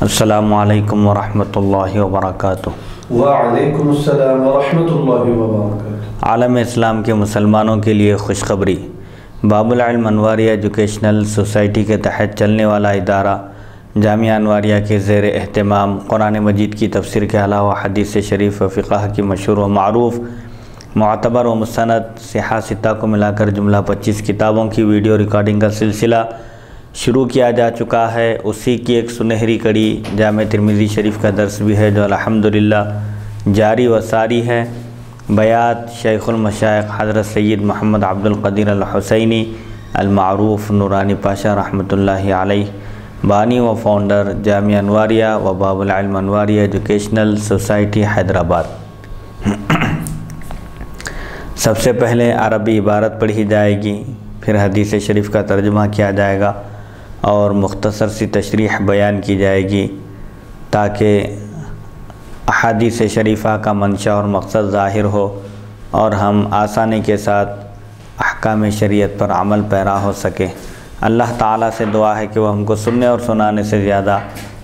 السلام علیکم ورحمۃ اللہ وبرکاتہ۔ وعلیکم السلام ورحمۃ اللہ وبرکاتہ۔ عالم اسلام کے مسلمانوں کے لیے خوشخبری۔ باب العلم انواریہ ایجوکیشنل سوسائٹی کے تحت چلنے والا ادارہ جامعہ انواریہ کے زیر اہتمام قرآن مجید کی تفسیر کے علاوہ حدیث شریف و فقہ کی مشہور و معروف معتبر و مستند صحاح ستہ کو ملا کر جملہ 25 کتابوں کی ویڈیو ریکارڈنگ کا سلسلہ شروع کیا جا چکا ہے۔ اسی کی ایک سنہری کڑی جامع ترمذی شریف کا درس بھی ہے جو الحمدللہ جاری و ساری ہے۔ بیات شیخ المشائخ حضرت سید محمد عبد القدیر الحسینی المعروف نورانی پاشا رحمۃ اللہ علیہ، بانی و فاؤنڈر جامعہ انواریہ و باب العلم انواریہ ایجوکیشنل سوسائٹی حیدرآباد۔ سب سے پہلے عربی عبارت پڑھی جائے گی، پھر حدیث شریف کا ترجمہ کیا جائے گا اور مختصر سی تشریح بیان کی جائے گی تاکہ احادیث شریفہ کا منشا اور مقصد ظاہر ہو اور ہم آسانی کے ساتھ احکام شریعت پر عمل پیرا ہو سکے۔ اللہ تعالیٰ سے دعا ہے کہ وہ ہم کو سننے اور سنانے سے زیادہ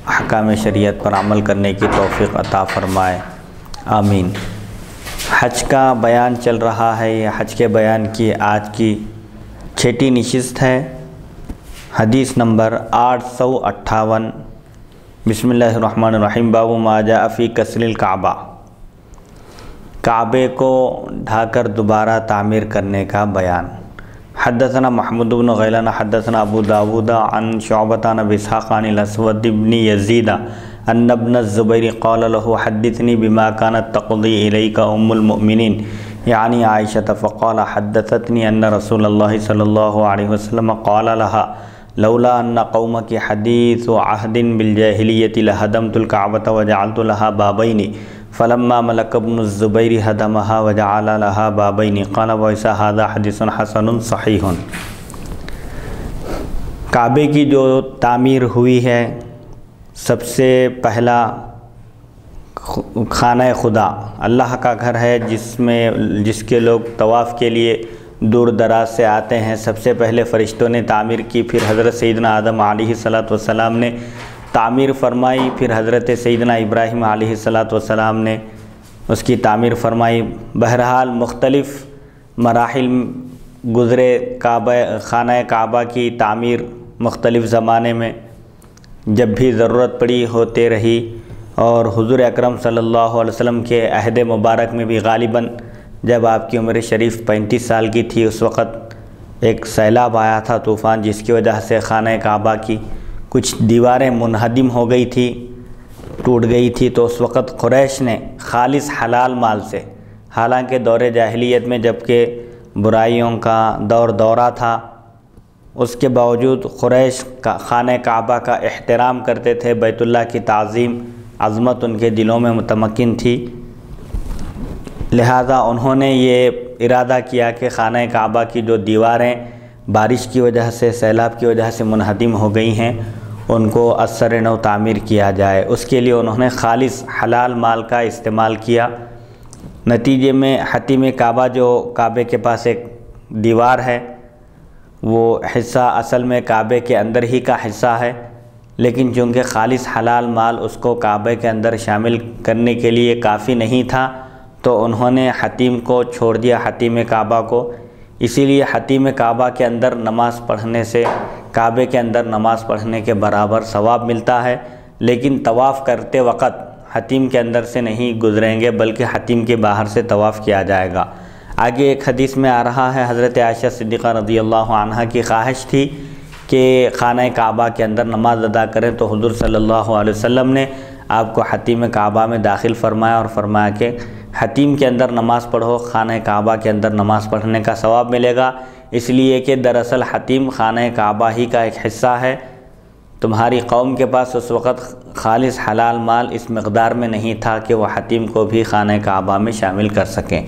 احکام شریعت پر عمل کرنے کی توفیق عطا فرمائے، آمین۔ حج کا بیان چل رہا ہے، یہ حج کے بیان کی آج کی چھٹی نشست ہے۔ حدیث نمبر 858، بسم اللہ الرحمن الرحیم۔ باب ما جاء فی کسر الکعبہ، کعبے کو ڈھا کر دوبارہ تعمیر کرنے کا بیان۔ حدثنا محمود بن غیلان حدثنا ابو داود عن شعبۃ عن ابی اسحاق عن الاسود بن یزید ان ابن الزبیر قال له حدثنی بما كانت تقضی الیک ام المؤمنین یعنی عائشہ، فقال حدثتنی ان رسول اللہ صلی اللہ علیہ وسلم قال لها لولا ان قومک حدیث عہد بالجاہلیۃ لہدمت الکعبۃ وجعلت لها بابین فلما ملک ابن الزبیر ہدمها وجعل لها بابین قال ویسا هذا حدیث حسن صحیح۔ کعبے کی جو تعمیر ہوئی ہے، سب سے پہلا خانہ خدا اللہ کا گھر ہے جس کے لوگ طواف کے لیے دور دراز سے آتے ہیں۔ سب سے پہلے فرشتوں نے تعمیر کی، پھر حضرت سیدنا آدم علیہ السلام نے تعمیر فرمائی، پھر حضرت سیدنا ابراہیم علیہ السلام نے اس کی تعمیر فرمائی۔ بہرحال مختلف مراحل گزرے خانہ کعبہ کی تعمیر، مختلف زمانے میں جب بھی ضرورت پڑی ہوتے رہی، اور حضور اکرم صلی اللہ علیہ وسلم کے عہد مبارک میں بھی غالباً جب آپ کی عمر شریف 35 سال کی تھی، اس وقت ایک سیلاب آیا تھا، طوفان، جس کی وجہ سے خانہ کعبہ کی کچھ دیواریں منہدم ہو گئی تھی، ٹوٹ گئی تھی۔ تو اس وقت قریش نے خالص حلال مال سے، حالانکہ دور جاہلیت میں جب کہ برائیوں کا دورہ تھا، اس کے باوجود قریش کا خانہ کعبہ کا احترام کرتے تھے، بیت اللہ کی تعظیم عظمت ان کے دلوں میں متمکن تھی، لہذا انہوں نے یہ ارادہ کیا کہ خانہ کعبہ کی جو دیواریں بارش کی وجہ سے، سیلاب کی وجہ سے منہدم ہو گئی ہیں، ان کو از سر نو تعمیر کیا جائے۔ اس کے لیے انہوں نے خالص حلال مال کا استعمال کیا۔ نتیجے میں حتیم کعبہ، جو کعبے کے پاس ایک دیوار ہے، وہ حصہ اصل میں کعبے کے اندر ہی کا حصہ ہے، لیکن چونکہ خالص حلال مال اس کو کعبے کے اندر شامل کرنے کے لیے کافی نہیں تھا، تو انہوں نے حتیم کو چھوڑ دیا، حتیم کعبہ کو۔ اسی لیے حتیم کعبہ کے اندر نماز پڑھنے سے کعبے کے اندر نماز پڑھنے کے برابر ثواب ملتا ہے، لیکن طواف کرتے وقت حتیم کے اندر سے نہیں گزریں گے بلکہ حتیم کے باہر سے طواف کیا جائے گا۔ آگے ایک حدیث میں آ رہا ہے، حضرت عائشہ صدیقہ رضی اللہ عنہا کی خواہش تھی کہ خانہ کعبہ کے اندر نماز ادا کریں، تو حضور صلی اللہ علیہ وسلم نے آپ کو حتیم کعبہ میں داخل فرمایا اور فرمایا کہ حتیم کے اندر نماز پڑھو، خانہ کعبہ کے اندر نماز پڑھنے کا ثواب ملے گا، اس لیے کہ دراصل حتیم خانہ کعبہ ہی کا ایک حصہ ہے۔ تمہاری قوم کے پاس اس وقت خالص حلال مال اس مقدار میں نہیں تھا کہ وہ حتیم کو بھی خانہ کعبہ میں شامل کر سکیں۔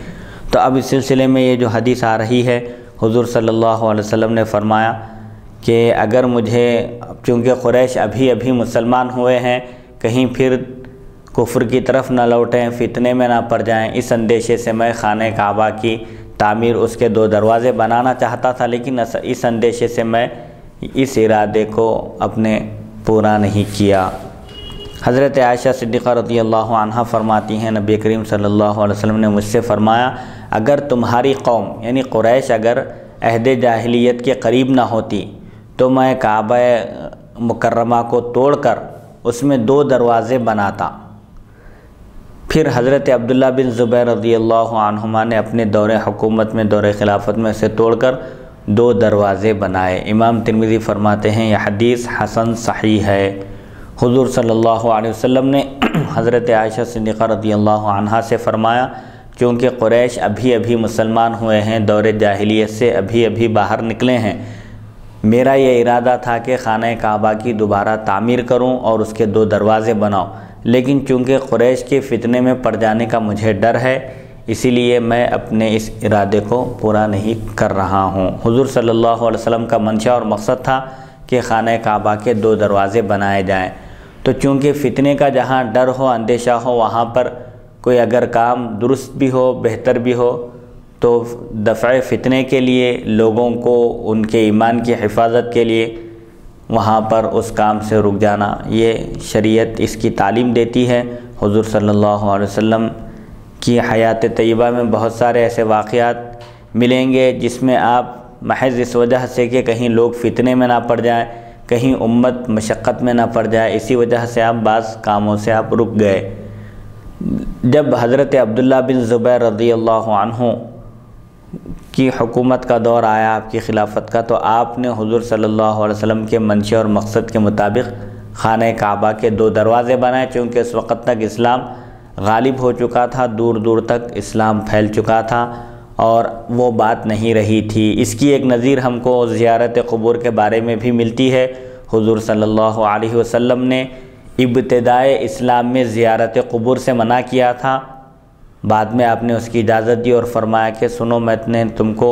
تو اب اس سلسلے میں یہ جو حدیث آ رہی ہے، حضور صلی اللہ علیہ وسلم نے فرمایا کہ اگر مجھے، چونکہ قریش ابھی مسلمان ہوئے ہیں، کہیں پھر کفر کی طرف نہ لوٹیں، فتنے میں نہ پڑ جائیں، اس اندیشے سے میں خانہ کعبہ کی تعمیر، اس کے 2 دروازے بنانا چاہتا تھا، لیکن اس اندیشے سے میں اس ارادے کو اپنے پورا نہیں کیا۔ حضرت عائشہ صدیقہ رضی اللہ عنہا فرماتی ہیں نبی کریم صلی اللہ علیہ وسلم نے مجھ سے فرمایا اگر تمہاری قوم یعنی قریش اگر عہد جاہلیت کے قریب نہ ہوتی تو میں کعبہ مکرمہ کو توڑ کر اس میں 2 دروازے بناتا۔ پھر حضرت عبداللہ بن زبیر رضی اللہ عنہما نے اپنے دور حکومت میں دور خلافت میں سے توڑ کر 2 دروازے بنائے۔ امام ترمذی فرماتے ہیں یہ حدیث حسن صحیح ہے۔ حضور صلی اللہ علیہ وسلم نے حضرت عائشہ صدیقہ رضی اللہ عنہا سے فرمایا کیونکہ قریش ابھی مسلمان ہوئے ہیں، دور جاہلیت سے ابھی باہر نکلے ہیں، میرا یہ ارادہ تھا کہ خانہ کعبہ کی دوبارہ تعمیر کروں اور اس کے 2 دروازے بناؤں، لیکن چونکہ قریش کے فتنے میں پڑ جانے کا مجھے ڈر ہے اسی لیے میں اپنے اس ارادے کو پورا نہیں کر رہا ہوں۔ حضور صلی اللہ علیہ وسلم کا منشا اور مقصد تھا کہ خانہ کعبہ کے 2 دروازے بنائے جائیں، تو چونکہ فتنے کا جہاں ڈر ہو اندیشہ ہو وہاں پر کوئی اگر کام درست بھی ہو بہتر بھی ہو تو دفع فتنے کے لیے لوگوں کو ان کے ایمان کی حفاظت کے لیے وہاں پر اس کام سے رک جانا یہ شریعت اس کی تعلیم دیتی ہے۔ حضور صلی اللہ علیہ وسلم کی حیات طیبہ میں بہت سارے ایسے واقعات ملیں گے جس میں آپ محض اس وجہ سے کہ کہیں لوگ فتنے میں نہ پڑ جائیں، کہیں امت مشقت میں نہ پڑ جائے، اسی وجہ سے آپ بعض کاموں سے آپ رک گئے۔ جب حضرت عبداللہ بن زبیر رضی اللہ عنہ کی حکومت کا دور آیا آپ کی خلافت کا، تو آپ نے حضور صلی اللہ علیہ وسلم کے منشا اور مقصد کے مطابق خانہ کعبہ کے 2 دروازے بنائے، چونکہ اس وقت تک اسلام غالب ہو چکا تھا، دور دور تک اسلام پھیل چکا تھا اور وہ بات نہیں رہی تھی۔ اس کی ایک نظیر ہم کو زیارت قبور کے بارے میں بھی ملتی ہے۔ حضور صلی اللہ علیہ وسلم نے ابتدائے اسلام میں زیارت قبور سے منع کیا تھا، بعد میں آپ نے اس کی اجازت دی اور فرمایا کہ سنو میں نے تم کو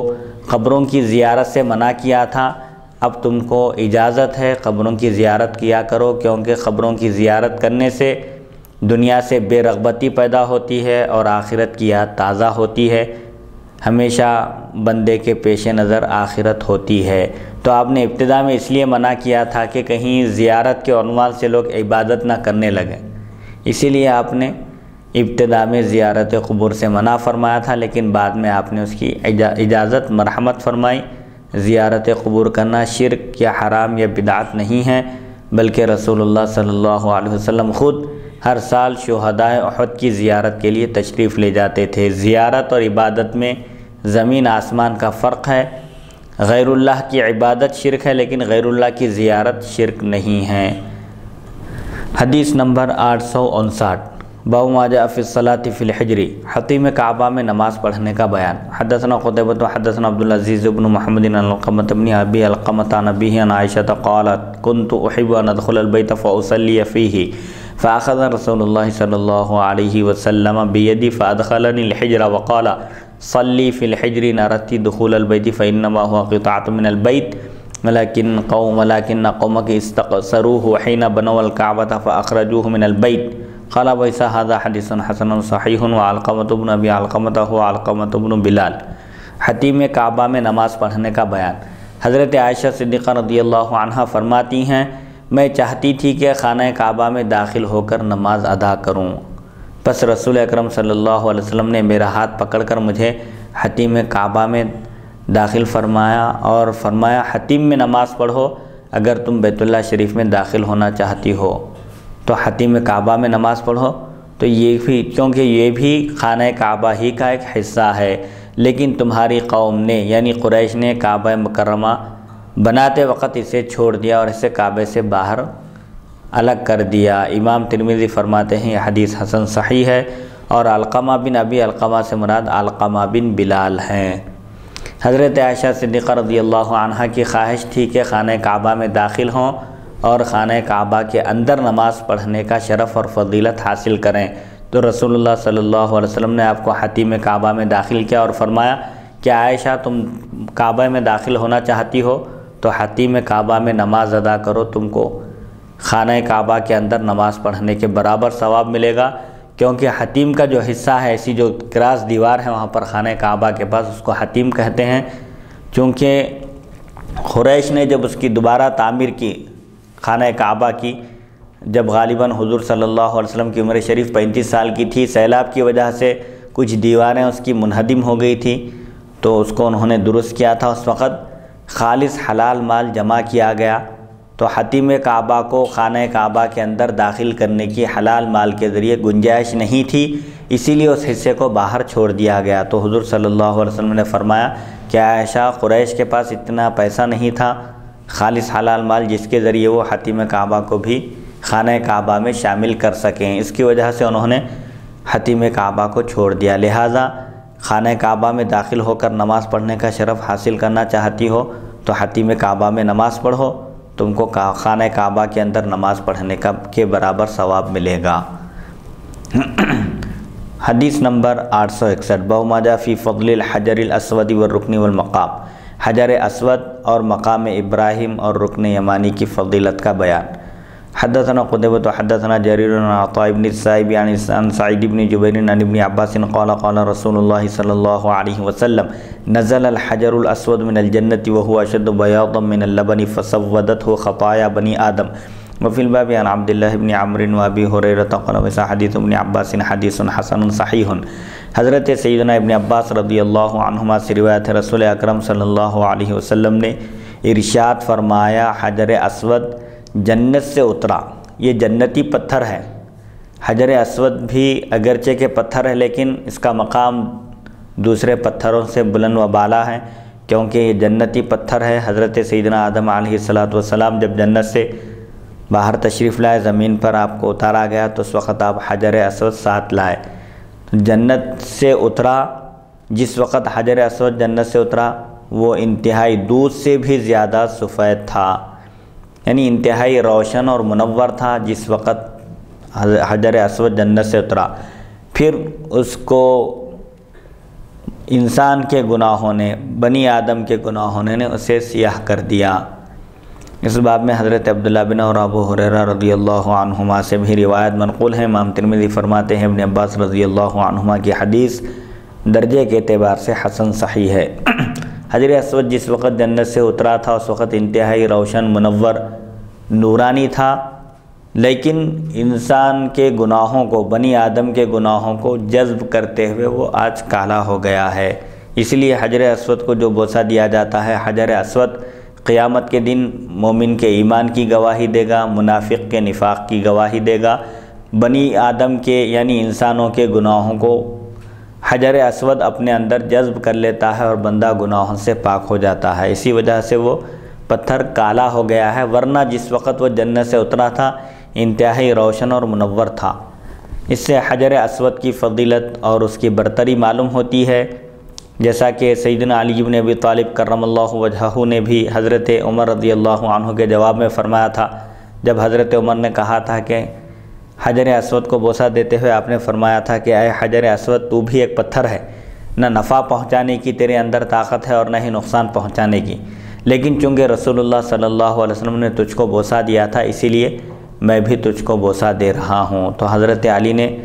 قبروں کی زیارت سے منع کیا تھا، اب تم کو اجازت ہے قبروں کی زیارت کیا کرو، کیونکہ قبروں کی زیارت کرنے سے دنیا سے بے رغبتی پیدا ہوتی ہے اور آخرت کی یاد تازہ ہوتی ہے، ہمیشہ بندے کے پیش نظر آخرت ہوتی ہے۔ تو آپ نے ابتدا میں اس لیے منع کیا تھا کہ کہیں زیارت کے عنوان سے لوگ عبادت نہ کرنے لگیں، اسی لیے آپ نے ابتدا میں زیارت قبور سے منع فرمایا تھا، لیکن بعد میں آپ نے اس کی اجازت مرحمت فرمائی۔ زیارت قبور کرنا شرک یا حرام یا بدعت نہیں ہے، بلکہ رسول اللہ صلی اللہ علیہ وسلم خود ہر سال شہدائے احد کی زیارت کے لیے تشریف لے جاتے تھے۔ زیارت اور عبادت میں زمین آسمان کا فرق ہے۔ غیر اللہ کی عبادت شرک ہے، لیکن غیر اللہ کی زیارت شرک نہیں ہے۔ حدیث نمبر 859، باب ما جاء فی الصلاۃ فی الحجر، حتیم کعبہ میں نماز پڑھنے کا بیان۔ حدثنا قتیبہ حدثنا عبد العزیز بن محمد بن علقمہ بن ابی علقمہ عن ابیہ عن عائشہ قالت كنت احب ان ادخل البیت فاصلی فیہ فاخذ رسول اللہ صلی اللہ علیہ وسلم بیدی فادخلنی الحجر وقال صلی فی الحجر نرت دخول البیت فانما هو قطعۃ من البیت ولكن قومك استقصروه حين بنوا الكعبة فاخرجوه من البيت قال ویسا هذا حدیث حسن صحیح وعلقمۃ بن ابی علقمۃ هو علقمۃ بن بلال۔ حتیم کعبہ میں نماز پڑھنے کا بیان۔ حضرت عائشہ صدیقہ رضی اللہ عنہا فرماتی ہیں میں چاہتی تھی کہ خانہ کعبہ میں داخل ہو کر نماز ادا کروں، پس رسول اکرم صلی اللہ علیہ وسلم نے میرا ہاتھ پکڑ کر مجھے حتیم کعبہ میں داخل فرمایا اور فرمایا حتیم میں نماز پڑھو، اگر تم بیت اللہ شریف میں داخل ہونا چاہتی ہو تو حتیم کعبہ میں نماز پڑھو۔ تو یہ بھی کیونکہ یہ بھی خانہ کعبہ ہی کا ایک حصہ ہے، لیکن تمہاری قوم نے یعنی قریش نے کعبہ مکرمہ بناتے وقت اسے چھوڑ دیا اور اسے کعبے سے باہر الگ کر دیا۔ امام ترمذی فرماتے ہیں یہ حدیث حسن صحیح ہے، اور علقمہ بن ابی علقمہ سے مراد علقمہ بن بلال ہیں۔ حضرت عائشہ صدیقہ رضی اللہ عنہا کی خواہش تھی کہ خانہ کعبہ میں داخل ہوں اور خانہ کعبہ کے اندر نماز پڑھنے کا شرف اور فضیلت حاصل کریں، تو رسول اللہ صلی اللہ علیہ وسلم نے آپ کو حتیم کعبہ میں داخل کیا اور فرمایا کہ عائشہ تم کعبہ میں داخل ہونا چاہتی ہو تو حتیم کعبہ میں نماز ادا کرو، تم کو خانہ کعبہ کے اندر نماز پڑھنے کے برابر ثواب ملے گا، کیونکہ حتیم کا جو حصہ ہے ایسی جو کراس دیوار ہے وہاں پر خانہ کعبہ کے پاس اس کو حتیم کہتے ہیں، چونکہ قریش نے جب اس کی دوبارہ تعمیر کی خانہ کعبہ کی جب غالباً حضور صلی اللہ علیہ وسلم کی عمر شریف 35 سال کی تھی، سیلاب کی وجہ سے کچھ دیواریں اس کی منہدم ہو گئی تھی، تو اس کو انہوں نے درست کیا تھا۔ اس وقت خالص حلال مال جمع کیا گیا، تو حتیم کعبہ کو خانہ کعبہ کے اندر داخل کرنے کی حلال مال کے ذریعے گنجائش نہیں تھی، اسی لیے اس حصے کو باہر چھوڑ دیا گیا۔ تو حضور صلی اللہ علیہ وسلم نے فرمایا کہ عائشہ، قریش کے پاس اتنا پیسہ نہیں تھا خالص حلال مال جس کے ذریعے وہ حتیم کعبہ کو بھی خانہ کعبہ میں شامل کر سکیں، اس کی وجہ سے انہوں نے حتیم کعبہ کو چھوڑ دیا۔ لہٰذا خانہ کعبہ میں داخل ہو کر نماز پڑھنے کا شرف حاصل کرنا چاہتی ہو تو حتیم کعبہ میں نماز پڑھو، تم کو خانہ کعبہ کے اندر نماز پڑھنے کے برابر ثواب ملے گا۔ حدیث نمبر 861، باب ما جاء فی فضل الحجر الاسود والرکن والمقام، حجر اسود اور مقام ابراہیم اور رکن یمانی کی فضیلت کا بیان۔ حدثنا قتيبة حدثنا جرير عن عطاء بن السائب عن سعيد بن جبير عن ابن عباس قال قال رسول الله صلى الله عليه وسلم نزل الحجر الأسود من الجنة وهو أشد بياضا من اللبن فسودته خطايا بني آدم۔ وفي الباب عن عبد الله بن عمرو وأبي هريرة قال وسا حديث ابن عباس حديث حسن صحيح۔ حضرت سیدنا ابن عباس رضی اللہ عنہما سے روایت ہے، رسول اکرم صلی اللہ علیہ وسلم نے ارشاد فرمایا، حجر اسود جنت سے اترا، یہ جنتی پتھر ہے۔ حجر اسود بھی اگرچہ کہ پتھر ہے لیکن اس کا مقام دوسرے پتھروں سے بلند و بالا ہے، کیونکہ یہ جنتی پتھر ہے۔ حضرت سیدنا آدم علیہ السلام جب جنت سے باہر تشریف لائے، زمین پر آپ کو اتارا گیا تو اس وقت آپ حجر اسود ساتھ لائے۔ جنت سے اترا، جس وقت حجر اسود جنت سے اترا وہ انتہائی دودھ سے بھی زیادہ سفید تھا، یعنی انتہائی روشن اور منور تھا جس وقت حجر اسود جنت سے اترا۔ پھر اس کو انسان کے گناہوں نے، بنی آدم کے گناہوں نے اسے سیاہ کر دیا۔ اس باب میں حضرت عبداللہ بن اور ابو ہریرہ رضی اللہ عنہما سے بھی روایت منقول ہے۔ امام ترمذی فرماتے ہیں ابن عباس رضی اللہ عنہما کی حدیث درجے کے اعتبار سے حسن صحیح ہے۔ حجر اسود جس وقت جنت سے اترا تھا اس وقت انتہائی روشن، منور، نورانی تھا، لیکن انسان کے گناہوں کو، بنی آدم کے گناہوں کو جذب کرتے ہوئے وہ آج کالا ہو گیا ہے۔ اس لیے حجر اسود کو جو بوسہ دیا جاتا ہے، حجر اسود قیامت کے دن مومن کے ایمان کی گواہی دے گا، منافق کے نفاق کی گواہی دے گا۔ بنی آدم کے یعنی انسانوں کے گناہوں کو حجر اسود اپنے اندر جذب کر لیتا ہے اور بندہ گناہوں سے پاک ہو جاتا ہے، اسی وجہ سے وہ پتھر کالا ہو گیا ہے، ورنہ جس وقت وہ جنت سے اترا تھا انتہائی روشن اور منور تھا۔ اس سے حجر اسود کی فضیلت اور اس کی برتری معلوم ہوتی ہے، جیسا کہ سیدنا علی بن ابی طالب کرم اللہ وجہہ نے بھی حضرت عمر رضی اللہ عنہ کے جواب میں فرمایا تھا، جب حضرت عمر نے کہا تھا کہ حجر اسود کو بوسہ دیتے ہوئے آپ نے فرمایا تھا کہ اے حجر اسود، تو بھی ایک پتھر ہے، نہ نفع پہنچانے کی تیرے اندر طاقت ہے اور نہ ہی نقصان پہنچانے کی، لیکن چونکہ رسول اللہ صلی اللہ علیہ وسلم نے تجھ کو بوسہ دیا تھا اسی لیے میں بھی تجھ کو بوسہ دے رہا ہوں۔ تو حضرت علی نے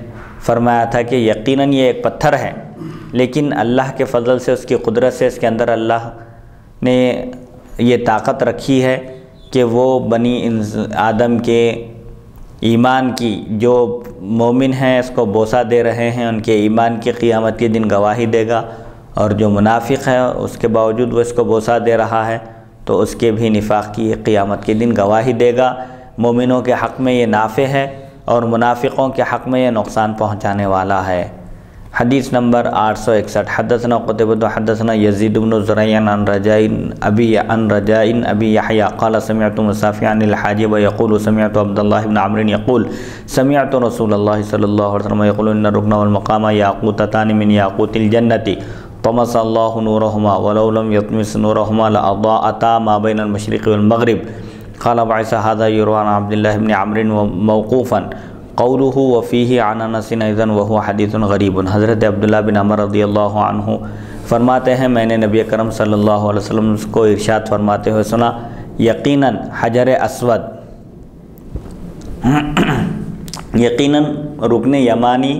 فرمایا تھا کہ یقیناً یہ ایک پتھر ہے، لیکن اللہ کے فضل سے، اس کی قدرت سے اس کے اندر اللہ نے یہ طاقت رکھی ہے کہ وہ بنی آدم کے ایمان کی، جو مومن ہیں اس کو بوسہ دے رہے ہیں، ان کے ایمان کی قیامت کے دن گواہی دے گا، اور جو منافق ہے اس کے باوجود وہ اس کو بوسہ دے رہا ہے تو اس کے بھی نفاق کی قیامت کے دن گواہی دے گا۔ مومنوں کے حق میں یہ نافع ہے اور منافقوں کے حق میں یہ نقصان پہنچانے والا ہے۔ حدیث نمبر 861، حدثنا قتيبة حدثنا يزيد بن زريع عن رجاء أبي يحيى قال سمعت مسافعا الحاجب يقول سمعت عبد الله بن عمرو يقول سمعت رسول الله صلى الله عليه وسلم يقول إن الركن والمقام ياقوتتان من ياقوت الجنة طمس الله نورهما ولو لم يطمس نورهما لأضاءتا ما بين المشرق والمغرب۔ قال بعث هذا يروى عن عبد الله بن عمرو موقوفا قوله وفيه عن انس اذن وهو حدیث غریب۔ حضرت عبداللہ بن عمر رضی اللہ عنہ فرماتے ہیں میں نے نبی اکرم صلی اللہ علیہ وسلم کو ارشاد فرماتے ہوئے سنا، یقیناً حجر اسود، یقیناً رکن یمانی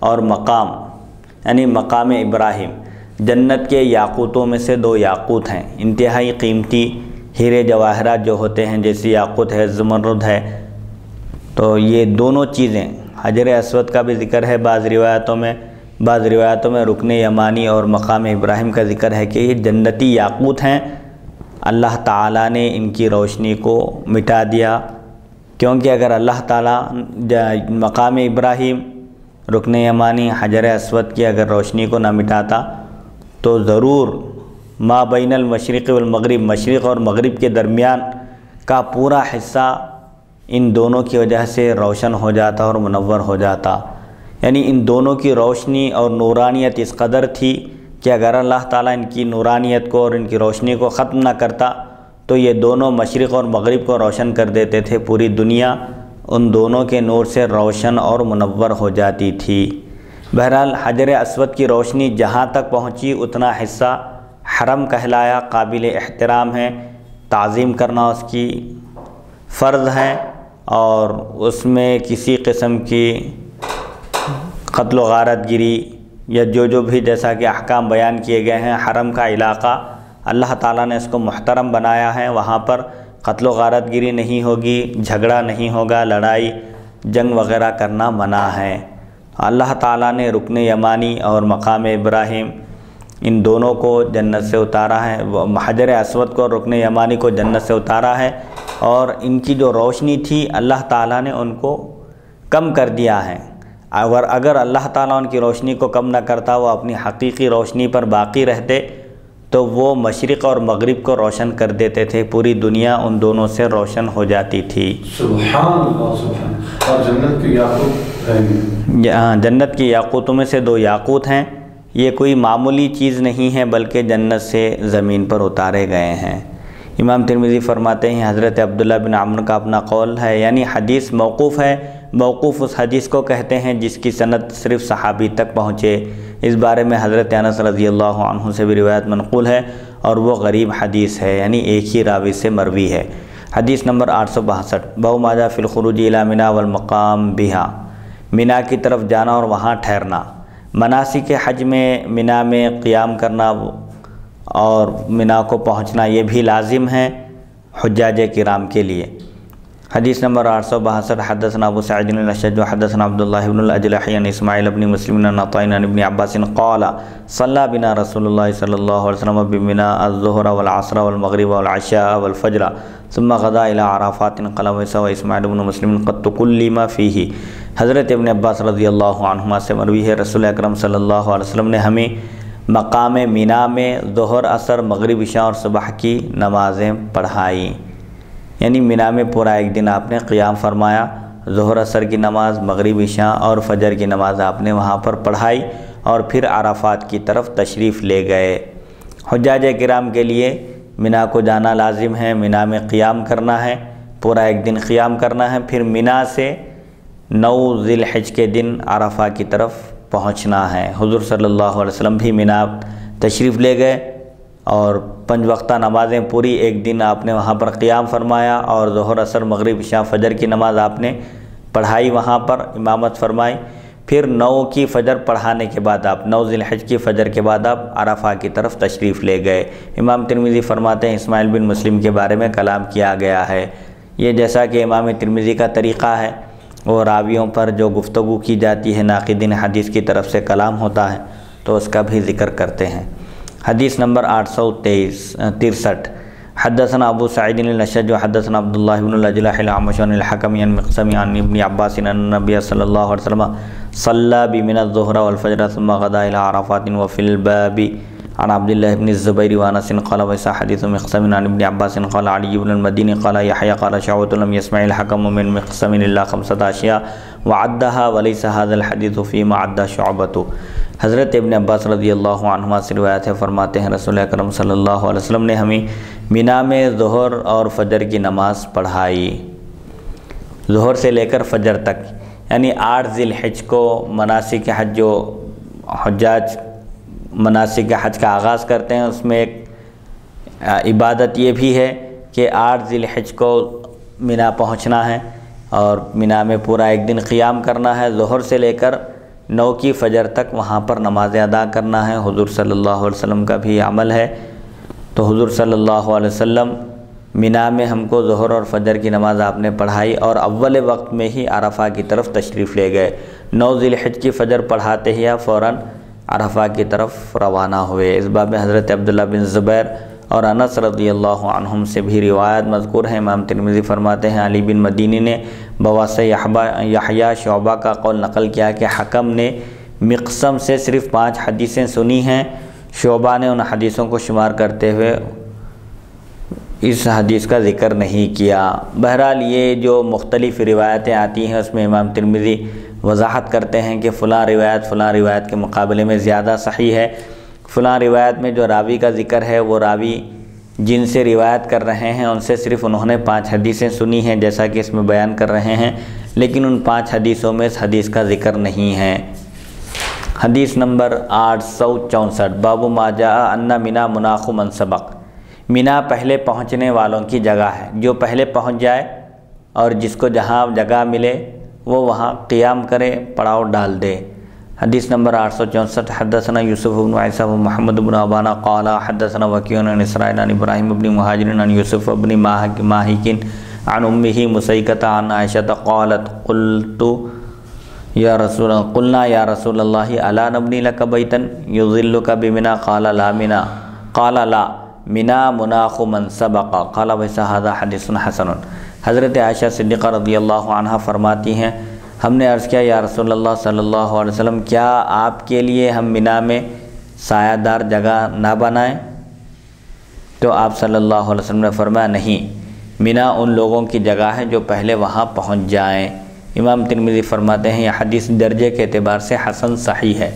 اور مقام یعنی مقام ابراہیم جنت کے یاقوتوں میں سے 2 یاقوت ہیں، انتہائی قیمتی ہیرے جواہرات جو ہوتے ہیں، جیسے یاقوت ہے، زمرد ہے، تو یہ دونوں چیزیں، حجر اسود کا بھی ذکر ہے بعض روایتوں میں رکن یمانی اور مقام ابراہیم کا ذکر ہے کہ یہ جنتی یاقوت ہیں، اللہ تعالیٰ نے ان کی روشنی کو مٹا دیا، کیونکہ اگر اللہ تعالیٰ مقام ابراہیم، رکن یمانی، حجر اسود کی اگر روشنی کو نہ مٹاتا تو ضرور ما بین المشرق والمغرب، مشرق اور مغرب کے درمیان کا پورا حصہ ان دونوں کی وجہ سے روشن ہو جاتا اور منور ہو جاتا۔ یعنی ان دونوں کی روشنی اور نورانیت اس قدر تھی کہ اگر اللہ تعالیٰ ان کی نورانیت کو اور ان کی روشنی کو ختم نہ کرتا تو یہ دونوں مشرق اور مغرب کو روشن کر دیتے تھے، پوری دنیا ان دونوں کے نور سے روشن اور منور ہو جاتی تھی۔ بہرحال حجر اسود کی روشنی جہاں تک پہنچی اتنا حصہ حرم کہلایا، قابل احترام ہے، تعظیم کرنا اس کی فرض ہے، اور اس میں کسی قسم کی قتل و غارت گری یا جو بھی جیسا کہ احکام بیان کیے گئے ہیں، حرم کا علاقہ اللہ تعالیٰ نے اس کو محترم بنایا ہے، وہاں پر قتل و غارت گری نہیں ہوگی، جھگڑا نہیں ہوگا، لڑائی جنگ وغیرہ کرنا منع ہے۔ اللہ تعالیٰ نے رکن یمانی اور مقام ابراہیم ان دونوں کو جنت سے اتارا ہے، حجر اسود کو اور رکن یمانی کو جنت سے اتارا ہے، اور ان کی جو روشنی تھی اللہ تعالیٰ نے ان کو کم کر دیا ہے۔ اگر اللہ تعالیٰ ان کی روشنی کو کم نہ کرتا، وہ اپنی حقیقی روشنی پر باقی رہتے تو وہ مشرق اور مغرب کو روشن کر دیتے تھے، پوری دنیا ان دونوں سے روشن ہو جاتی تھی۔ سبحان اللہ، سبحان اللہ۔ اور جنت کی یاقوت ہیں، جنت کی یاقوتوں میں سے 2 یاقوت ہیں، یہ کوئی معمولی چیز نہیں ہے بلکہ جنت سے زمین پر اتارے گئے ہیں۔ امام ترمذی فرماتے ہیں حضرت عبداللہ بن عمرو کا اپنا قول ہے، یعنی حدیث موقوف ہے، موقوف اس حدیث کو کہتے ہیں جس کی سند صرف صحابی تک پہنچے۔ اس بارے میں حضرت انس رضی اللہ عنہ سے بھی روایت منقول ہے، اور وہ غریب حدیث ہے، یعنی ایک ہی راوی سے مروی ہے۔ حدیث نمبر 862، باب ما جاء فی الخروج الی منی والمقام بہا، منی کی طرف جانا اور وہاں ٹھہرنا۔ مناسک حج میں منی میں قیام کرنا اور منی کو پہنچنا یہ بھی لازم ہے حجاج کرام کے لیے۔ حدیث نمبر 862، حدثنا ابو سعید الاشج حدثنا عبداللہ بن الاجلح عن اسماعیل بن مسلم عن عطاء عن ابن عباس قال صلی بنا رسول اللہ صلی اللہ علیہ وسلم بمنى الظہر والعصر والمغرب والعشاء والفجر ثم غدا الى عرفات قال واسماعیل بن مسلم قد تكلم فيه۔ حضرت ابن عباس رضی اللہ عنہما سے مروی ہے رسول اکرم صلی اللہ علیہ وسلم نے ہمیں مقام منی میں ظہر، عصر، مغرب، عشاء اور صبح کی نمازیں پڑھائیں، یعنی منی میں پورا ایک دن آپ نے قیام فرمایا، ظہر عصر کی نماز، مغرب، عشاء اور فجر کی نماز آپ نے وہاں پر پڑھائی، اور پھر عرفات کی طرف تشریف لے گئے۔ حجاج کرام کے لیے منی کو جانا لازم ہے، منی میں قیام کرنا ہے، پورا ایک دن قیام کرنا ہے، پھر منی سے 9 ذی الحج کے دن عرفہ کی طرف پہنچنا ہے۔ حضور صلی اللہ علیہ وسلم بھی منی تشریف لے گئے اور 5 وقتہ نمازیں پوری ایک دن آپ نے وہاں پر قیام فرمایا، اور ظہر، عصر، مغرب، عشاء، فجر کی نماز آپ نے پڑھائی، وہاں پر امامت فرمائی۔ پھر 9 کی فجر پڑھانے کے بعد آپ 9 ذی الحج کی فجر کے بعد آپ عرفہ کی طرف تشریف لے گئے۔ امام ترمذی فرماتے ہیں اسماعیل بن مسلم کے بارے میں کلام کیا گیا ہے، یہ جیسا کہ امام ترمذی کا طریقہ ہے، وہ راویوں پر جو گفتگو کی جاتی ہے ناقدین حدیث کی طرف سے کلام ہوتا ہے تو اس کا بھی ذکر کرتے ہیں۔ حدیث نمبر 863، حدثنا ابو سعید الاشج حدثنا عبداللہ بن الاجلح الأعمش عن الحکم عن مقسم عن ابن عباس ان النبی صلی اللہ علیہ وسلم صلی بمنى الظہر والفجر ثم غدا الى عرفات وفی الباب عن عبداللہ بن الزبیر وانس قال ویسا حدیث مقسم عن ابن عباس قال علی بن المدینی قال یحییٰ قال شعبۃ لم يسمع الحکم من مقسم الا 5 اشیاء وعدها وليس هذا الحديث فيما عد شعبۃ۔ حضرت ابن عباس رضی اللہ عنہما سے روایت ہے، فرماتے ہیں رسول اکرم صلی اللہ علیہ وسلم نے ہمیں منی میں ظہر اور فجر کی نماز پڑھائی، ظہر سے لے کر فجر تک، یعنی 8 ذی الحج کو مناسک حج، جو حجاج مناسک حج کا آغاز کرتے ہیں، اس میں ایک عبادت یہ بھی ہے کہ 8 ذی الحج کو منی پہنچنا ہے اور منی میں پورا ایک دن قیام کرنا ہے، ظہر سے لے کر 9 کی فجر تک وہاں پر نمازیں ادا کرنا ہے۔ حضور صلی اللہ علیہ وسلم کا بھی عمل ہے، تو حضور صلی اللہ علیہ وسلم مینا میں ہم کو ظہر اور فجر کی نماز آپ نے پڑھائی اور اول وقت میں ہی عرفہ کی طرف تشریف لے گئے۔ 9 ذی الحجہ کی فجر پڑھاتے ہی آپ فوراً عرفہ کی طرف روانہ ہوئے۔ اس باب میں حضرت عبداللہ بن زبیر اور انس رضی اللہ عنہم سے بھی روایت مذکور ہیں۔ امام ترمذی فرماتے ہیں علی بن مدینی نے بواسطہ یحییٰ شعبہ کا قول نقل کیا کہ حکم نے مقسم سے صرف 5 حدیثیں سنی ہیں، شعبہ نے ان حدیثوں کو شمار کرتے ہوئے اس حدیث کا ذکر نہیں کیا۔ بہرحال یہ جو مختلف روایتیں آتی ہیں اس میں امام ترمذی وضاحت کرتے ہیں کہ فلاں روایت کے مقابلے میں زیادہ صحیح ہے، فلاں روایت میں جو راوی کا ذکر ہے وہ راوی جن سے روایت کر رہے ہیں ان سے صرف انہوں نے 5 حدیثیں سنی ہیں جیسا کہ اس میں بیان کر رہے ہیں، لیکن ان 5 حدیثوں میں اس حدیث کا ذکر نہیں ہے۔ حدیث نمبر 864 باب ما جاء ان منا مناخ من سبق۔ مینا پہلے پہنچنے والوں کی جگہ ہے، جو پہلے پہنچ جائے اور جس کو جہاں جگہ ملے وہ وہاں قیام کرے، پڑاؤ ڈال دے۔ حدیث نمبر 864 حدثنا یوسف بن عیسیٰ و محمد بن عبانہ قال حدثنا وکیع عن اسرائیل عن ابراہیم بن مہاجر عن یوسف بن ماہک عن امہ مسیکۃ عن عائشۃ قالت قلنا یا رسول اللہ الا نبنی لک بیتا یظلک بمنا قال لا منا مناخ من سبق قال وهذا حدیث حسن۔ حضرت عائشہ صدیقہ رضی اللہ عنہ فرماتی ہیں ہم نے عرض کیا یا رسول اللہ صلی اللہ علیہ وسلم کیا آپ کے لیے ہم مینا میں سایہ دار جگہ نہ بنائیں؟ تو آپ صلی اللہ علیہ وسلم نے فرمایا نہیں، مینا ان لوگوں کی جگہ ہے جو پہلے وہاں پہنچ جائیں۔ امام ترمذی فرماتے ہیں یہ حدیث درجے کے اعتبار سے حسن صحیح ہے۔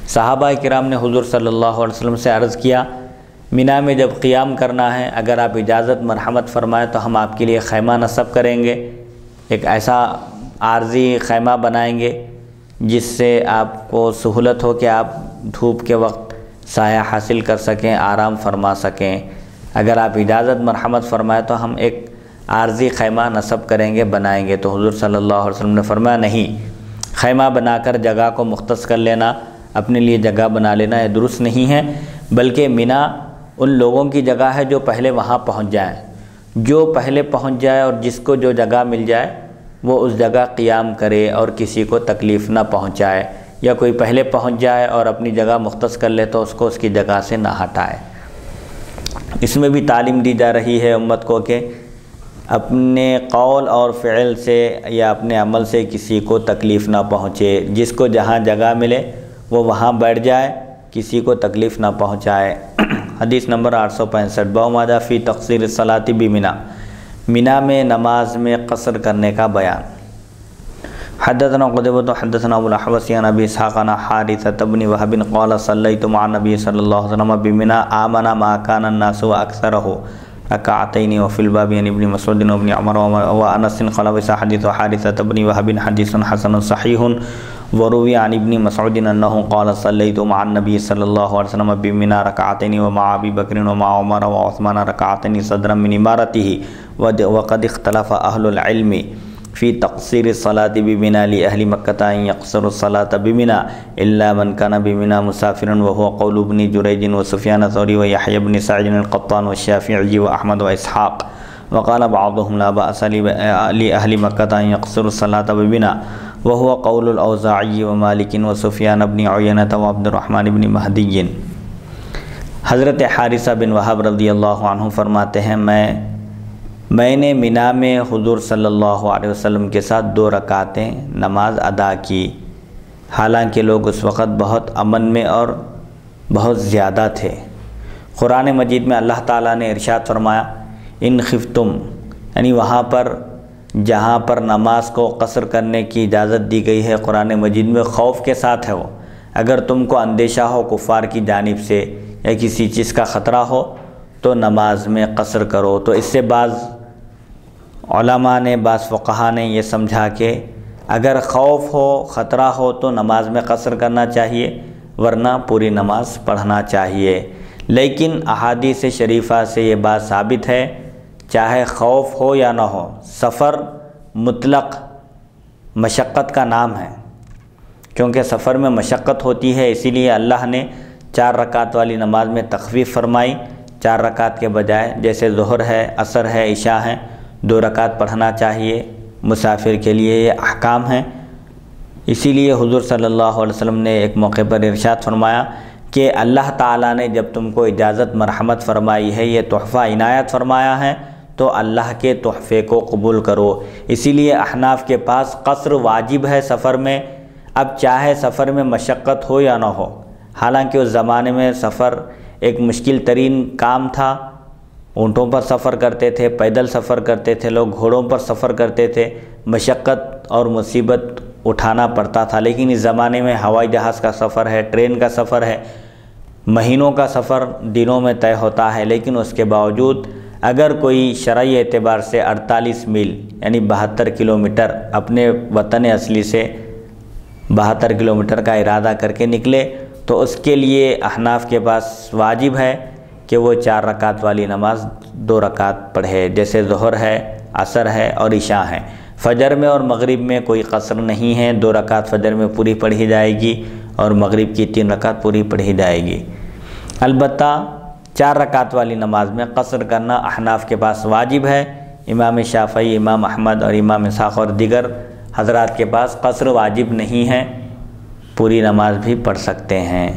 صحابہ کرام نے حضور صلی اللہ علیہ وسلم سے عرض کیا مینا میں جب قیام کرنا ہے اگر آپ اجازت مرحمت فرمائیں تو ہم آپ کے لیے خیمہ نصب کریں گے، ایک ایسا عارضی خیمہ بنائیں گے جس سے آپ کو سہولت ہو کہ آپ دھوپ کے وقت سایہ حاصل کر سکیں، آرام فرما سکیں۔ اگر آپ اجازت مرحمت فرمائیں تو ہم ایک عارضی خیمہ نصب کریں گے، بنائیں گے۔ تو حضور صلی اللہ علیہ وسلم نے فرمایا نہیں، خیمہ بنا کر جگہ کو مختص کر لینا، اپنے لیے جگہ بنا لینا یہ درست نہیں ہے، بلکہ مینا ان لوگوں کی جگہ ہے جو پہلے وہاں پہنچ جائیں۔ جو پہلے پہنچ جائے اور جس کو جو جگہ مل جائے وہ اس جگہ قیام کرے اور کسی کو تکلیف نہ پہنچائے، یا کوئی پہلے پہنچ جائے اور اپنی جگہ مختص کر لے تو اس کو اس کی جگہ سے نہ ہٹائے۔ اس میں بھی تعلیم دی جا رہی ہے امت کو کہ اپنے قول اور فعل سے یا اپنے عمل سے کسی کو تکلیف نہ پہنچے، جس کو جہاں جگہ ملے وہ وہاں بیٹھ جائے، کسی کو تکلیف نہ پہنچائے۔ حدیث نمبر 865 باب ما جاء فی تقصیر الصلاۃ بمنا، مینا میں نماز میں قصر کرنے کا بیان۔ حدثنا قتیبہ حدثنا ابو الاحوص عن ابی اسحاق عن حارثۃ بن وهب قال صلیت مع النبی صلی اللہ علیہ وسلم بمنا آمن ما كان الناس واکثره ركعتين وفي الباب عن ابن مسعود وابن عمر وانس قال حديث حارثة بن وهب حديث حسن صحيح وروي عن ابن مسعود انه قال صليت مع النبي صلى الله عليه وسلم بمنى ركعتين ومع ابي بكر ومع عمر وعثمان ركعتين صدرا من امارته وقد اختلف اهل العلم في تقصير الصلاة بمنى لأهل مكة أن يقصروا الصلاة بمنى إلا من كان بمنى مسافرا وهو قول ابن جريج وسفيان الثوري ويحيى بن سعيد القطان والشافعي وأحمد وإسحاق وقال بعضهم لا بأس لأهل مكة أن يقصروا الصلاة بمنى وهو قول الأوزاعي ومالك وسفيان بن عيينة وعبد الرحمن بن مهدي۔ حضرت حارثہ بن وہب رضی اللہ عنہ فرماتے ہیں میں نے مینا میں حضور صلی اللہ علیہ وسلم کے ساتھ 2 رکعتیں نماز ادا کی، حالانکہ لوگ اس وقت بہت امن میں اور بہت زیادہ تھے۔ قرآن مجید میں اللہ تعالیٰ نے ارشاد فرمایا ان خفتم، یعنی وہاں پر جہاں پر نماز کو قصر کرنے کی اجازت دی گئی ہے قرآن مجید میں خوف کے ساتھ ہے وہ، اگر تم کو اندیشہ ہو کفار کی جانب سے یا کسی چیز کا خطرہ ہو تو نماز میں قصر کرو۔ تو اس سے بعض علماء نے بعض فقہاء نے یہ سمجھا کہ اگر خوف ہو خطرہ ہو تو نماز میں قصر کرنا چاہیے، ورنہ پوری نماز پڑھنا چاہیے۔ لیکن احادیث شریفہ سے یہ بات ثابت ہے چاہے خوف ہو یا نہ ہو، سفر مطلق مشقت کا نام ہے، کیونکہ سفر میں مشقت ہوتی ہے، اسی لیے اللہ نے 4 رکعت والی نماز میں تخفیف فرمائی 4 رکعت کے بجائے، جیسے ظہر ہے، عصر ہے، عشاء ہے، 2 رکعت پڑھنا چاہیے مسافر کے لیے، یہ احکام ہیں۔ اسی لیے حضور صلی اللہ علیہ وسلم نے ایک موقع پر ارشاد فرمایا کہ اللہ تعالیٰ نے جب تم کو اجازت مرحمت فرمائی ہے، یہ تحفہ عنایت فرمایا ہے، تو اللہ کے تحفے کو قبول کرو۔ اسی لیے احناف کے پاس قصر واجب ہے سفر میں، اب چاہے سفر میں مشقت ہو یا نہ ہو۔ حالانکہ اس زمانے میں سفر ایک مشکل ترین کام تھا، اونٹوں پر سفر کرتے تھے، پیدل سفر کرتے تھے لوگ، گھوڑوں پر سفر کرتے تھے، مشقت اور مصیبت اٹھانا پڑتا تھا۔ لیکن اس زمانے میں ہوائی جہاز کا سفر ہے، ٹرین کا سفر ہے، مہینوں کا سفر دنوں میں طے ہوتا ہے۔ لیکن اس کے باوجود اگر کوئی شرعی اعتبار سے 48 میل یعنی 72 کلومیٹر اپنے وطن اصلی سے 72 کلومیٹر کا ارادہ کر کے نکلے، تو اس کے لیے احناف کے پاس واجب ہے کہ وہ 4 رکعت والی نماز 2 رکعت پڑھے، جیسے ظہر ہے، عصر ہے اور عشاء ہے۔ فجر میں اور مغرب میں کوئی قصر نہیں ہے، 2 رکعت فجر میں پوری پڑھی جائے گی اور مغرب کی 3 رکعت پوری پڑھی جائے گی۔ البتہ 4 رکعت والی نماز میں قصر کرنا احناف کے پاس واجب ہے۔ امام شافعی، امام احمد اور امام اسحاق اور دیگر حضرات کے پاس قصر واجب نہیں ہے، پوری نماز بھی پڑھ سکتے ہیں۔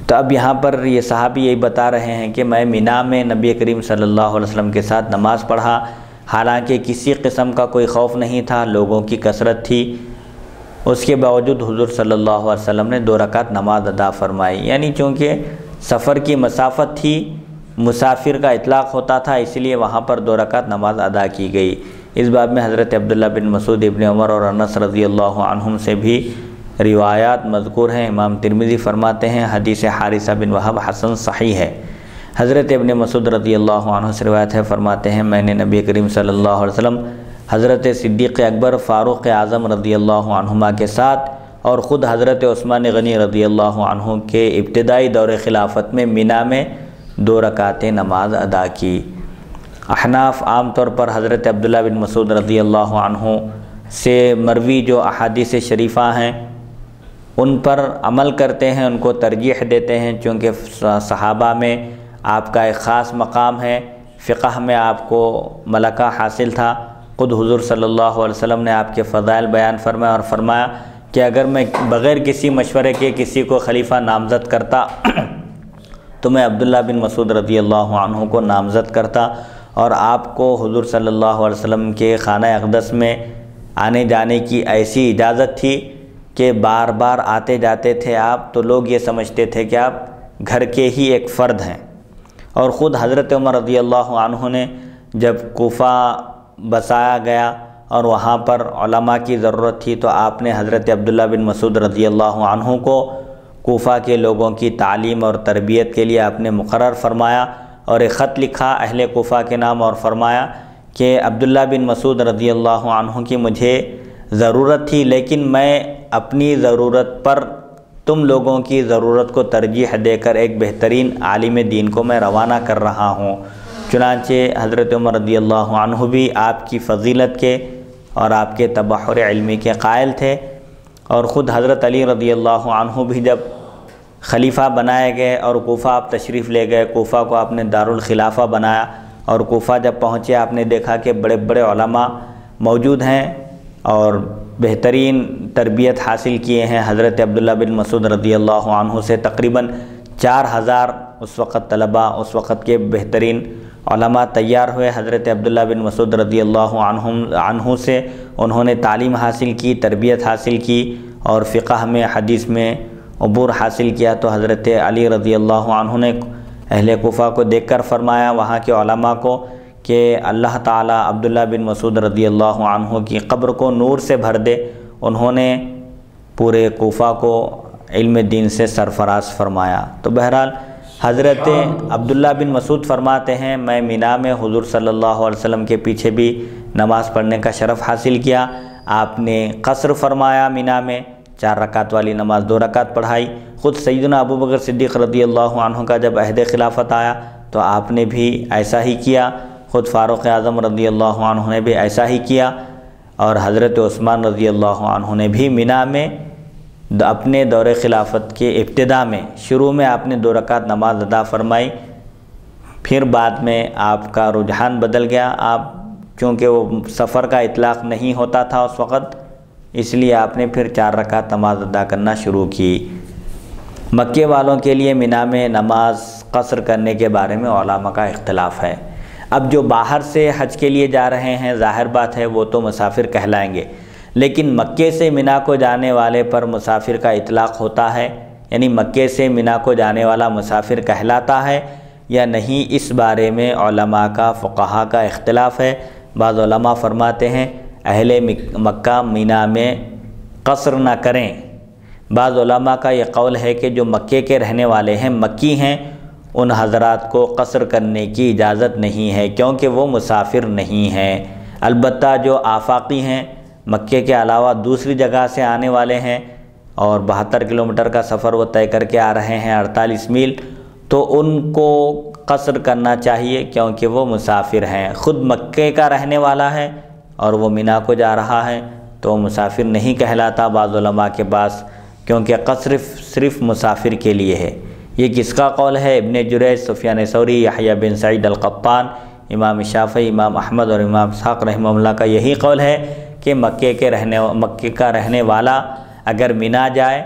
تو اب یہاں پر یہ صحابی یہی بتا رہے ہیں کہ میں مینا میں نبی کریم صلی اللہ علیہ وسلم کے ساتھ نماز پڑھا، حالانکہ کسی قسم کا کوئی خوف نہیں تھا، لوگوں کی کثرت تھی، اس کے باوجود حضور صلی اللہ علیہ وسلم نے 2 رکعت نماز ادا فرمائی۔ یعنی چونکہ سفر کی مسافت تھی، مسافر کا اطلاق ہوتا تھا، اس لیے وہاں پر 2 رکعت نماز ادا کی گئی۔ اس باب میں حضرت عبداللہ بن مسعود، ابن عمر اور انس رضی اللہ عنہم سے بھی روایات مذکور ہیں۔ امام ترمذی فرماتے ہیں حدیث حارثہ بن وہب حسن صحیح ہے۔ حضرت ابن مسعود رضی اللہ عنہ سے روایت ہے، فرماتے ہیں میں نے نبی کریم صلی اللہ علیہ وسلم، حضرت صدیق اکبر، فاروق اعظم رضی اللہ عنہما کے ساتھ اور خود حضرت عثمان غنی رضی اللہ عنہ کے ابتدائی دور خلافت میں مینا میں 2 رکعتیں نماز ادا کی۔ احناف عام طور پر حضرت عبداللہ بن مسعود رضی اللہ عنہ سے مروی جو احادیث شریفہ ہیں ان پر عمل کرتے ہیں، ان کو ترجیح دیتے ہیں، چونکہ صحابہ میں آپ کا ایک خاص مقام ہے، فقہ میں آپ کو ملکہ حاصل تھا۔ خود حضور صلی اللہ علیہ وسلم نے آپ کے فضائل بیان فرمایا اور فرمایا کہ اگر میں بغیر کسی مشورے کے کسی کو خلیفہ نامزد کرتا تو میں عبداللہ بن مسعود رضی اللہ عنہ کو نامزد کرتا، اور آپ کو حضور صلی اللہ علیہ وسلم کے خانہ اقدس میں آنے جانے کی ایسی اجازت تھی کہ بار بار آتے جاتے تھے آپ، تو لوگ یہ سمجھتے تھے کہ آپ گھر کے ہی ایک فرد ہیں۔ اور خود حضرت عمر رضی اللہ عنہ نے جب کوفہ بسایا گیا اور وہاں پر علماء کی ضرورت تھی، تو آپ نے حضرت عبداللہ بن مسعود رضی اللہ عنہ کو کوفہ کے لوگوں کی تعلیم اور تربیت کے لیے آپ نے مقرر فرمایا اور ایک خط لکھا اہل کوفہ کے نام اور فرمایا کہ عبداللہ بن مسعود رضی اللہ عنہ کی مجھے ضرورت تھی، لیکن میں اپنی ضرورت پر تم لوگوں کی ضرورت کو ترجیح دے کر ایک بہترین عالم دین کو میں روانہ کر رہا ہوں۔ چنانچہ حضرت عمر رضی اللہ عنہ بھی آپ کی فضیلت کے اور آپ کے تبحر علمی کے قائل تھے، اور خود حضرت علی رضی اللہ عنہ بھی جب خلیفہ بنائے گئے اور کوفہ آپ تشریف لے گئے، کوفہ کو آپ نے دارالخلافہ بنایا، اور کوفہ جب پہنچے آپ نے دیکھا کہ بڑے بڑے علماء موجود ہیں اور بہترین تربیت حاصل کیے ہیں حضرت عبداللہ بن مسعود رضی اللہ عنہ سے۔ تقریباً 4000 اس وقت طلباء، اس وقت کے بہترین علماء تیار ہوئے حضرت عبداللہ بن مسعود رضی اللہ عنہ سے، انہوں نے تعلیم حاصل کی، تربیت حاصل کی اور فقہ میں، حدیث میں عبور حاصل کیا۔ تو حضرت علی رضی اللہ عنہ نے اہل کوفہ کو دیکھ کر فرمایا، وہاں کے علماء کو، کہ اللہ تعالیٰ عبداللہ بن مسعود رضی اللہ عنہ کی قبر کو نور سے بھر دے۔ انہوں نے پورے کوفہ کو علم دین سے سرفراز فرمایا۔ تو بہرحال حضرت عبداللہ بن مسعود فرماتے ہیں میں مینا میں حضور صلی اللہ علیہ وسلم کے پیچھے بھی نماز پڑھنے کا شرف حاصل کیا۔ آپ نے قصر فرمایا، مینا میں 4 رکعت والی نماز 2 رکعت پڑھائی۔ خود سیدنا ابو بکر صدیق رضی اللہ عنہ کا جب عہد خلافت آیا تو آپ نے بھی ایسا ہی کیا، خود فاروق اعظم رضی اللہ عنہ نے بھی ایسا ہی کیا، اور حضرت عثمان رضی اللہ عنہ نے بھی مینا میں اپنے دور خلافت کے ابتدا میں، شروع میں آپ نے 2 رکعت نماز ادا فرمائی۔ پھر بعد میں آپ کا رجحان بدل گیا، آپ چونکہ وہ سفر کا اطلاق نہیں ہوتا تھا اس وقت، اس لیے آپ نے پھر 4 رکعت نماز ادا کرنا شروع کی۔ مکے والوں کے لیے مینا میں نماز قصر کرنے کے بارے میں علماء کا اختلاف ہے۔ اب جو باہر سے حج کے لیے جا رہے ہیں ظاہر بات ہے وہ تو مسافر کہلائیں گے، لیکن مکے سے مینا کو جانے والے پر مسافر کا اطلاق ہوتا ہے، یعنی مکے سے مینا کو جانے والا مسافر کہلاتا ہے یا نہیں، اس بارے میں علماء کا فقہا کا اختلاف ہے۔ بعض علماء فرماتے ہیں اہل مکہ مینا میں قصر نہ کریں۔ بعض علماء کا یہ قول ہے کہ جو مکے کے رہنے والے ہیں، مکی ہیں، ان حضرات کو قصر کرنے کی اجازت نہیں ہے کیونکہ وہ مسافر نہیں ہیں۔ البتہ جو آفاقی ہیں، مکے کے علاوہ دوسری جگہ سے آنے والے ہیں اور 72 کلومیٹر کا سفر وہ طے کر کے آ رہے ہیں، 48 میل، تو ان کو قصر کرنا چاہیے کیونکہ وہ مسافر ہیں۔ خود مکے کا رہنے والا ہے اور وہ مینا کو جا رہا ہے تو مسافر نہیں کہلاتا بعض علماء کے پاس، کیونکہ قصر صرف مسافر کے لیے ہے۔ یہ کس کا قول ہے؟ ابن جریج، سفیان ثوری، یحییٰ بن سعید القطان، امام شافعی، امام احمد اور امام اسحاق رحمہ اللہ کا یہی قول ہے کہ مکے کا رہنے والا اگر مینا جائے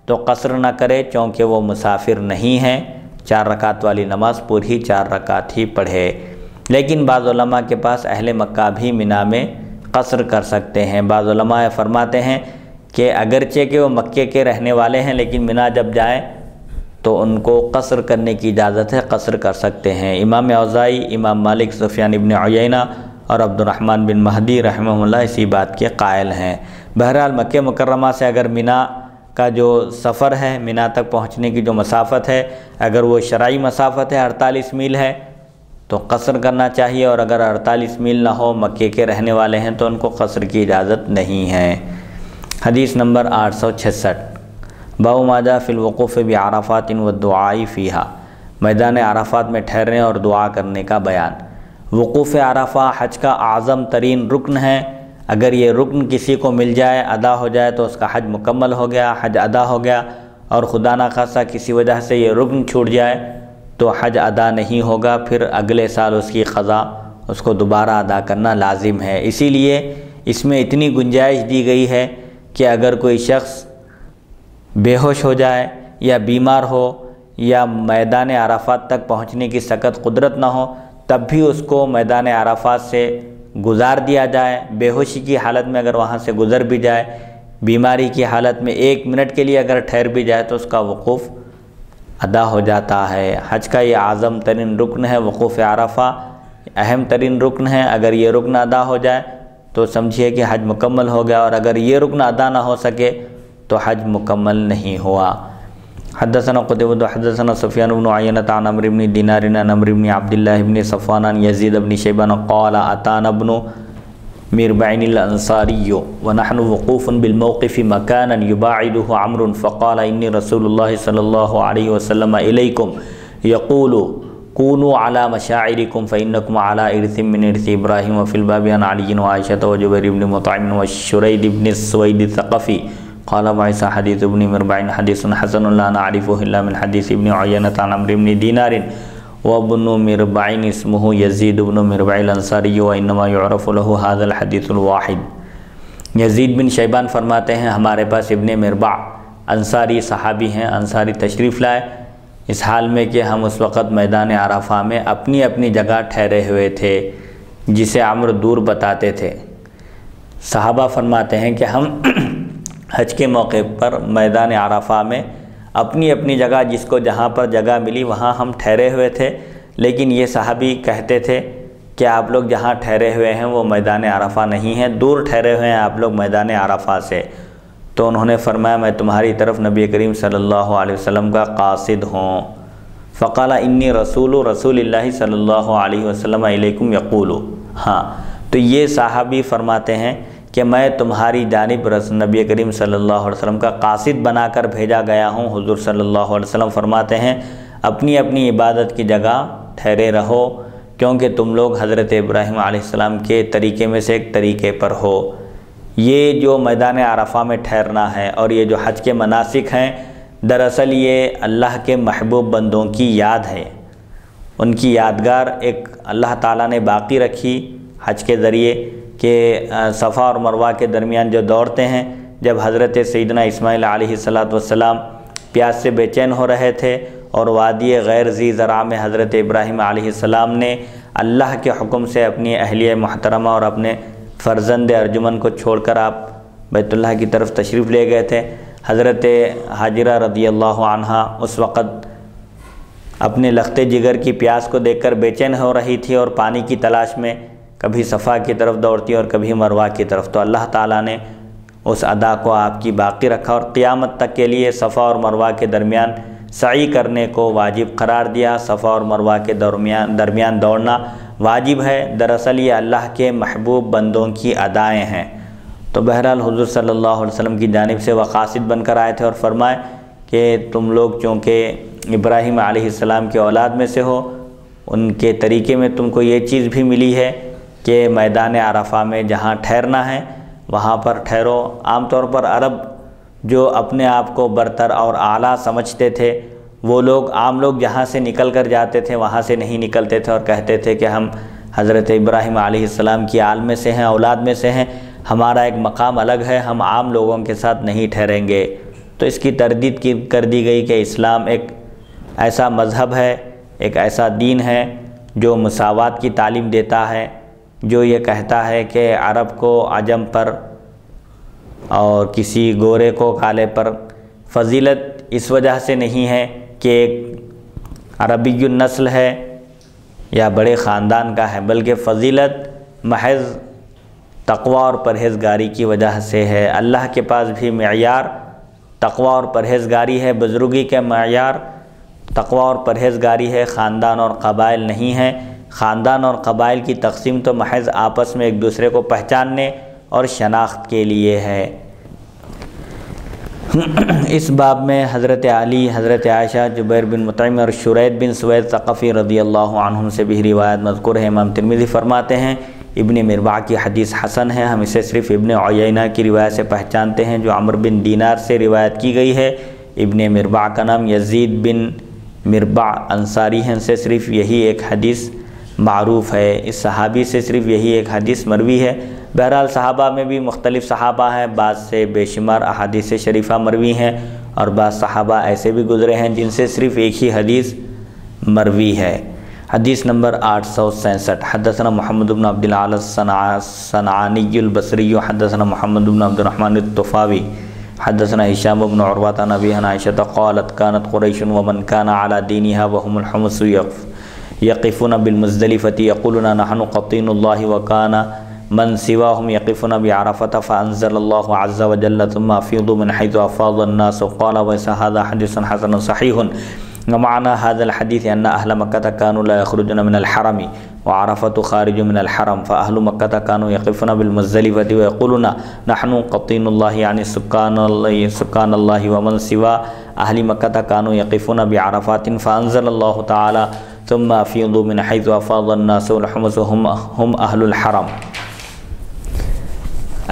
تو قصر نہ کرے چونکہ وہ مسافر نہیں ہیں، 4 رکعت والی نماز پوری 4 رکعت ہی پڑھے۔ لیکن بعض علماء کے پاس اہل مکہ بھی مینا میں قصر کر سکتے ہیں۔ بعض علماء فرماتے ہیں کہ اگرچہ کہ وہ مکے کے رہنے والے ہیں لیکن مینا جب جائیں تو ان کو قصر کرنے کی اجازت ہے، قصر کر سکتے ہیں۔ امام اوزاعی، امام مالک، سفیان ابن عیینہ اور عبد الرحمن بن مہدی رحمہ اللہ اسی بات کے قائل ہیں۔ بہرحال مکہ مکرمہ سے اگر مینا کا جو سفر ہے، مینا تک پہنچنے کی جو مسافت ہے، اگر وہ شرعی مسافت ہے 48 میل ہے تو قصر کرنا چاہیے، اور اگر 48 میل نہ ہو، مکے کے رہنے والے ہیں تو ان کو قصر کی اجازت نہیں ہے۔ حدیث نمبر 866، باب ما جاء فی الوقوف بعرفات والدعاء فیہا، میدان عرفات میں ٹھہرنے اور دعا کرنے کا بیان۔ وقوف عرفہ حج کا اعظم ترین رکن ہے۔ اگر یہ رکن کسی کو مل جائے، ادا ہو جائے تو اس کا حج مکمل ہو گیا، حج ادا ہو گیا، اور خدا نخواستہ کسی وجہ سے یہ رکن چھوٹ جائے تو حج ادا نہیں ہوگا، پھر اگلے سال اس کی قضا، اس کو دوبارہ ادا کرنا لازم ہے۔ اسی لیے اس میں اتنی گنجائش دی گئی ہے کہ اگر کوئی شخص بے ہوش ہو جائے یا بیمار ہو یا میدان عرفات تک پہنچنے کی سخت قدرت نہ ہو، تب بھی اس کو میدان عرفات سے گزار دیا جائے۔ بے ہوشی کی حالت میں اگر وہاں سے گزر بھی جائے، بیماری کی حالت میں 1 منٹ کے لیے اگر ٹھہر بھی جائے تو اس کا وقوف ادا ہو جاتا ہے۔ حج کا یہ اعظم ترین رکن ہے، وقوف عرفہ اہم ترین رکن ہے۔ اگر یہ رکن ادا ہو جائے تو سمجھیے کہ حج مکمل ہو گیا، اور اگر یہ رکن ادا نہ ہو سکے تو حج مکمل نہیں ہوا۔ حدثنا قتيبة حدثنا سفيان بن عيينة عن عمرو بن دينار عن عمرو بن عبد الله بن صفوان عن يزيد بن شيبان قال أتانا ابن مربع الأنصاري ونحن وقوف بالموقف مكانا يباعده عمرو فقال إني رسول الله صلى الله عليه وسلم إليكم يقول كونوا على مشاعركم فإنكم على إرث من إرث إبراهيم وفي الباب عن علي وعائشة وجبير بن مطعم والشريد بن السويد الثقفي قال وعيسى حديث ابن مربع حديث حسن لا نعرفه إلا من حديث ابن عيينة عن عمرو بن دينار وابن مربع اسمه يزيد بن مربع الأنصاري وإنما يعرف له هذا الحديث الواحد۔ یزید بن شیبان فرماتے ہیں ہمارے پاس ابن مربع انصاری صحابی ہیں، انصاری تشریف لائے، اس حال میں کہ ہم اس وقت میدان عرفہ میں اپنی اپنی جگہ ٹھہرے ہوئے تھے، جسے عمرو دور بتاتے تھے۔ صحابہ فرماتے ہیں کہ ہم حج کے موقع پر میدان عرفہ میں اپنی اپنی جگہ، جس کو جہاں پر جگہ ملی وہاں ہم ٹھہرے ہوئے تھے، لیکن یہ صحابی کہتے تھے کہ آپ لوگ جہاں ٹھہرے ہوئے ہیں وہ میدان عرفہ نہیں ہے، دور ٹھہرے ہوئے ہیں آپ لوگ میدان عرفہ سے۔ تو انہوں نے فرمایا میں تمہاری طرف نبی کریم صلی اللہ علیہ وسلم کا قاصد ہوں۔ فقال انی رسول اللہ صلی اللہ علیہ وسلم علیکم یقول، ہاں تو یہ صحابی فرماتے ہیں کہ میں تمہاری جانب نبی کریم صلی اللہ علیہ وسلم کا قاصد بنا کر بھیجا گیا ہوں۔ حضور صلی اللہ علیہ وسلم فرماتے ہیں اپنی اپنی عبادت کی جگہ ٹھہرے رہو، کیونکہ تم لوگ حضرت ابراہیم علیہ السلام کے طریقے میں سے ایک طریقے پر ہو۔ یہ جو میدان عرفہ میں ٹھہرنا ہے اور یہ جو حج کے مناسک ہیں، دراصل یہ اللہ کے محبوب بندوں کی یاد ہے، ان کی یادگار ایک اللہ تعالیٰ نے باقی رکھی حج کے ذریعے کہ صفا اور مروہ کے درمیان جو دوڑتے ہیں، جب حضرت سیدنا اسماعیل علیہ السلام پیاس سے بے چین ہو رہے تھے اور وادی غیر ذی زرع میں حضرت ابراہیم علیہ السلام نے اللہ کے حکم سے اپنی اہلیہ محترمہ اور اپنے فرزند ارجمن کو چھوڑ کر آپ بیت اللہ کی طرف تشریف لے گئے تھے، حضرت حاجرہ رضی اللہ عنہا اس وقت اپنے لخت جگر کی پیاس کو دیکھ کر بے چین ہو رہی تھی اور پانی کی تلاش میں کبھی صفا کی طرف دوڑتی اور کبھی مروہ کی طرف، تو اللہ تعالیٰ نے اس ادا کو آپ کی باقی رکھا اور قیامت تک کے لیے صفا اور مروہ کے درمیان سعی کرنے کو واجب قرار دیا۔ صفا اور مروہ کے درمیان دوڑنا واجب ہے، دراصل یہ اللہ کے محبوب بندوں کی ادائیں ہیں۔ تو بہرحال حضور صلی اللہ علیہ وسلم کی جانب سے وہ قاصد بن کر آئے تھے اور فرمائے کہ تم لوگ چونکہ ابراہیم علیہ السلام کے اولاد میں سے ہو، ان کے طریقے میں تم کو یہ چیز بھی ملی ہے کہ میدان عرفہ میں جہاں ٹھہرنا ہے وہاں پر ٹھہرو۔ عام طور پر عرب جو اپنے آپ کو برتر اور اعلیٰ سمجھتے تھے، وہ عام لوگ جہاں سے نکل کر جاتے تھے وہاں سے نہیں نکلتے تھے اور کہتے تھے کہ ہم حضرت ابراہیم علیہ السلام کی آل میں سے ہیں، اولاد میں سے ہیں، ہمارا ایک مقام الگ ہے، ہم عام لوگوں کے ساتھ نہیں ٹھہریں گے۔ تو اس کی تردید کر دی گئی کہ اسلام ایک ایسا مذہب ہے، ایک ایسا دین ہے جو مساوات کی تعلیم دیتا ہے، جو یہ کہتا ہے کہ عرب کو عجم پر اور کسی گورے کو کالے پر فضیلت اس وجہ سے نہیں ہے کہ ایک عربی النسل ہے یا بڑے خاندان کا ہے، بلکہ فضیلت محض تقوی اور پرہیزگاری کی وجہ سے ہے۔ اللہ کے پاس بھی معیار تقوی اور پرہیزگاری ہے، بزرگی کے معیار تقوی اور پرہیزگاری ہے، خاندان اور قبائل نہیں ہے۔ خاندان اور قبائل کی تقسیم تو محض آپس میں ایک دوسرے کو پہچاننے اور شناخت کے لیے ہے۔ اس باب میں حضرت علی، حضرت عائشہ، جبیر بن مطعم اور شرید بن سوید ثقفی رضی اللہ عنہم سے بھی روایت مذکور ہے۔ امام ترمذی فرماتے ہیں ابن مربع کی حدیث حسن ہے، ہم اسے صرف ابن عیینہ کی روایت سے پہچانتے ہیں جو عمرو بن دینار سے روایت کی گئی ہے۔ ابن مربع کا نام یزید بن مربع انصاری ہیں، ان سے صرف یہی ایک حدیث معروف ہے، اس صحابی سے صرف یہی ایک حدیث مروی ہے۔ بہرحال صحابہ میں بھی مختلف صحابہ ہیں، بعض سے بے شمار احادیث شریفہ مروی ہیں اور بعض صحابہ ایسے بھی گزرے ہیں جن سے صرف ایک ہی حدیث مروی ہے۔ حدیث نمبر 867 حدثنا محمد بن عبد العال الصنعانی البصری حدثنا محمد بن عبد الرحمن الطفاوی حدثنا هشام بن عروة عن أبيه عن عائشة قالت كانت قريش ومن كان على دينها وهم الحمص يقفون بالمزدلفة يقولون نحن قطين الله وكان من سواهم يقفون بعرفة فأنزل الله عز وجل ثم أفيضوا من حيث أفاض الناس قال ويس هذا حديث حسن صحيح ومعنى هذا الحديث أن أهل مكة كانوا لا يخرجون من الحرم وعرفة خارج من الحرم فأهل مكة كانوا يقفون بالمزدلفة ويقولون نحن قطين الله يعني سكان الله ومن سوى أهل مكة كانوا يقفون بعرفات فأنزل الله تعالى ثم أفيضوا من حيث أفاض الناس والحمص هم أهل الحرم۔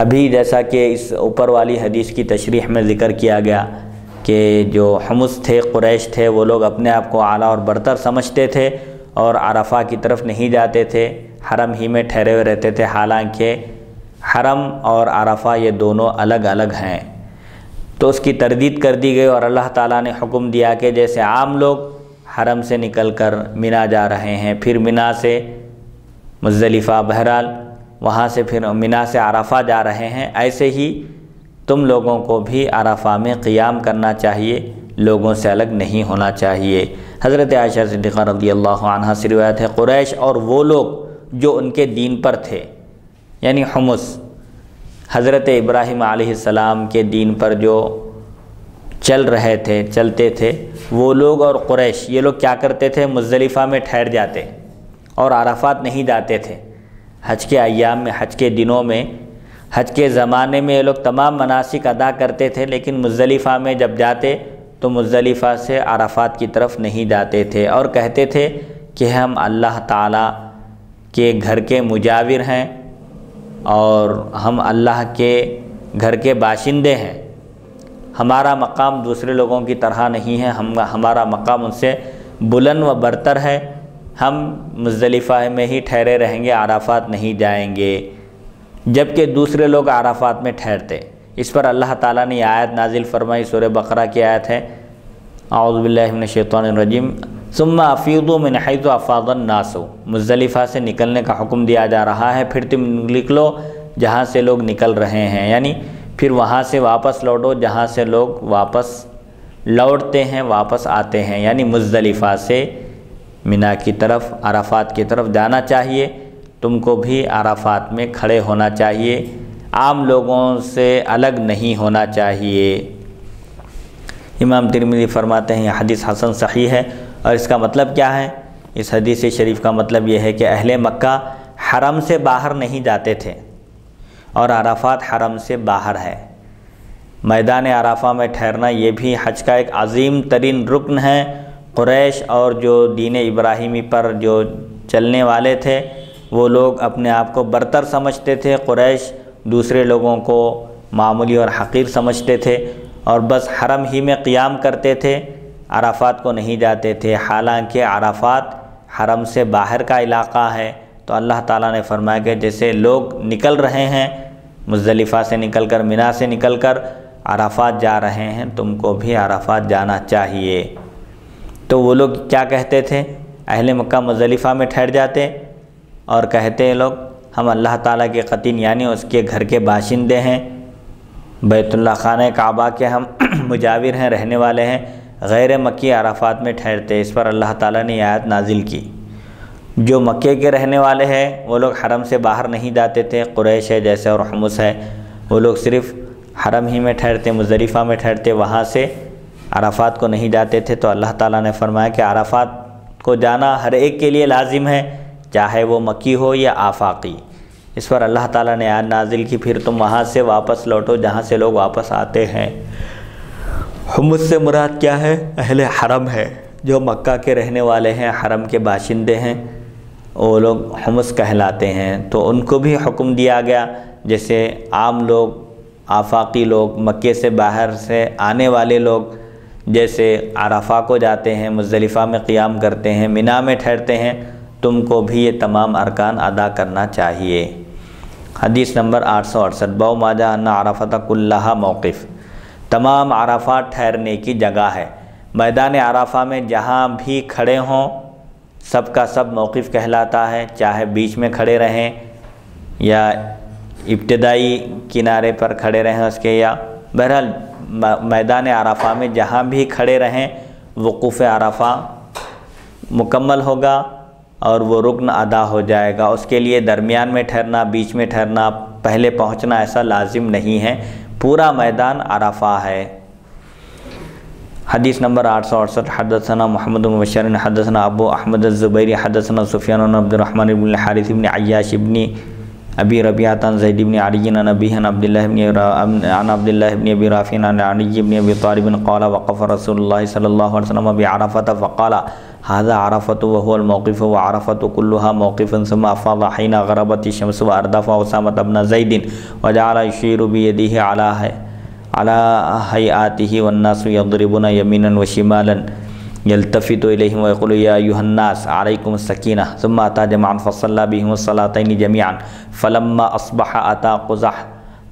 ابھی جیسا کہ اس اوپر والی حدیث کی تشریح میں ذکر کیا گیا کہ جو حمص تھے، قریش تھے، وہ لوگ اپنے آپ کو اعلیٰ اور برتر سمجھتے تھے اور عرفہ کی طرف نہیں جاتے تھے، حرم ہی میں ٹھہرے ہوئے رہتے تھے، حالانکہ حرم اور عرفہ یہ دونوں الگ الگ ہیں۔ تو اس کی تردید کر دی گئی اور اللہ تعالیٰ نے حکم دیا کہ جیسے عام لوگ حرم سے نکل کر منا جا رہے ہیں، پھر منا سے مزدلفہ، بہرحال وہاں سے پھر منا سے عرفہ جا رہے ہیں، ایسے ہی تم لوگوں کو بھی عرفہ میں قیام کرنا چاہیے، لوگوں سے الگ نہیں ہونا چاہیے۔ حضرت عائشہ صدیقہ رضی اللہ عنہا سے روایت ہے قریش اور وہ لوگ جو ان کے دین پر تھے، یعنی حمص حضرت ابراہیم علیہ السلام کے دین پر جو چل رہے تھے، چلتے تھے، وہ لوگ اور قریش یہ لوگ کیا کرتے تھے؟ مزدلفہ میں ٹھہر جاتے اور عرفات نہیں جاتے تھے۔ حج کے ایام میں، حج کے دنوں میں، حج کے زمانے میں یہ لوگ تمام مناسک ادا کرتے تھے، لیکن مزدلفہ میں جب جاتے تو مزدلفہ سے عرفات کی طرف نہیں جاتے تھے اور کہتے تھے کہ ہم اللہ تعالیٰ کے گھر کے مجاور ہیں اور ہم اللہ کے گھر کے باشندے ہیں، ہمارا مقام دوسرے لوگوں کی طرح نہیں ہے، ہمارا مقام ان سے بلند و برتر ہے، ہم مزدلفہ میں ہی ٹھہرے رہیں گے، عرفات نہیں جائیں گے، جبکہ دوسرے لوگ عرفات میں ٹھہرتے۔ اس پر اللہ تعالیٰ نے یہ آیت نازل فرمائی، سورہ بقرہ کی آیت ہے، اعوذ باللہ من الشیطان الرجیم، ثم افیضوا من حیث افاض الناس، مزدلفہ سے نکلنے کا حکم دیا جا رہا ہے، پھر تم نکلو جہاں سے لوگ نکل رہے ہیں، یعنی پھر وہاں سے واپس لوٹو جہاں سے لوگ واپس لوٹتے ہیں، واپس آتے ہیں، یعنی مزدلفہ سے منا کی طرف، عرفات کی طرف جانا چاہیے۔ تم کو بھی عرفات میں کھڑے ہونا چاہیے، عام لوگوں سے الگ نہیں ہونا چاہیے۔ امام ترمذی فرماتے ہیں یہ حدیث حسن صحیح ہے، اور اس کا مطلب کیا ہے؟ اس حدیث شریف کا مطلب یہ ہے کہ اہل مکہ حرم سے باہر نہیں جاتے تھے، اور عرفات حرم سے باہر ہے۔ میدان عرفہ میں ٹھہرنا یہ بھی حج کا ایک عظیم ترین رکن ہے۔ قریش اور جو دین ابراہیمی پر جو چلنے والے تھے وہ لوگ اپنے آپ کو برتر سمجھتے تھے، قریش دوسرے لوگوں کو معمولی اور حقیر سمجھتے تھے، اور بس حرم ہی میں قیام کرتے تھے، عرفات کو نہیں جاتے تھے، حالانکہ عرفات حرم سے باہر کا علاقہ ہے۔ تو اللہ تعالیٰ نے فرمایا کہ جیسے لوگ نکل رہے ہیں مزدلفہ سے نکل کر، منا سے نکل کر عرفات جا رہے ہیں، تم کو بھی عرفات جانا چاہیے۔ تو وہ لوگ کیا کہتے تھے؟ اہل مکہ مزدلفہ میں ٹھہر جاتے اور کہتے لوگ ہم اللہ تعالیٰ کے قطین یعنی اس کے گھر کے باشندے ہیں، بیت اللہ خانہ کعبہ کے ہم مجاور ہیں، رہنے والے ہیں، غیر مکی عرفات میں ٹھہرتے۔ اس پر اللہ تعالیٰ نے یہ آیت نازل کی۔ جو مکے کے رہنے والے ہیں وہ لوگ حرم سے باہر نہیں جاتے تھے، قریش ہے جیسے اور حمص ہے، وہ لوگ صرف حرم ہی میں ٹھہرتے، مزدلفہ میں ٹھہرتے، وہاں سے عرفات کو نہیں جاتے تھے۔ تو اللہ تعالیٰ نے فرمایا کہ عرفات کو جانا ہر ایک کے لیے لازم ہے، چاہے وہ مکی ہو یا آفاقی۔ اس پر اللہ تعالیٰ نے آیت نازل کی، پھر تم وہاں سے واپس لوٹو جہاں سے لوگ واپس آتے ہیں۔ حمص سے مراد کیا ہے؟ اہل حرم ہے، جو مکہ کے رہنے والے ہیں، حرم کے باشندے ہیں، وہ لوگ حمص کہلاتے ہیں۔ تو ان کو بھی حکم دیا گیا، جیسے عام لوگ، آفاقی لوگ، مکے سے باہر سے آنے والے لوگ جیسے عرفہ کو جاتے ہیں، مزدلفہ میں قیام کرتے ہیں، منا میں ٹھہرتے ہیں، تم کو بھی یہ تمام ارکان ادا کرنا چاہیے۔ حدیث نمبر 868، باب ما جاء ان عرفۃ کلھا موقف، تمام عرفات ٹھہرنے کی جگہ ہے۔ میدان عرفہ میں جہاں بھی کھڑے ہوں سب کا سب موقف کہلاتا ہے، چاہے بیچ میں کھڑے رہیں یا ابتدائی کنارے پر کھڑے رہیں اس کے، یا بہرحال میدان عرفہ میں جہاں بھی کھڑے رہیں وقوف عرفہ مکمل ہوگا اور وہ رکن ادا ہو جائے گا۔ اس کے لیے درمیان میں ٹھہرنا، بیچ میں ٹھہرنا، پہلے پہنچنا ایسا لازم نہیں ہے، پورا میدان عرفہ ہے۔ حدیث نمبر 868، حدثنا محمد بن بشار حدثنا ابو احمد الزبیری حدثنا سفیان بن عبد الرحمن بن الحارث بن عیاش بن ابی ربیعہ عن زید بن علی عن ابیہ عن عبد اللہ بن ابی رافع عن علی بن ابی طالب قال وقف رسول اللہ صلی اللہ علیہ وسلم بعرفۃ فقال هذا عرفۃ وهو الموقف وعرفۃ كلها موقف ثم افاض حين غربت الشمس واردف اسامة بن زید وجعل يشير بيده على هيئاته والناس يضربون يمينا وشمالا يلتفت إليهم ويقول يا أيها الناس عليكم السكينة ثم أتى جمعا فصلى بهم الصلاتين جميعا فلما أصبح أتى قزح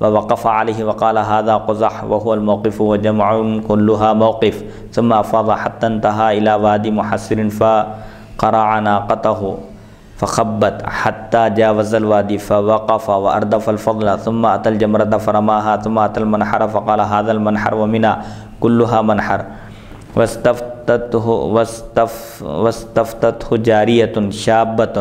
ووقف عليه وقال هذا قزح وهو الموقف وجمع كلها موقف ثم أفاض حتى انتهى إلى وادي محسر فقرع ناقته فخبت حتى جاوز الوادي فوقف وأردف الفضل ثم أتى الجمرة فرماها ثم أتى المنحر فقال هذا المنحر ومنى كلها منحر واستفتته جارية شابة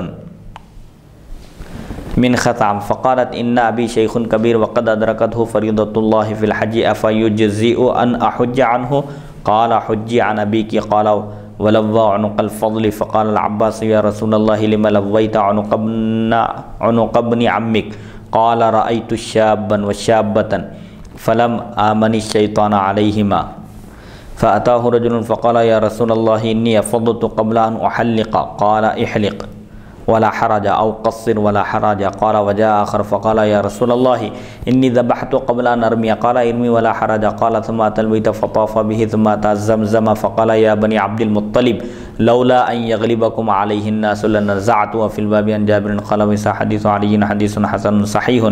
من خطعم فقالت إن أبي شيخ كبير وقد أدركته فريضة الله في الحج أفيجزئ أن أحج عنه قال حجي عن أبيك قال ولوى عنق الفضل فقال العباس يا رسول الله لما لويت عنق ابن عمك قال رأيت شابا وشابة فلم آمن الشيطان عليهما فأتاه رجل فقال يا رسول الله إني أفضت قبل أن أحلق قال احلق ولا حرج أو قصر ولا حرج قال وجاء آخر فقال يا رسول الله إني ذبحت قبل أن أرمي قال ارمي ولا حرج قال ثم أتى البيت فطاف به ثم أتى زمزم فقال يا بني عبد المطلب لولا ان یغلبکم علیہ الناس لنزعت وفی الباب عن جابر قال وسا حدیث علی حدیث حسن صحیح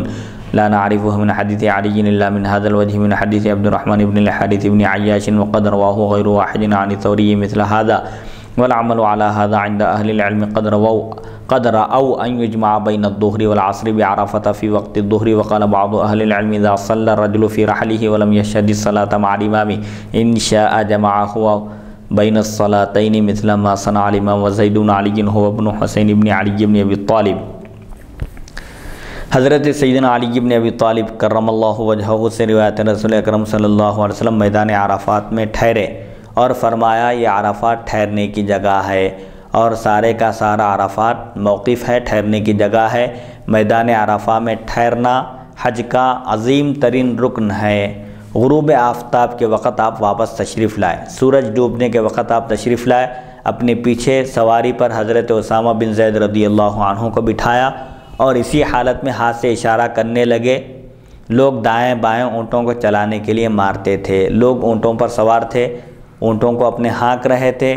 لا نعرفه من حدیث علی الا من هذا الوجه من حدیث عبد الرحمن بن الحارث بن عیاش وقد رواه غیر واحد عن الثوری مثل هذا والعمل على هذا عند اهل العلم قد رأوا ان يجمع بين الظهر والعصر بعرفة في وقت الظهر وقال بعض اهل العلم اذا صلى الرجل في رحله ولم يشهد الصلاة مع الامام ان شاء جمعه بين الصلاتين مثل ما صنع الامام وزید بن علی هو ابن حسین بن علی بن ابی طالب۔ حضرت سیدنا علی بن ابی طالب کرم اللہ وجہہ سے روایت رسول اکرم صلی اللہ علیہ وسلم میدان عرفات میں ٹھہرے اور فرمایا یہ عرفات ٹھہرنے کی جگہ ہے، اور سارے کا سارا عرفات موقف ہے، ٹھہرنے کی جگہ ہے۔ میدان عرفہ میں ٹھہرنا حج کا عظیم ترین رکن ہے۔ غروب آفتاب کے وقت آپ واپس تشریف لائے، سورج ڈوبنے کے وقت آپ تشریف لائے، اپنے پیچھے سواری پر حضرت اسامہ بن زید رضی اللہ عنہ کو بٹھایا اور اسی حالت میں ہاتھ سے اشارہ کرنے لگے۔ لوگ دائیں بائیں اونٹوں کو چلانے کے لیے مارتے تھے، لوگ اونٹوں پر سوار تھے، اونٹوں کو اپنے ہانک رہے تھے،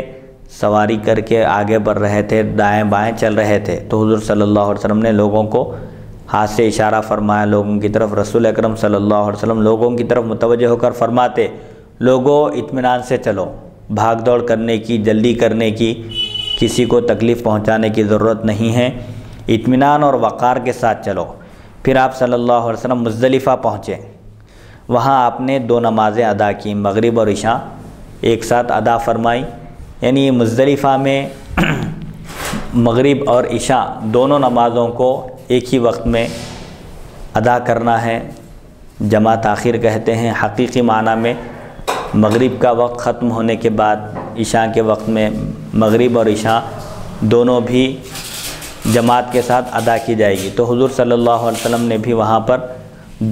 سواری کر کے آگے بڑھ رہے تھے، دائیں بائیں چل رہے تھے۔ تو حضور صلی اللہ علیہ وسلم نے لوگوں کو ہاتھ سے اشارہ فرمایا لوگوں کی طرف۔ رسول اکرم صلی اللہ علیہ وسلم لوگوں کی طرف متوجہ ہو کر فرماتے، لوگوں اطمینان سے چلو، بھاگ دوڑ کرنے کی، جلدی کرنے کی، کسی کو تکلیف پہنچانے کی ضرورت نہیں ہے، اطمینان اور وقار کے ساتھ چلو۔ پھر آپ صلی اللہ علیہ وسلم مزدلفہ پہنچے، وہاں آپ نے 2 نمازیں ادا کی، مغرب اور عشاء ایک ساتھ ادا فرمائی۔ یعنی مزدلفہ میں مغرب اور عشاء دونوں نمازوں کو ایک ہی وقت میں ادا کرنا ہے، جمع تاخیر کہتے ہیں۔ حقیقی معنی میں مغرب کا وقت ختم ہونے کے بعد عشاء کے وقت میں مغرب اور عشاء دونوں بھی جماعت کے ساتھ ادا کی جائے گی۔ تو حضور صلی اللہ علیہ وسلم نے بھی وہاں پر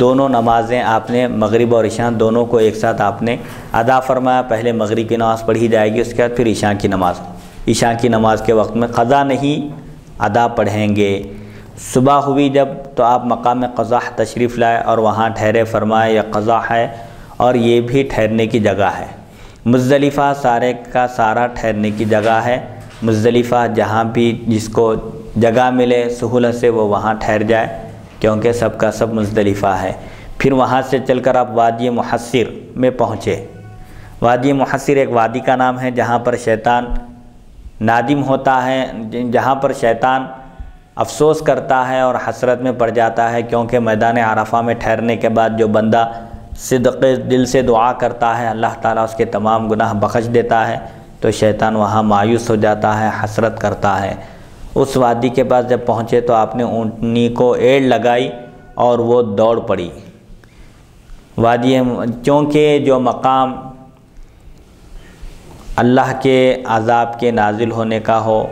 دونوں نمازیں آپ نے مغرب اور عشاء دونوں کو ایک ساتھ آپ نے ادا فرمایا۔ پہلے مغرب کی نماز پڑھی جائے گی، اس کے بعد پھر عشاء کی نماز۔ عشاء کی نماز کے وقت میں قضا نہیں، ادا پڑھیں گے۔ صبح ہوئی جب تو آپ مقام قضا تشریف لائے اور وہاں ٹھہرے، فرمائے یہ قضا ہے اور یہ بھی ٹھہرنے کی جگہ ہے۔ مزدلفہ سارے کا سارا ٹھہرنے کی جگہ ہے۔ مزدلفہ جہاں بھی جس کو جگہ ملے سہولت سے وہ وہاں ٹھہر جائے، کیونکہ سب کا سب مزدلفہ ہے۔ پھر وہاں سے چل کر آپ وادی محصر میں پہنچے۔ وادی محصر ایک وادی کا نام ہے جہاں پر شیطان نادم ہوتا ہے، جہاں پر شیطان افسوس کرتا ہے اور حسرت میں پڑ جاتا ہے، کیونکہ میدان عرفہ میں ٹھہرنے کے بعد جو بندہ صدق دل سے دعا کرتا ہے اللہ تعالیٰ اس کے تمام گناہ بخش دیتا ہے، تو شیطان وہاں مایوس ہو جاتا ہے، حسرت کرتا ہے۔ اس وادی کے پاس جب پہنچے تو آپ نے اونٹنی کو ایڑ لگائی اور وہ دوڑ پڑی۔ وادی چونکہ جو مقام اللہ کے عذاب کے نازل ہونے کا ہو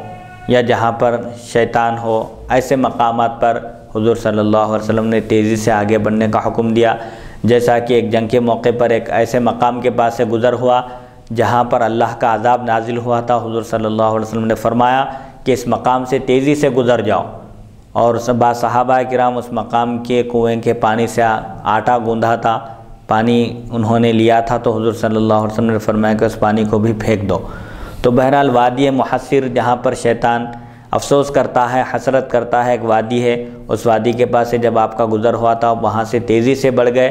یا جہاں پر شیطان ہو، ایسے مقامات پر حضور صلی اللہ علیہ وسلم نے تیزی سے آگے بڑھنے کا حکم دیا۔ جیسا کہ ایک جنگ کے موقع پر ایک ایسے مقام کے پاس سے گزر ہوا جہاں پر اللہ کا عذاب نازل ہوا تھا، حضور صلی اللہ علیہ وسلم نے فرمایا کہ اس مقام سے تیزی سے گزر جاؤ، اور بعض صحابہ کرام اس مقام کے کنویں کے پانی سے آٹا گوندھا تھا، پانی انہوں نے لیا تھا، تو حضور صلی اللہ علیہ وسلم نے فرمایا کہ اس پانی کو بھی پھینک دو۔ تو بہرحال وادی محصر جہاں پر شیطان افسوس کرتا ہے، حسرت کرتا ہے، ایک وادی ہے، اس وادی کے پاس سے جب آپ کا گزر ہوا تھا وہاں سے تیزی سے بڑھ گئے،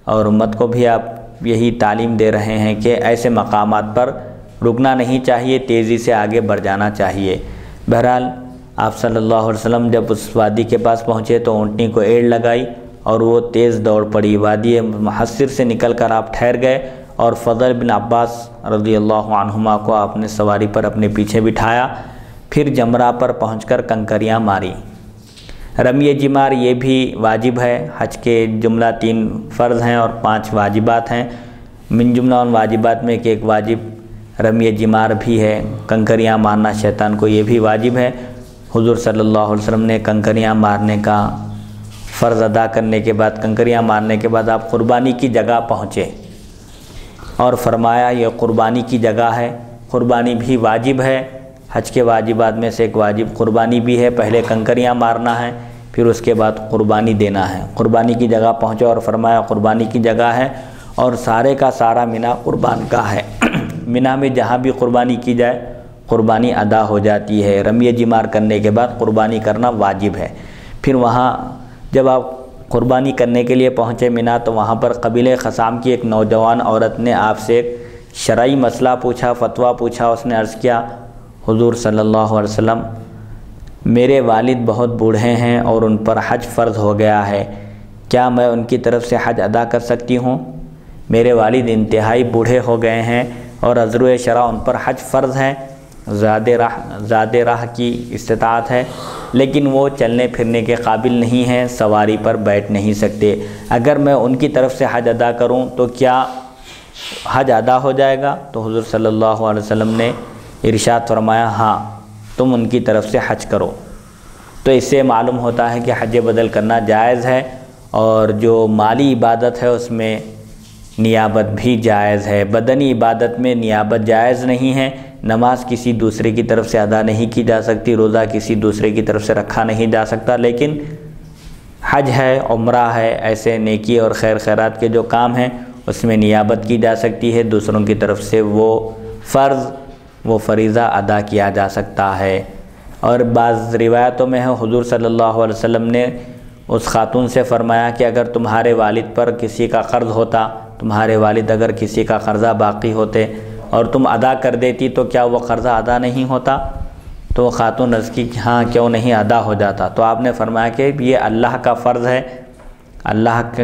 اور امت کو بھی آپ یہی تعلیم دے رہے ہیں کہ ایسے مقامات پر رکنا نہیں چاہیے، تیزی سے آگے بڑھ جانا چاہیے۔ بہرحال آپ صلی اللہ علیہ وسلم جب اس وادی کے پاس پہنچے تو اونٹنی کو ایڑ لگائی اور وہ تیز دوڑ پڑی۔ وادی محصر سے نکل کر آپ ٹھہر گئے اور فضل بن عباس رضی اللہ عنہما کو آپ نے سواری پر اپنے پیچھے بٹھایا۔ پھر جمرہ پر پہنچ کر کنکریاں ماری۔ رمی جمار یہ بھی واجب ہے، حج کے جملہ 3 فرض ہیں اور 5 واجبات ہیں۔ من جملہ ان واجبات میں کہ ایک واجب رمی جمار بھی ہے، کنکریاں مارنا شیطان کو، یہ بھی واجب ہے۔ حضور صلی اللہ علیہ وسلم نے کنکریاں مارنے کا فرض ادا کرنے کے بعد، کنکریاں مارنے کے بعد آپ قربانی کی جگہ پہنچے اور فرمایا یہ قربانی کی جگہ ہے۔ قربانی بھی واجب ہے، حج کے واجبات میں سے ایک واجب قربانی بھی ہے۔ پہلے کنکریاں مارنا ہے، پھر اس کے بعد قربانی دینا ہے۔ قربانی کی جگہ پہنچے اور فرمایا قربانی کی جگہ ہے، اور سارے کا سارا مینا قربان کا ہے۔ مینا میں جہاں بھی قربانی کی جائے قربانی ادا ہو جاتی ہے۔ رمی جمار کرنے کے بعد قربانی کرنا واجب ہے۔ پھر وہاں جب آپ قربانی کرنے کے لیے پہنچے مینا تو وہاں پر قبیلہ خثام کی ایک نوجوان عورت نے آپ سے ایک شرعی مسئلہ پوچھا، فتویٰ پوچھا۔ اس نے عرض کیا، حضور صلی اللہ علیہ وسلم میرے والد بہت بوڑھے ہیں اور ان پر حج فرض ہو گیا ہے، کیا میں ان کی طرف سے حج ادا کر سکتی ہوں؟ میرے والد انتہائی بوڑھے ہو گئے ہیں اور عذر شرع ان پر حج فرض ہے، زیادہ راہ کی استطاعت ہے، لیکن وہ چلنے پھرنے کے قابل نہیں ہیں، سواری پر بیٹھ نہیں سکتے۔ اگر میں ان کی طرف سے حج ادا کروں تو کیا حج ادا ہو جائے گا؟ تو حضور صلی اللہ علیہ وسلم نے ارشاد فرمایا، ہاں تم ان کی طرف سے حج کرو۔ تو اس سے معلوم ہوتا ہے کہ حج بدل کرنا جائز ہے، اور جو مالی عبادت ہے اس میں نیابت بھی جائز ہے۔ بدنی عبادت میں نیابت جائز نہیں ہے، نماز کسی دوسرے کی طرف سے ادا نہیں کی جا سکتی، روزہ کسی دوسرے کی طرف سے رکھا نہیں جا سکتا، لیکن حج ہے، عمرہ ہے، ایسے نیکی اور خیر خیرات کے جو کام ہیں اس میں نیابت کی جا سکتی ہے، دوسروں کی طرف سے وہ فریضہ ادا کیا جا سکتا ہے۔ اور بعض روایتوں میں ہے حضور صلی اللہ علیہ وسلم نے اس خاتون سے فرمایا کہ اگر تمہارے والد پر کسی کا قرض ہوتا، تمہارے والد اگر کسی کا قرضہ باقی ہوتے اور تم ادا کر دیتی تو کیا وہ قرضہ ادا نہیں ہوتا؟ تو وہ خاتون عرض کی کہ ہاں کیوں نہیں ادا ہو جاتا۔ تو آپ نے فرمایا کہ یہ اللہ کا فرض ہے، اللہ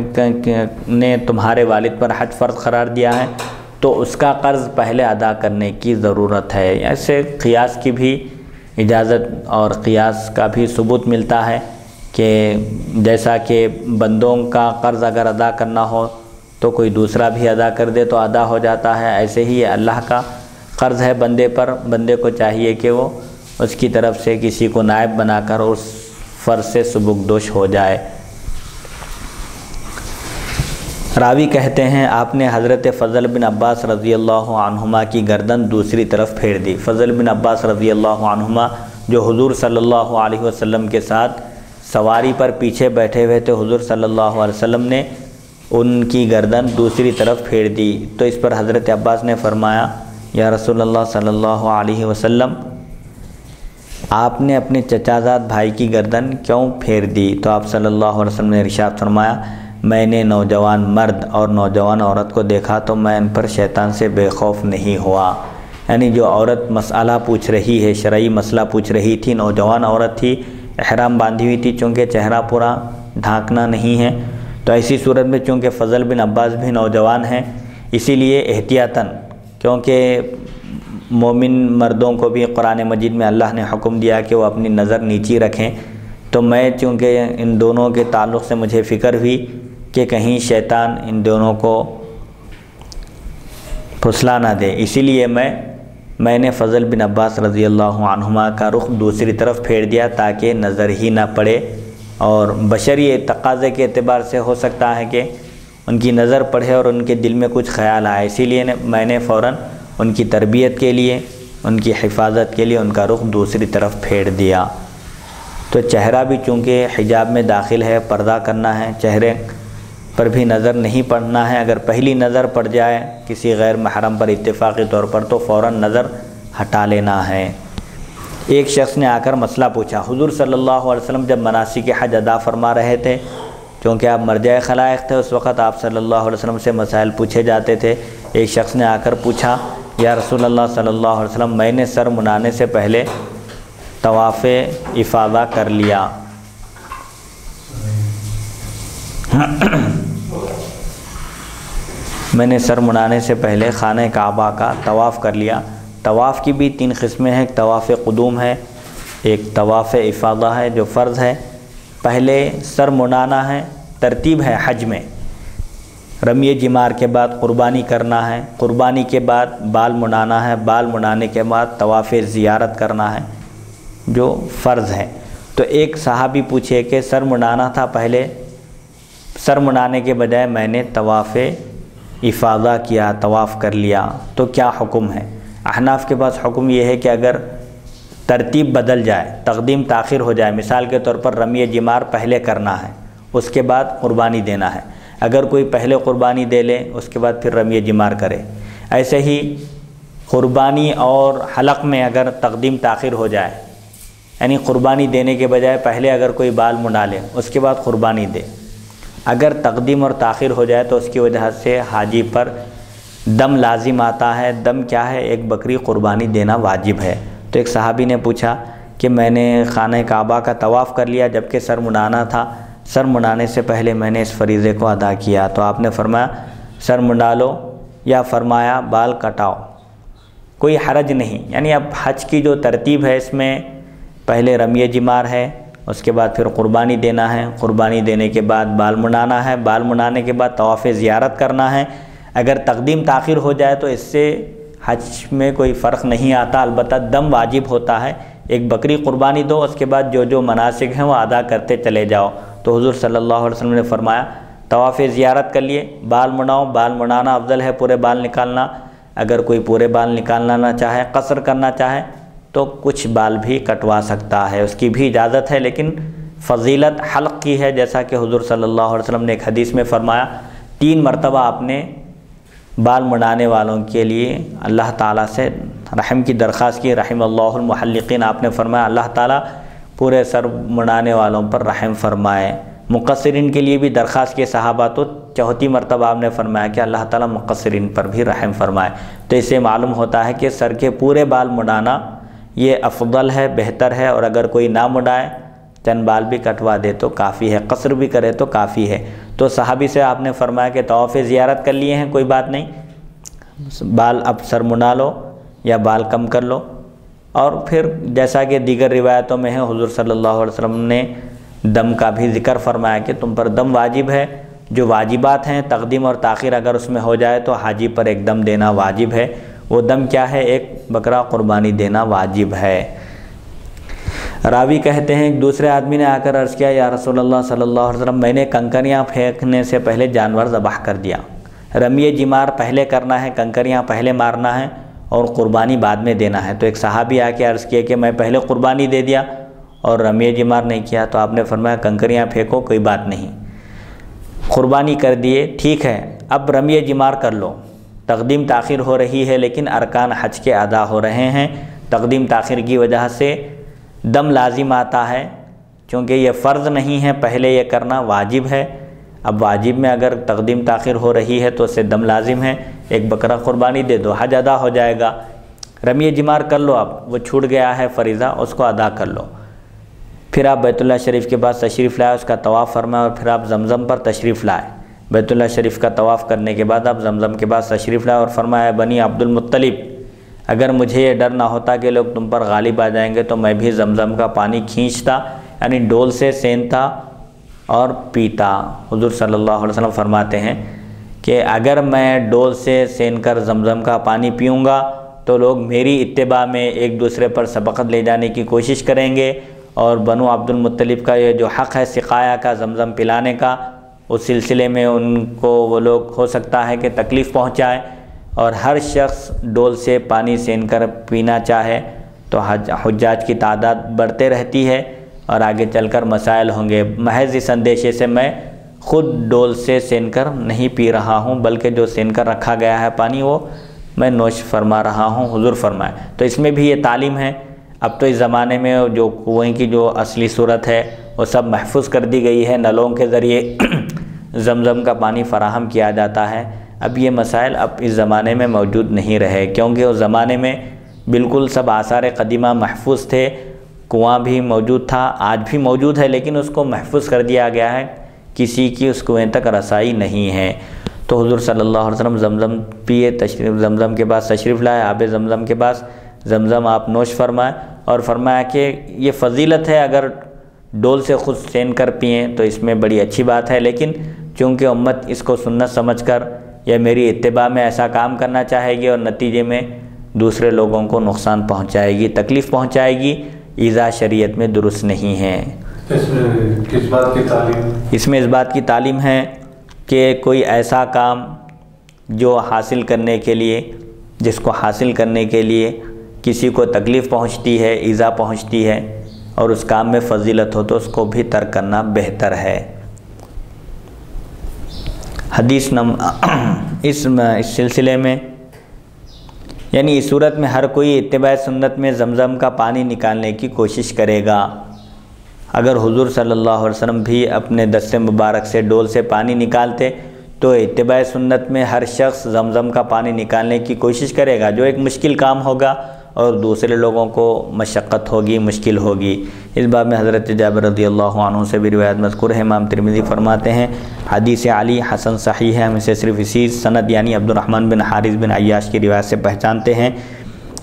نے تمہارے والد پر حج فرض قرار دیا ہے، تو اس کا قرض پہلے ادا کرنے کی ضرورت ہے۔ ایسے قیاس کی بھی اجازت اور قیاس کا بھی ثبوت ملتا ہے کہ جیسا کہ بندوں کا قرض اگر ادا کرنا ہو تو کوئی دوسرا بھی ادا کر دے تو ادا ہو جاتا ہے، ایسے ہی یہ اللہ کا قرض ہے بندے پر، بندے کو چاہیے کہ وہ اس کی طرف سے کسی کو نائب بنا کر اس فرض سے سبکدوش ہو جائے۔ راوی کہتے ہیں آپ نے حضرت فضل بن عباس رضی اللہ عنہما کی گردن دوسری طرف پھیر دی۔ فضل بن عباس رضی اللہ عنہما جو حضور صلی اللہ علیہ وسلم کے ساتھ سواری پر پیچھے بیٹھے ہوئے تھے، حضور صلی اللہ علیہ وسلم نے ان کی گردن دوسری طرف پھیر دی۔ تو اس پر حضرت عباس نے فرمایا، یا رسول اللہ صلی اللہ علیہ وسلم آپ نے اپنے چچا زاد بھائی کی گردن کیوں پھیر دی؟ تو آپ صلی اللہ علیہ وسلم نے ارشاد فرمایا، میں نے نوجوان مرد اور نوجوان عورت کو دیکھا تو میں ان پر شیطان سے بے خوف نہیں ہوا۔ یعنی جو عورت مسئلہ پوچھ رہی ہے، شرعی مسئلہ پوچھ رہی تھی، نوجوان عورت تھی، احرام باندھی ہوئی تھی، چونکہ چہرہ پورا ڈھانکنا نہیں ہے، تو ایسی صورت میں چونکہ فضل بن عباس بھی نوجوان ہیں، اسی لیے احتیاطاً، کیونکہ مومن مردوں کو بھی قرآن مجید میں اللہ نے حکم دیا کہ وہ اپنی نظر نیچی رکھیں، تو میں چونکہ ان دونوں کے تعلق سے مجھے فکر ہوئی کہ کہیں شیطان ان دونوں کو پھسلا نہ دے، اسی لیے میں نے فضل بن عباس رضی اللہ عنہما کا رخ دوسری طرف پھیر دیا تاکہ نظر ہی نہ پڑے، اور بشری تقاضے کے اعتبار سے ہو سکتا ہے کہ ان کی نظر پڑے اور ان کے دل میں کچھ خیال آئے، اسی لیے میں نے فوراً ان کی تربیت کے لیے، ان کی حفاظت کے لیے ان کا رخ دوسری طرف پھیر دیا۔ تو چہرہ بھی چونکہ حجاب میں داخل ہے، پردہ کرنا ہے، چہرے پر بھی نظر نہیں پڑنا ہے، اگر پہلی نظر پڑ جائے کسی غیر محرم پر اتفاقی طور پر تو فوراً نظر ہٹا لینا ہے۔ ایک شخص نے آ کر مسئلہ پوچھا، حضور صلی اللہ علیہ وسلم جب مناسک حج ادا فرما رہے تھے، چونکہ آپ مرجع خلائق تھے، اس وقت آپ صلی اللہ علیہ وسلم سے مسائل پوچھے جاتے تھے۔ ایک شخص نے آ کر پوچھا، یا رسول اللہ صلی اللہ علیہ وسلم میں نے سر منانے سے پہلے طواف افاضہ کر لیا، میں نے سر منانے سے پہلے خانہ کعبہ کا طواف کر لیا۔ طواف کی بھی 3 قسمیں ہیں، ایک طواف قدوم ہے، ایک طواف افاضہ ہے جو فرض ہے۔ پہلے سر منانا ہے، ترتیب ہے حج میں، رمی جمار کے بعد قربانی کرنا ہے، قربانی کے بعد بال منانا ہے، بال منانے کے بعد طواف زیارت کرنا ہے جو فرض ہے۔ تو ایک صحابی پوچھے کہ سر منانا تھا پہلے، سر منانے کے بجائے میں نے طواف افاضہ کیا، طواف کر لیا، تو کیا حکم ہے؟ احناف کے پاس حکم یہ ہے کہ اگر ترتیب بدل جائے، تقدیم تاخیر ہو جائے، مثال کے طور پر رمی جمار پہلے کرنا ہے، اس کے بعد قربانی دینا ہے، اگر کوئی پہلے قربانی دے لے اس کے بعد پھر رمی جمار کرے، ایسے ہی قربانی اور حلق میں اگر تقدیم تاخیر ہو جائے، یعنی قربانی دینے کے بجائے پہلے اگر کوئی بال منڈا لے اس کے بعد قربانی دے، اگر تقدیم اور تاخیر ہو جائے تو اس کی وجہ سے حاجی پر دم لازم آتا ہے۔ دم کیا ہے؟ ایک بکری قربانی دینا واجب ہے۔ تو ایک صحابی نے پوچھا کہ میں نے خانہ کعبہ کا طواف کر لیا جبکہ سر منڈانا تھا، سر منڈانے سے پہلے میں نے اس فریضے کو ادا کیا، تو آپ نے فرمایا سر منڈا لو یا فرمایا بال کٹاؤ، کوئی حرج نہیں۔ یعنی اب حج کی جو ترتیب ہے اس میں پہلے رمی جمار ہے، اس کے بعد پھر قربانی دینا ہے، قربانی دینے کے بعد بال منڈانا ہے، بال منڈانے کے بعد طواف زیارت کرنا ہے۔ اگر تقدیم تاخیر ہو جائے تو اس سے حج میں کوئی فرق نہیں آتا، البتہ دم واجب ہوتا ہے۔ ایک بکری قربانی دو، اس کے بعد جو مناسک ہیں وہ ادا کرتے چلے جاؤ۔ تو حضور صلی اللہ علیہ وسلم نے فرمایا طواف زیارت کر لیے، بال منڈاؤ، بال منڈانا افضل ہے پورے بال نکالنا۔ اگر کوئی پورے بال نکالنا نہ چاہے، قصر کرنا چاہے تو کچھ بال بھی کٹوا سکتا ہے، اس کی بھی اجازت ہے، لیکن فضیلت حلق کی ہے، جیسا کہ حضور صلی اللہ علیہ وسلم نے ایک حدیث میں فرمایا 3 مرتبہ آپ نے بال منڈانے والوں کے لیے اللہ تعالیٰ سے رحم کی درخواست کی، رحم اللہ المحلقین، آپ نے فرمایا اللہ تعالیٰ پورے سر منڈانے والوں پر رحم فرمائے۔ مقصرین کے لیے بھی درخواست کی صحابہ، تو 4تھی مرتبہ آپ نے فرمایا کہ اللہ تعالیٰ مقصرین پر بھی رحم فرمائے۔ تو اس سے معلوم ہوتا ہے کہ سر کے پورے بال منڈانا یہ افضل ہے، بہتر ہے، اور اگر کوئی نہ منڈائے چند بال بھی کٹوا دے تو کافی ہے، قصر بھی کرے تو کافی ہے۔ تو صحابی سے آپ نے فرمایا کہ طواف زیارت کر لیے ہیں، کوئی بات نہیں، بال اب سر منڈا لو یا بال کم کر لو۔ اور پھر جیسا کہ دیگر روایتوں میں ہے حضور صلی اللہ علیہ وسلم نے دم کا بھی ذکر فرمایا کہ تم پر دم واجب ہے، جو واجبات ہیں تقدیم اور تاخیر اگر اس میں ہو جائے تو حاجی پر ایک دم دینا واجب ہے۔ وہ دم کیا ہے؟ ایک بکرا قربانی دینا واجب ہے۔ راوی کہتے ہیں ایک دوسرے آدمی نے آ کر عرض کیا یا رسول اللہ صلی اللہ علیہ وسلم، میں نے کنکریاں پھینکنے سے پہلے جانور ذبح کر دیا، رمی جمار پہلے کرنا ہے، کنکریاں پہلے مارنا ہے اور قربانی بعد میں دینا ہے۔ تو ایک صحابی آ کے عرض کیا کہ میں پہلے قربانی دے دیا اور رمی جمار نہیں کیا، تو آپ نے فرمایا کنکریاں پھینکو، کوئی بات نہیں، قربانی کر دیے ٹھیک ہے، اب رمی جمار کر لو، تقدیم تاخیر ہو رہی ہے لیکن ارکان حج کے ادا ہو رہے ہیں، تقدیم تاخیر کی وجہ سے دم لازم آتا ہے، چونکہ یہ فرض نہیں ہے، پہلے یہ کرنا واجب ہے۔ اب واجب میں اگر تقدیم تاخیر ہو رہی ہے تو اس سے دم لازم ہے، ایک بکرا قربانی دے دو، حج ادا ہو جائے گا۔ رمی جمار کر لو، اب وہ چھوٹ گیا ہے فریضہ، اس کو ادا کر لو۔ پھر آپ بیت اللہ شریف کے بعد تشریف لائے، اس کا طواف فرمائے، اور پھر آپ زمزم پر تشریف لائے۔ بیت اللہ شریف کا طواف کرنے کے بعد آپ زمزم کے بعد تشریف لائے اور فرمایا بنی عبد المطلب، اگر مجھے یہ ڈر نہ ہوتا کہ لوگ تم پر غالب آ جائیں گے تو میں بھی زمزم کا پانی کھینچتا، یعنی ڈول سے سینتا اور پیتا۔ حضور صلی اللہ علیہ وسلم فرماتے ہیں کہ اگر میں ڈول سے سین کر زمزم کا پانی پیوں گا تو لوگ میری اتباع میں ایک دوسرے پر سبقت لے جانے کی کوشش کریں گے، اور بنو عبد المطلب کا یہ جو حق ہے سقایا کا، زمزم پلانے کا، اس سلسلے میں ان کو وہ لوگ ہو سکتا ہے کہ تکلیف پہنچائے، اور ہر شخص ڈول سے پانی سین کر پینا چاہے تو حجاج کی تعداد بڑھتے رہتی ہے اور آگے چل کر مسائل ہوں گے۔ محض اس اندیشے سے میں خود ڈول سے سین کر نہیں پی رہا ہوں، بلکہ جو سین کر رکھا گیا ہے پانی وہ میں نوش فرما رہا ہوں، حضور فرمائے۔ تو اس میں بھی یہ تعلیم ہے۔ اب تو اس زمانے میں جو کنویں کی جو اصلی صورت ہے وہ سب محفوظ کر دی گئی ہے، نلوں کے ذریعے زمزم کا پانی فراہم کیا جاتا ہے۔ اب یہ مسائل اب اس زمانے میں موجود نہیں رہے، کیونکہ اس زمانے میں بالکل سب آثار قدیمہ محفوظ تھے، کنواں بھی موجود تھا، آج بھی موجود ہے، لیکن اس کو محفوظ کر دیا گیا ہے، کسی کی اس کنویں تک رسائی نہیں ہے۔ تو حضور صلی اللہ علیہ وسلم زمزم پیے، زمزم کے بعد تشریف لائے، آب زمزم کے پاس زمزم آپ نوش فرمائے، اور فرمایا کہ یہ فضیلت ہے، اگر ڈول سے خود سین کر پئیں تو اس میں بڑی اچھی بات ہے، لیکن چونکہ امت اس کو سنت سمجھ کر یا میری اتباع میں ایسا کام کرنا چاہے گی اور نتیجے میں دوسرے لوگوں کو نقصان پہنچائے گی، تکلیف پہنچائے گی، ایذا شریعت میں درست نہیں ہے۔ اس میں کس بات کی تعلیم؟ اس میں اس بات کی تعلیم ہے کہ کوئی ایسا کام جو حاصل کرنے کے لیے، جس کو حاصل کرنے کے لیے کسی کو تکلیف پہنچتی ہے، ایذا پہنچتی ہے، اور اس کام میں فضیلت ہو تو اس کو بھی ترک کرنا بہتر ہے۔ حدیث اس سلسلے میں یعنی اس صورت میں ہر کوئی اتباع سنت میں زمزم کا پانی نکالنے کی کوشش کرے گا۔ اگر حضور صلی اللہ علیہ وسلم بھی اپنے دست مبارک سے ڈول سے پانی نکالتے تو اتباع سنت میں ہر شخص زمزم کا پانی نکالنے کی کوشش کرے گا، جو ایک مشکل کام ہوگا اور دوسرے لوگوں کو مشقت ہوگی، مشکل ہوگی۔ اس باب میں حضرت جابر رضی اللہ عنہ سے بھی روایت مذکور ہے۔ امام ترمذی فرماتے ہیں حدیث علی حسن صحیح ہے، ہم اسے صرف اسی سند یعنی عبد الرحمن بن حارث بن عیاش کی روایت سے پہچانتے ہیں۔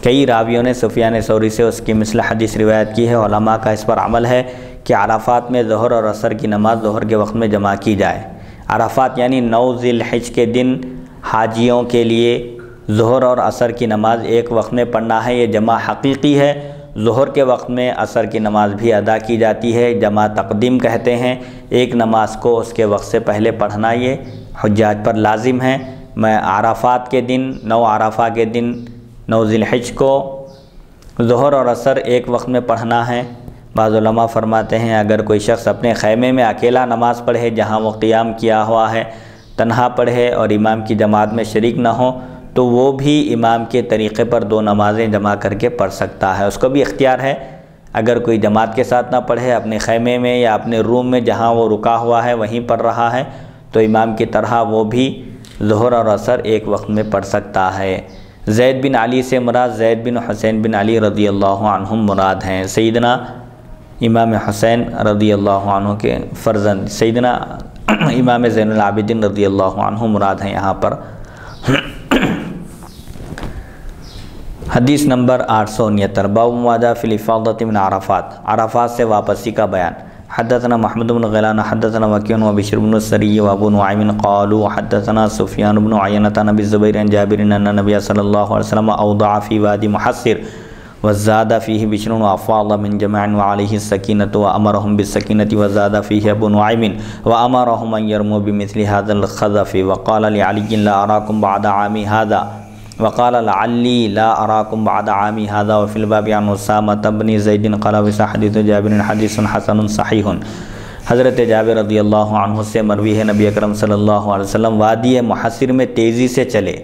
کئی راویوں نے سفیان ثوری سے اس کی مثل حدیث روایت کی ہے۔ علماء کا اس پر عمل ہے کہ عرفات میں ظہر اور عصر کی نماز ظہر کے وقت میں جمع کی جائے۔ عرفات یعنی 9 ذی الحج کے دن حاجیوں کے لیے ظہر اور عصر کی نماز ایک وقت میں پڑھنا ہے، یہ جمع حقیقی ہے۔ ظہر کے وقت میں عصر کی نماز بھی ادا کی جاتی ہے، جمع تقدیم کہتے ہیں۔ ایک نماز کو اس کے وقت سے پہلے پڑھنا یہ حجاج پر لازم ہے۔ میں عرفات کے دن 9 عرفہ کے دن 9 ذی الحج کو ظہر اور عصر ایک وقت میں پڑھنا ہے۔ بعض علماء فرماتے ہیں اگر کوئی شخص اپنے خیمے میں اکیلا نماز پڑھے جہاں وہ قیام کیا ہوا ہے، تنہا پڑھے اور امام کی جماعت میں شریک نہ ہو تو وہ بھی امام کے طریقے پر 2 نمازیں جمع کر کے پڑھ سکتا ہے، اس کو بھی اختیار ہے۔ اگر کوئی جماعت کے ساتھ نہ پڑھے، اپنے خیمے میں یا اپنے روم میں جہاں وہ رکا ہوا ہے وہیں پڑھ رہا ہے تو امام کی طرح وہ بھی ظہر اور عصر ایک وقت میں پڑھ سکتا ہے۔ زید بن علی سے مراد زید بن حسین بن علی رضی اللہ عنہم مراد ہیں۔ سیدنا امام حسین رضی اللہ عنہ کے فرزند سیدنا امام زین العابدین رضی اللہ عنہ مراد ہیں یہاں پر۔ حدیث نمبر 869 باب موادا فی الافاضۃ من عرفات، عرفات سے واپسی کا بیان۔ حدثنا محمد بن غیلان حدثنا وکیع وبشر بن السری وابو نعیم قالوا حدثنا سفیان بن عیینہ عن ابی الزبیر عن جابر ان النبی صلی اللہ علیہ وسلم اوضع فی وادی محصر وزاد فیہ بشر وافاض من جمع وعلیہ السکینۃ وامرهم بالسکینۃ وزاد فیہ ابو نعیم وامرهم ان يرموا بمثل هذا الخذف وقال لعلی لا اراکم بعد عامی هذا وقال لعلی لا اراکم بعد عامی هذا وفی الباب عن اسامۃ بن زید قال وصح حدیث جابر حدیث حسن صحیح۔ حضرت جابر رضی اللہ عنہ سے مروی ہے نبی اکرم صلی اللہ علیہ وسلم وادی محصر میں تیزی سے چلے۔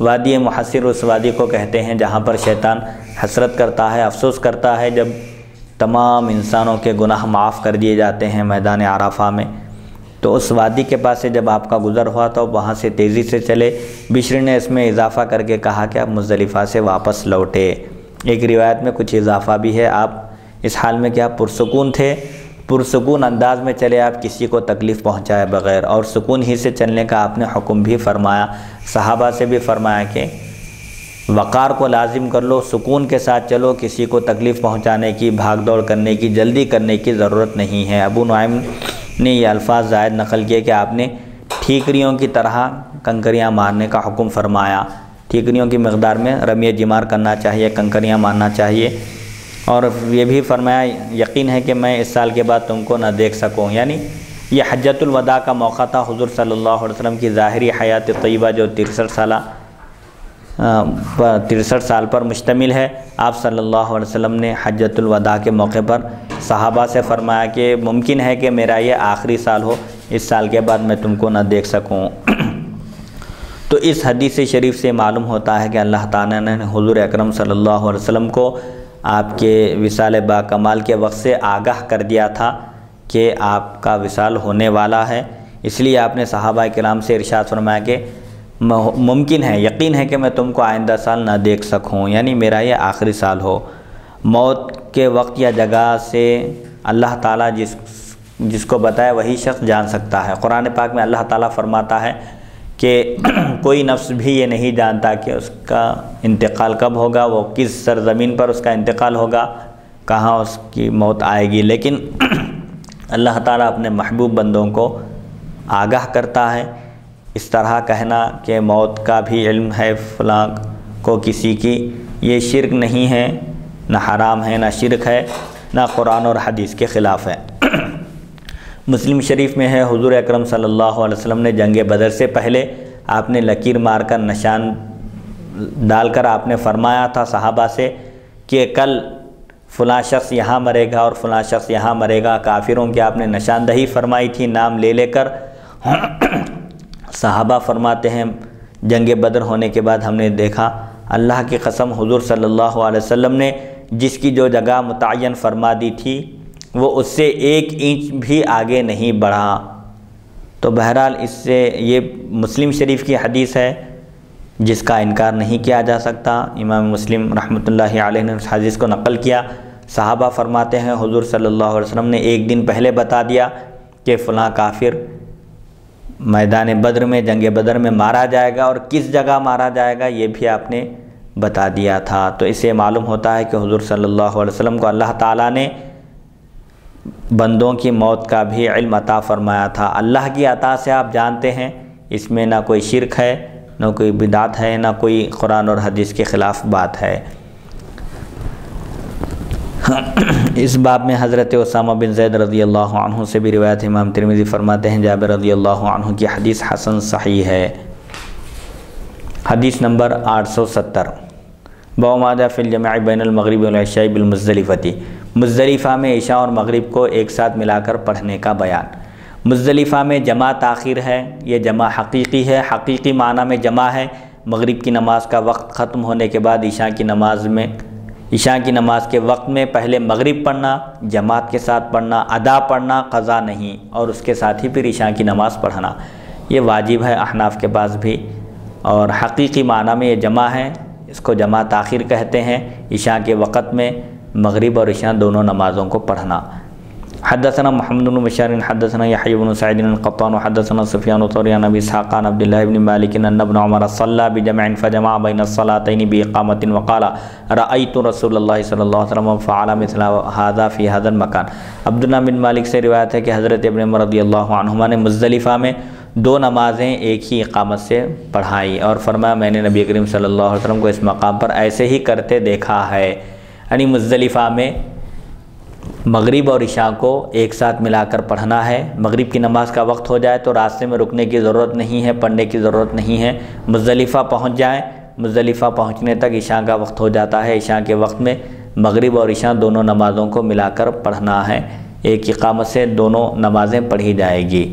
وادی محصر اس وادی کو کہتے ہیں جہاں پر شیطان حسرت کرتا ہے، افسوس کرتا ہے جب تمام انسانوں کے گناہ معاف کر دیے جاتے ہیں میدان عرفہ میں۔ تو اس وادی کے پاس سے جب آپ کا گزر ہوا تو وہاں سے تیزی سے چلے۔ بشر نے اس میں اضافہ کر کے کہا کہ آپ مزدلفہ سے واپس لوٹے۔ ایک روایت میں کچھ اضافہ بھی ہے، آپ اس حال میں کہ آپ پرسکون تھے، پرسکون انداز میں چلے، آپ کسی کو تکلیف پہنچائے بغیر، اور سکون ہی سے چلنے کا آپ نے حکم بھی فرمایا۔ صحابہ سے بھی فرمایا کہ وقار کو لازم کر لو، سکون کے ساتھ چلو، کسی کو تکلیف پہنچانے کی، بھاگ دوڑ کرنے کی، جلدی کرنے کی ضرورت نہیں ہے۔ ابو نعیم نے یہ الفاظ زائد نقل کیے کہ آپ نے ٹھیکریوں کی طرح کنکریاں مارنے کا حکم فرمایا۔ ٹھیکریوں کی مقدار میں رمی جمار کرنا چاہیے، کنکریاں مارنا چاہیے، اور یہ بھی فرمایا یقین ہے کہ میں اس سال کے بعد تم کو نہ دیکھ سکوں۔ یعنی یہ حجۃ الوداع کا موقع تھا، حضور صلی اللہ علیہ وسلم کی ظاہری حیات طیبہ جو 63 سال پر مشتمل ہے۔ آپ صلی اللہ علیہ وسلم نے حجۃ الوداع کے موقع پر صحابہ سے فرمایا کہ ممکن ہے کہ میرا یہ آخری سال ہو، اس سال کے بعد میں تم کو نہ دیکھ سکوں۔ تو اس حدیث شریف سے معلوم ہوتا ہے کہ اللہ تعالیٰ نے حضور اکرم صلی اللہ علیہ وسلم کو آپ کے وصال با کمال کے وقت سے آگاہ کر دیا تھا کہ آپ کا وصال ہونے والا ہے، اس لیے آپ نے صحابہ کرام سے ارشاد فرمایا کہ ممکن ہے، یقین ہے کہ میں تم کو آئندہ سال نہ دیکھ سکوں، یعنی میرا یہ آخری سال ہو۔ موت کے وقت یا جگہ سے اللہ تعالیٰ جس کو بتائے وہی شخص جان سکتا ہے۔ قرآن پاک میں اللہ تعالیٰ فرماتا ہے کہ کوئی نفس بھی یہ نہیں جانتا کہ اس کا انتقال کب ہوگا، وہ کس سرزمین پر اس کا انتقال ہوگا، کہاں اس کی موت آئے گی، لیکن اللہ تعالیٰ اپنے محبوب بندوں کو آگاہ کرتا ہے۔ اس طرح کہنا کہ موت کا بھی علم ہے فلاں کو کسی کی، یہ شرک نہیں ہے، نہ حرام ہے، نہ شرک ہے، نہ قرآن اور حدیث کے خلاف ہے۔ مسلم شریف میں ہے حضور اکرم صلی اللہ علیہ وسلم نے جنگ بدر سے پہلے آپ نے لکیر مار کر نشان ڈال کر آپ نے فرمایا تھا صحابہ سے کہ کل فلاں شخص یہاں مرے گا اور فلاں شخص یہاں مرے گا۔ کافروں کی آپ نے نشاندہی فرمائی تھی نام لے لے کر۔ صحابہ فرماتے ہیں جنگ بدر ہونے کے بعد ہم نے دیکھا اللہ کی قسم حضور صلی اللہ علیہ وسلم نے جس کی جو جگہ متعین فرما دی تھی وہ اس سے 1 انچ بھی آگے نہیں بڑھا۔ تو بہرحال اس سے یہ مسلم شریف کی حدیث ہے جس کا انکار نہیں کیا جا سکتا۔ امام مسلم رحمۃ اللہ علیہ نے اس حدیث کو نقل کیا۔ صحابہ فرماتے ہیں حضور صلی اللہ علیہ وسلم نے 1 دن پہلے بتا دیا کہ فلاں کافر میدان بدر میں، جنگ بدر میں مارا جائے گا، اور کس جگہ مارا جائے گا یہ بھی آپ نے بتا دیا تھا۔ تو اس سے معلوم ہوتا ہے کہ حضور صلی اللہ علیہ وسلم کو اللہ تعالیٰ نے بندوں کی موت کا بھی علم عطا فرمایا تھا۔ اللہ کی عطا سے آپ جانتے ہیں اس میں نہ کوئی شرک ہے، نہ کوئی بدعت ہے، نہ کوئی قرآن اور حدیث کے خلاف بات ہے۔ اس باب میں حضرت اسامہ بن زید رضی اللہ عنہ سے بھی روایت ہے۔ امام ترمذی فرماتے ہیں جابر رضی اللہ عنہ کی حدیث حسن صحیح ہے۔ حدیث نمبر 870 باب ما جاء فی الجمع بین المغرب والعشاء بالمزدلفہ، مزدلفہ میں عشاء اور مغرب کو ایک ساتھ ملا کر پڑھنے کا بیان۔ مزدلفہ میں جمع تاخیر ہے، یہ جمع حقیقی ہے، حقیقی معنی میں جمع ہے۔ مغرب کی نماز کا وقت ختم ہونے کے بعد عشاء کی نماز کے وقت میں پہلے مغرب پڑھنا، جماعت کے ساتھ پڑھنا، ادا پڑھنا، قضا نہیں، اور اس کے ساتھ ہی پھر عشاء کی نماز پڑھنا، یہ واجب ہے احناف کے پاس بھی۔ اور حقیقی معنی میں یہ جمع ہے، اس کو جمع تاخیر کہتے ہیں، عشاء کے وقت میں مغرب اور عشاء دونوں نمازوں کو پڑھنا۔ حدثنا محمد بن بشار حدثنا يحيى بن سعيد القطان وحدثنا سفيان الثوري عن ابي اسحاق عن عبد الله بن مالك ان ابن عمر صلى بجمع فجمع بين الصلاتين باقامه وقال رايت رسول الله صلى الله عليه وسلم فعل مثل هذا في هذا المكان۔ عبداللہ بن مالک سے روایت ہے کہ حضرت ابن عمر رضی اللہ عنہما نے مزدلفہ میں 2 نمازیں ایک ہی اقامت سے پڑھائی اور فرمایا میں نے نبی کریم صلی اللہ علیہ وسلم کو اس مقام پر ایسے ہی کرتے دیکھا ہے۔ یعنی مزدلفہ میں مغرب اور عشاء کو ایک ساتھ ملا کر پڑھنا ہے۔ مغرب کی نماز کا وقت ہو جائے تو راستے میں رکنے کی ضرورت نہیں ہے، پڑھنے کی ضرورت نہیں ہے، مزدلفہ پہنچ جائیں، مزدلفہ پہنچنے تک عشاء کا وقت ہو جاتا ہے، عشاء کے وقت میں مغرب اور عشاء دونوں نمازوں کو ملا کر پڑھنا ہے، ایک اقامت سے دونوں نمازیں پڑھی جائے گی۔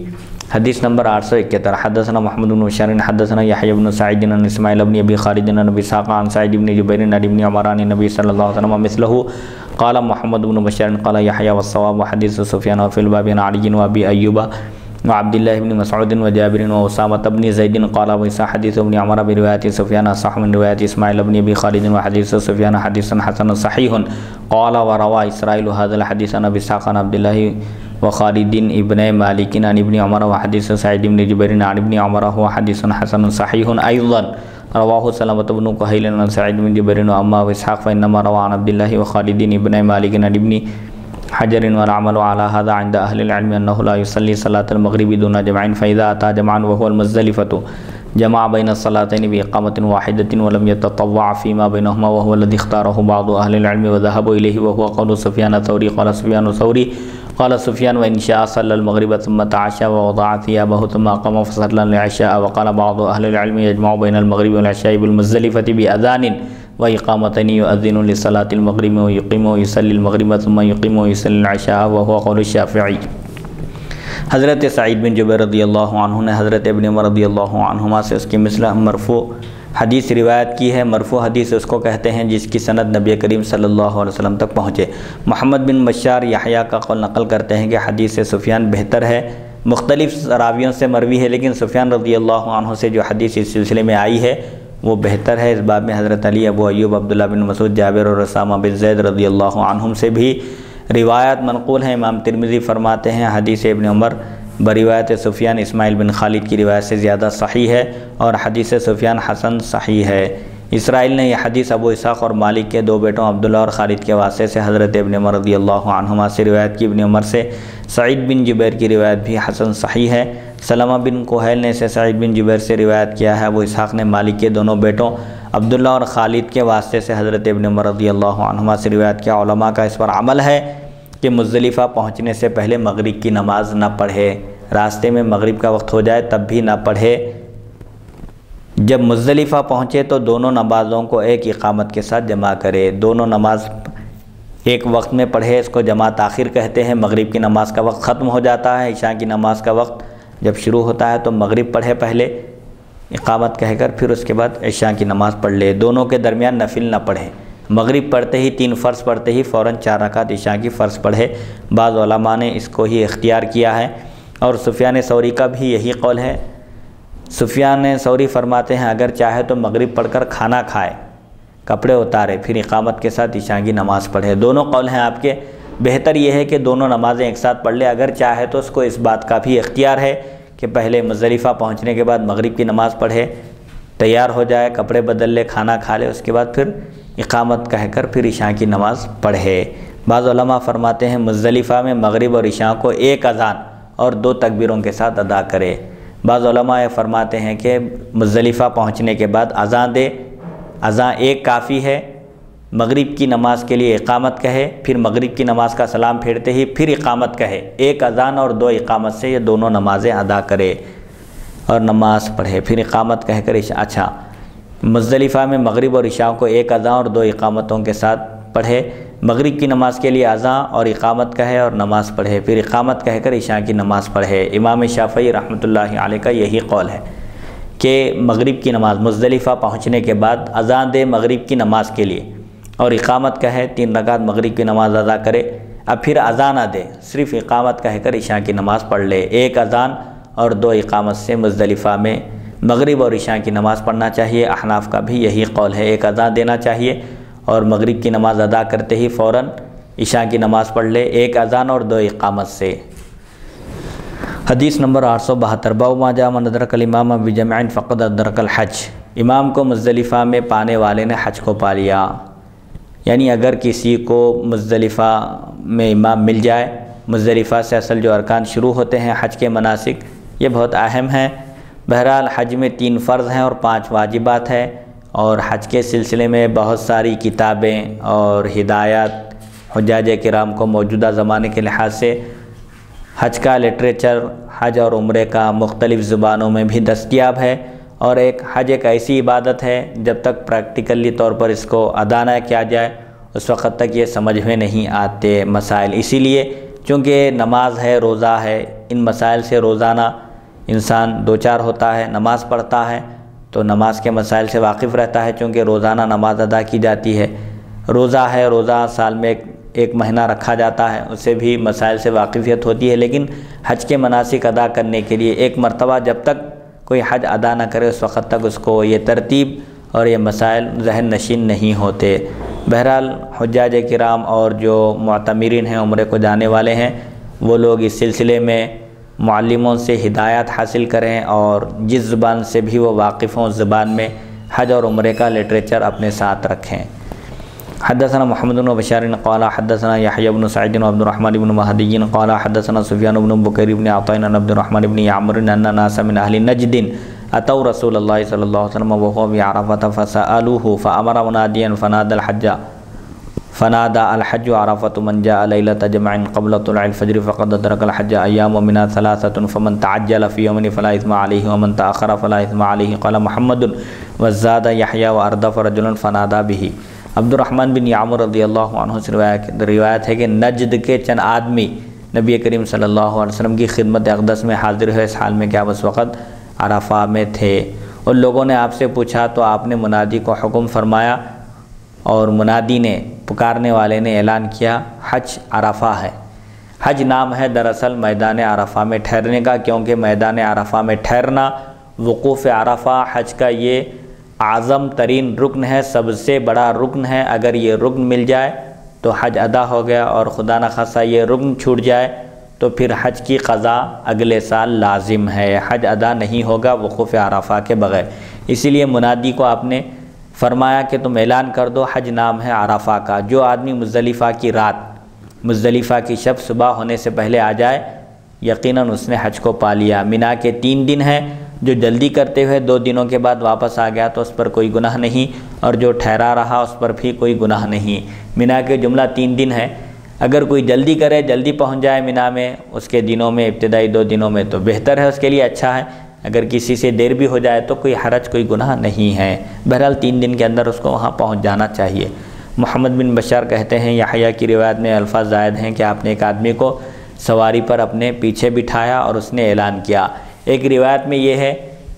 حدیث نمبر 871 حدثنا محمد بن بشار حدثنا يحيى بن سعيد عن اسماعيل بن ابي خالد عن ابي اسحاق عن سعيد بن جبير عن ابن عمر عن النبي صلى الله عليه وسلم مثله قال محمد بن بشار قال يحيى والصواب وحديث سفيان وفي الباب عن علي وابي ايوب وعبد الله بن مسعود وجابر واسامه بن زيد قال وإسحاق حديث ابن عمر بروايه سفيان صح من روايه اسماعيل بن ابي خالد وحديث سفيان حديث حسن صحيح قال وروى اسرائيل هذا الحديث عن ابي اسحاق عن عبد الله وخالد ابن مالك عن ابن عمر وحديث سعيد بن جبير عن ابن عمر هو حديث حسن صحيح ايضا رواه سلمة بن كهيل عن سعيد بن جبير واما واسحاق فانما روى عن عبد الله وخالد ابن مالك عن ابن حجر والعمل على هذا عند اهل العلم انه لا يصلي صلاة المغرب دون جمع فاذا اتى جمعا وهو المزدلفة جمع بين الصلاتين بإقامة واحدة ولم يتطوع فيما بينهما وهو الذي اختاره بعض أهل العلم وذهبوا إليه وهو قول سفيان الثوري قال سفيان الثوري قال سفيان وإن شاء صلى المغرب ثم تعشى ووضع ثيابه ثم قام فصلى العشاء وقال بعض أهل العلم يجمع بين المغرب والعشاء بالمزدلفة بأذان وإقامتين يؤذن لصلاة المغرب ويقيم ويصلي المغرب ثم يقيم ويصلي العشاء وهو قول الشافعي۔ حضرت سعید بن جبیر رضی اللہ عنہ نے حضرت ابن عمر رضی اللہ عنہما سے اس کی مثل مرفوع حدیث روایت کی ہے۔ مرفوع حدیث اس کو کہتے ہیں جس کی سند نبی کریم صلی اللہ علیہ وسلم تک پہنچے۔ محمد بن بشار یحییٰ کا قول نقل کرتے ہیں کہ حدیث سفیان بہتر ہے، مختلف راویوں سے مروی ہے، لیکن سفیان رضی اللہ عنہ سے جو حدیث اس سلسلے میں آئی ہے وہ بہتر ہے۔ اس باب میں حضرت علی، ابو ایوب، عبداللہ بن مسعود، جابر اور اسامہ بن زید رضی اللہ عنہم سے بھی روایت منقول ہیں۔ امام ترمذی فرماتے ہیں حدیث ابن عمر بروایت سفیان اسماعیل بن خالد کی روایت سے زیادہ صحیح ہے اور حدیث سفیان حسن صحیح ہے۔ اسرائیل نے یہ حدیث ابو اسحاق اور مالک کے 2 بیٹوں عبداللہ اور خالد کے واسطے سے حضرت ابن عمر رضی اللہ عنہما سے روایت کی۔ ابن عمر سے سعید بن جبیر کی روایت بھی حسن صحیح ہے۔ سلمہ بن کہیل نے اسے سعید بن جبیر سے روایت کیا ہے۔ ابو اسحاق نے مالک کے دونوں بیٹوں عبداللہ اور خالد کے واسطے سے حضرت ابن عمر رضی اللہ عنہما سے روایت کیا۔ علماء کا اس پر عمل ہے کہ مزدلفہ پہنچنے سے پہلے مغرب کی نماز نہ پڑھے، راستے میں مغرب کا وقت ہو جائے تب بھی نہ پڑھے۔ جب مزدلفہ پہنچے تو دونوں نمازوں کو ایک اقامت کے ساتھ جمع کرے، دونوں نماز ایک وقت میں پڑھے، اس کو جمع تاخیر کہتے ہیں۔ مغرب کی نماز کا وقت ختم ہو جاتا ہے، عشاء کی نماز کا وقت جب شروع ہوتا ہے تو مغرب پڑھے پہلے، اقامت کہہ کر پھر اس کے بعد عشاء کی نماز پڑھ لے، دونوں کے درمیان نفل نہ پڑھے، مغرب پڑھتے ہی 3 فرض پڑھتے ہی فوراً 4 رکعت عشاء کی فرض پڑھے۔ بعض علماء نے اس کو ہی اختیار کیا ہے اور سفیان ثوری کا بھی یہی قول ہے۔ سفیان ثوری فرماتے ہیں اگر چاہے تو مغرب پڑھ کر کھانا کھائے، کپڑے اتارے، پھر اقامت کے ساتھ عشاء کی نماز پڑھے۔ دونوں قول ہیں آپ کے، بہتر یہ ہے کہ دونوں نمازیں ایک ساتھ پڑھ لے۔ اگر چاہے تو اس کو اس بات کا بھی اختیار ہے کہ پہلے مزدلفہ پہنچنے کے بعد مغرب کی نماز پڑھے، تیار ہو جائے، کپڑے بدل لے، کھانا کھا لے، اس کے بعد پھر اقامت کہہ کر پھر عشاء کی نماز پڑھے۔ بعض علماء فرماتے ہیں مزدلفہ میں مغرب اور عشاء کو ایک اذان اور 2 تکبیروں کے ساتھ ادا کرے۔ بعض علماء یہ فرماتے ہیں کہ مزدلفہ پہنچنے کے بعد اذان دے، اذان ایک کافی ہے، مغرب کی نماز کے لیے اقامت کہے، پھر مغرب کی نماز کا سلام پھیرتے ہی پھر اقامت کہے، ایک اذان اور 2 اقامت سے یہ دونوں نمازیں ادا کرے اور نماز پڑھے، پھر اقامت کہہ کر عشاء۔ اچھا، مزدلفہ میں مغرب اور عشاء کو ایک اذان اور 2 اقامتوں کے ساتھ پڑھے، مغرب کی نماز کے لیے اذان اور اقامت کہے اور نماز پڑھے، پھر اقامت کہہ کر عشاء کی نماز پڑھے۔ امام شافعی رحمۃ اللہ علیہ کا یہی قول ہے کہ مغرب کی نماز مزدلفہ پہنچنے کے بعد اذان دے مغرب کی نماز کے لیے اور اقامت کہے، 3 رکعت مغرب کی نماز ادا کرے، اب پھر اذان نہ دے، صرف اقامت کہہ کر عشاء کی نماز پڑھ لے۔ ایک اذان اور 2 اقامت سے مزدلفہ میں مغرب اور عشاء کی نماز پڑھنا چاہیے۔ احناف کا بھی یہی قول ہے، ایک اذان دینا چاہیے اور مغرب کی نماز ادا کرتے ہی فوراً عشاء کی نماز پڑھ لے، ایک اذان اور 2 اقامت سے۔ حدیث نمبر 872، باب ما جاء من ادرک الامام بجمع فقد ادرک الحج۔ امام کو مزدلفہ میں پانے والے نے حج کو پا لیا، یعنی اگر کسی کو مزدلفہ میں امام مل جائے، مزدلفہ سے اصل جو ارکان شروع ہوتے ہیں حج کے مناسک، یہ بہت اہم ہیں۔ بہرحال حج میں 3 فرض ہیں اور 5 واجبات ہیں، اور حج کے سلسلے میں بہت ساری کتابیں اور ہدایات حجاج کرام کو موجودہ زمانے کے لحاظ سے حج کا لٹریچر، حج اور عمرے کا مختلف زبانوں میں بھی دستیاب ہے۔ اور حج ایک ایسی عبادت ہے جب تک پریکٹیکلی طور پر اس کو ادا نہ کیا جائے اس وقت تک یہ سمجھ میں نہیں آتے مسائل۔ اسی لیے چونکہ نماز ہے، روزہ ہے، ان مسائل سے روزانہ انسان دوچار ہوتا ہے، نماز پڑھتا ہے تو نماز کے مسائل سے واقف رہتا ہے، چونکہ روزانہ نماز ادا کی جاتی ہے۔ روزہ ہے، روزہ سال میں ایک مہینہ رکھا جاتا ہے، اس سے بھی مسائل سے واقفیت ہوتی ہے۔ لیکن حج کے مناسک ادا کرنے کے لیے ایک مرتبہ جب تک کوئی حج ادا نہ کرے اس وقت تک اس کو یہ ترتیب اور یہ مسائل ذہن نشین نہیں ہوتے۔ بہرحال حجاج کرام اور جو معتمرین ہیں، عمرے کو جانے والے ہیں، وہ لوگ اس سلسلے میں معلموں سے ہدایات حاصل کریں اور جس زبان سے بھی وہ واقف ہوں اس زبان میں حج اور عمرے کا لٹریچر اپنے ساتھ رکھیں۔ حدثنا محمد بن بشار قال حدثنا يحيى بن سعيد وعبد الرحمن بن مهدي قال حدثنا سفيان بن بكير بن عطاء عن عبد الرحمن بن عمرو ان ناس من اهل نجد اتوا رسول الله صلى الله عليه وسلم وهو بعرفه فسالوه فامر مناديا فنادى الحج عرفة من جاء ليلة جمع قبل طلوع الفجر فقد أدرك الحج أيام منها 3 فمن تعجل في يوم فلا إثم عليه ومن تأخر فلا إثم عليه قال محمد وزاد يحيى وأردف رجلا فنادى به۔ عبد الرحمن بن عمرو رضی اللہ عنہ سے روایت ہے کہ نجد کے چند آدمی نبی کریم صلی اللہ علیہ وسلم کی خدمت اقدس میں حاضر ہوئے، اس حال میں کہ آپ اس وقت عرفہ میں تھے۔ ان لوگوں نے آپ سے پوچھا تو آپ نے منادی کو حکم فرمایا اور منادی نے، پکارنے والے نے اعلان کیا حج عرفہ ہے۔ حج نام ہے دراصل میدان عرفہ میں ٹھہرنے کا، کیونکہ میدان عرفہ میں ٹھہرنا، وقوف عرفہ حج کا یہ اعظم ترین رکن ہے، سب سے بڑا رکن ہے۔ اگر یہ رکن مل جائے تو حج ادا ہو گیا، اور خدا نخواستہ یہ رکن چھوٹ جائے تو پھر حج کی قضا اگلے سال لازم ہے، حج ادا نہیں ہوگا وقوف عرفہ کے بغیر۔ اسی لیے منادی کو آپ نے فرمایا کہ تم اعلان کر دو حج نام ہے عرفہ کا۔ جو آدمی مزدلفہ کی رات، مزدلفہ کی شب صبح ہونے سے پہلے آ جائے یقیناً اس نے حج کو پا لیا۔ مینا کے 3 دن ہیں، جو جلدی کرتے ہوئے 2 دنوں کے بعد واپس آ گیا تو اس پر کوئی گناہ نہیں، اور جو ٹھہرا رہا اس پر بھی کوئی گناہ نہیں۔ مینا کے جملہ 3 دن ہے، اگر کوئی جلدی کرے، جلدی پہنچ جائے مینا میں اس کے دنوں میں، ابتدائی 2 دنوں میں تو بہتر ہے، اس کے لیے اچھا ہے۔ اگر کسی سے دیر بھی ہو جائے تو کوئی حرج، کوئی گناہ نہیں ہے۔ بہرحال 3 دن کے اندر اس کو وہاں پہنچ جانا چاہیے۔ محمد بن بشار کہتے ہیں یحییٰ کی روایت میں الفاظ زائد ہیں کہ آپ نے ایک آدمی کو سواری پر اپنے پیچھے بٹھایا اور اس نے اعلان کیا۔ ایک روایت میں یہ ہے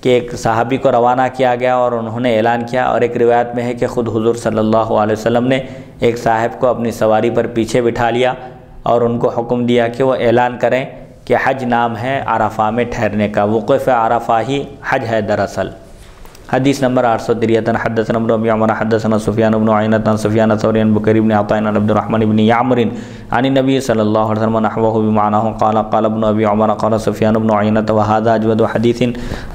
کہ ایک صحابی کو روانہ کیا گیا اور انہوں نے اعلان کیا، اور ایک روایت میں ہے کہ خود حضور صلی اللہ علیہ وسلم نے ایک صاحب کو اپنی سواری پر پیچھے بٹھا لیا اور ان کو حکم دیا کہ وہ اعلان کریں کہ حج نام ہے عرفہ میں ٹھہرنے کا، وقوف عرفہ ہی حج ہے دراصل۔ حدیث نمبر 853 حدثنا ابن ابی عمر حدثنا سفیان بن عیینہ عن سفیان الثوری عن بکیر بن عطاء عن عبد الرحمن بن یعمر عن النبی صلی اللہ علیہ وسلم نحوه بمعناه قال قال ابن ابی عمر قال سفیان بن عیینہ وهذا اجود حدیث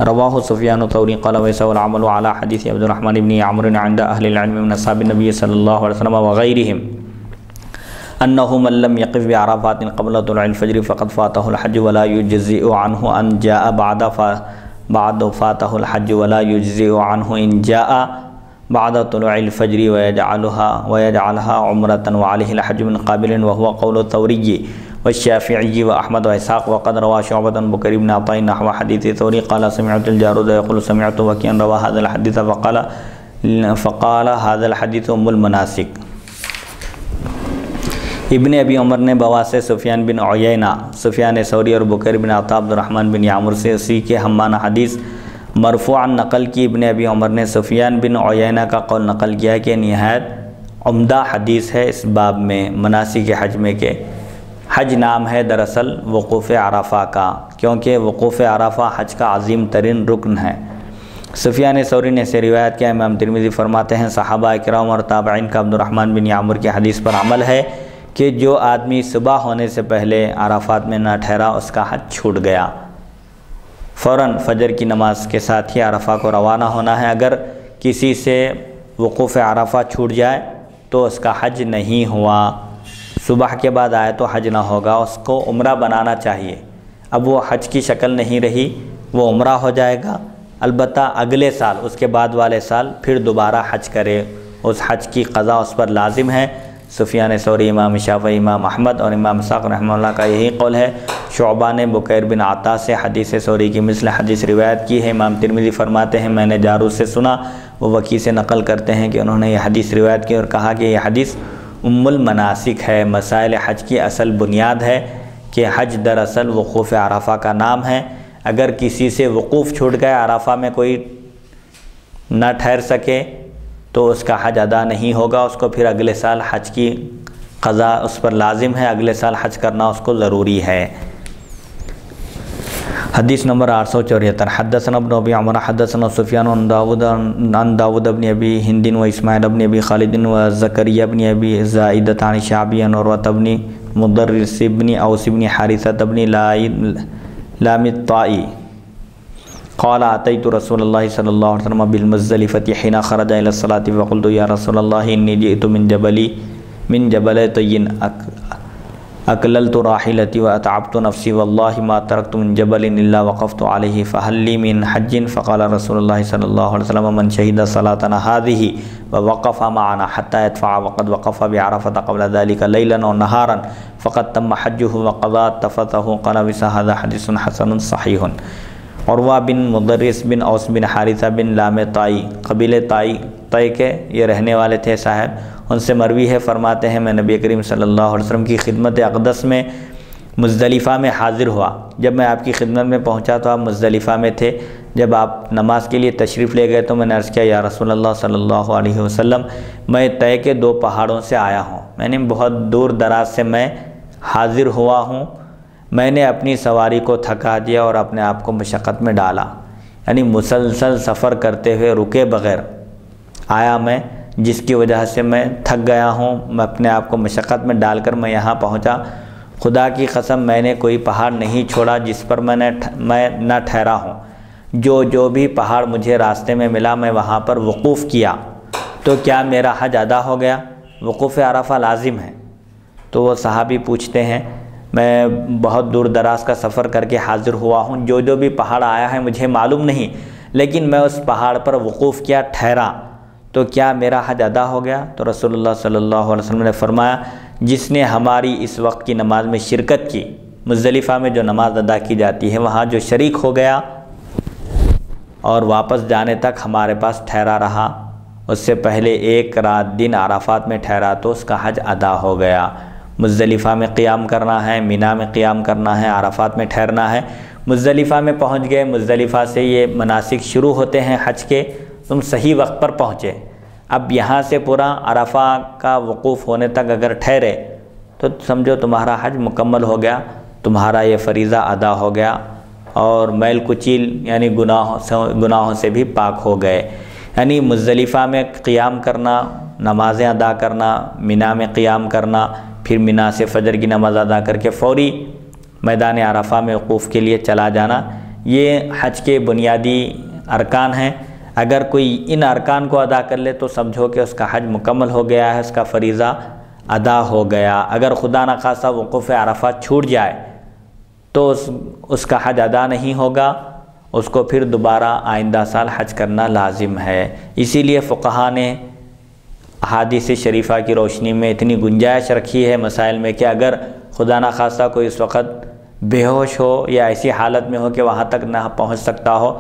رواه سفیان الثوری قال ويسوى العمل على حدیث عبد الرحمن بن یعمر عند اهل العلم من اصحاب النبي صلی اللہ علیہ وسلم وغيرهم انه من لم يقف بعرفات قبل طلوع الفجر فقد فاته الحج ولا يجزئ عنه ان جاء بعد فاته الحج ولا يجزئ عنه ان جاء بعد طلوع الفجر ويجعلها عمرة وعليه الحج من قابل وهو قول الثوري والشافعي وأحمد وإسحاق وقد روى شعبة بكر بن عطاء نحو حديث الثوري قال سمعت الجارود يقول سمعت وكيعا روى هذا الحديث فقال هذا الحديث أم المناسك۔ ابن ابی عمر نے بواسطہ سفیان بن عیینہ، سفیان ثوری اور بکیر بن عطاء عبد الرحمن بن یعمر سے اسی کے ہمانہ حدیث مرفوعاً نقل کی۔ ابن ابی عمر نے سفیان بن عیینہ کا قول نقل کیا کہ نہایت عمدہ حدیث ہے اس باب میں مناسک حج میں کہ حج نام ہے دراصل وقوف عرفہ کا، کیونکہ وقوف عرفہ حج کا عظیم ترین رکن ہے۔ سفیان ثوری نے اسے روایت کیا۔ امام ترمذی فرماتے ہیں صحابہ کرام اور تابعین کا عبد الرحمن بن یعمر کی حدیث پر عمل ہے کہ جو آدمی صبح ہونے سے پہلے عرفات میں نہ ٹھہرا اس کا حج چھوٹ گیا، فوراً فجر کی نماز کے ساتھ ہی عرفہ کو روانہ ہونا ہے۔ اگر کسی سے وقوف عرفہ چھوٹ جائے تو اس کا حج نہیں ہوا، صبح کے بعد آئے تو حج نہ ہوگا، اس کو عمرہ بنانا چاہیے۔ اب وہ حج کی شکل نہیں رہی، وہ عمرہ ہو جائے گا، البتہ اگلے سال اس کے بعد والے سال پھر دوبارہ حج کرے، اس حج کی قضا اس پر لازم ہے۔ سفیان ثوری، امام شافعی، امام احمد اور امام اسحاق رحمہ اللہ کا یہی قول ہے۔ شعبہ نے بکیر بن عطاء سے حدیث ثوری کی مثل حدیث روایت کی ہے۔ امام ترمذی فرماتے ہیں میں نے جارود سے سنا، وہ وکی سے نقل کرتے ہیں کہ انہوں نے یہ حدیث روایت کی اور کہا کہ یہ حدیث ام المناسک ہے، مسائل حج کی اصل بنیاد ہے کہ حج دراصل وقوف عرفہ کا نام ہے۔ اگر کسی سے وقوف چھوٹ گیا، عرفہ میں کوئی نہ ٹھہر سکے تو اس کا حج ادا نہیں ہوگا، اس کو پھر اگلے سال حج کی قضا اس پر لازم ہے، اگلے سال حج کرنا اس کو ضروری ہے۔ حدیث نمبر 874 حدثنا ابن ابی عمر حدثنا سفیان عن داود بن ابی ہند و اسماعیل بن ابی خالد و زکریا بن ابی زائدۃ عن شعبی عن عروۃ بن مدرس بن اوس بن حارثۃ بن لام الطائی قال اتيت رسول الله صلى الله عليه وسلم بالمزدلفة حين خرج الى الصلاة فقلت يا رسول الله اني جئت من جبل طي اكللت راحلتي واتعبت نفسي والله ما تركت من جبل الا وقفت عليه فهل لي من حج؟ فقال رسول الله صلى الله عليه وسلم من شهد صلاتنا هذه ووقف معنا حتى يدفع وقد وقف بعرفة قبل ذلك ليلا ونهارا فقد تم حجه وقضى تفثه قال هذا حديث حسن صحيح۔ عروہ بن مدرس بن اوس بن حارثہ بن لام طائی، قبیلے طائی کے یہ رہنے والے تھے صاحب، ان سے مروی ہے، فرماتے ہیں میں نبی کریم صلی اللہ علیہ وسلم کی خدمت اقدس میں مزدلفہ میں حاضر ہوا۔ جب میں آپ کی خدمت میں پہنچا تو آپ مزدلفہ میں تھے۔ جب آپ نماز کے لیے تشریف لے گئے تو میں نے عرض کیا یا رسول اللہ صلی اللہ علیہ وسلم میں طے کے 2 پہاڑوں سے آیا ہوں، میں نے بہت دور دراز سے میں حاضر ہوا ہوں، میں نے اپنی سواری کو تھکا دیا اور اپنے آپ کو مشقت میں ڈالا، یعنی مسلسل سفر کرتے ہوئے رکے بغیر آیا میں، جس کی وجہ سے میں تھک گیا ہوں، میں اپنے آپ کو مشقت میں ڈال کر میں یہاں پہنچا۔ خدا کی قسم میں نے کوئی پہاڑ نہیں چھوڑا جس پر میں نہ ٹھہرا ہوں، جو بھی پہاڑ مجھے راستے میں ملا میں وہاں پر وقوف کیا، تو کیا میرا حج ادا ہو گیا؟ وقوف عرفہ لازم ہے۔ تو وہ صحابی پوچھتے ہیں میں بہت دور دراز کا سفر کر کے حاضر ہوا ہوں، جو بھی پہاڑ آیا ہے مجھے معلوم نہیں، لیکن میں اس پہاڑ پر وقوف کیا، ٹھہرا، تو کیا میرا حج ادا ہو گیا؟ تو رسول اللہ صلی اللہ علیہ وسلم نے فرمایا جس نے ہماری اس وقت کی نماز میں شرکت کی، مزدلفہ میں جو نماز ادا کی جاتی ہے وہاں جو شریک ہو گیا اور واپس جانے تک ہمارے پاس ٹھہرا رہا، اس سے پہلے 1 رات دن عرفات میں ٹھہرا تو اس کا حج ادا ہو گیا۔ مزدلفہ میں قیام کرنا ہے، مینا میں قیام کرنا ہے، عرفات میں ٹھہرنا ہے، مزدلفہ میں پہنچ گئے، مزدلفہ سے یہ مناسک شروع ہوتے ہیں حج کے، تم صحیح وقت پر پہنچے، اب یہاں سے پورا عرفہ کا وقوف ہونے تک اگر ٹھہرے تو سمجھو تمہارا حج مکمل ہو گیا، تمہارا یہ فریضہ ادا ہو گیا، اور میل کچیل یعنی گناہوں سے بھی پاک ہو گئے۔ یعنی مزدلفہ میں قیام کرنا، نمازیں ادا کرنا، مینا میں قیام کرنا، پھر مینا سے فجر کی نماز ادا کر کے فوری میدان عرفہ میں وقوف کے لیے چلا جانا، یہ حج کے بنیادی ارکان ہیں۔ اگر کوئی ان ارکان کو ادا کر لے تو سمجھو کہ اس کا حج مکمل ہو گیا ہے، اس کا فریضہ ادا ہو گیا۔ اگر خدا نخواستہ وقوف عرفہ چھوٹ جائے تو اس کا حج ادا نہیں ہوگا، اس کو پھر دوبارہ آئندہ سال حج کرنا لازم ہے۔ اسی لیے فقہاء نے احادیث شریفہ کی روشنی میں اتنی گنجائش رکھی ہے مسائل میں کہ اگر خدا نخواستہ کوئی اس وقت بے ہوش ہو یا ایسی حالت میں ہو کہ وہاں تک نہ پہنچ سکتا ہو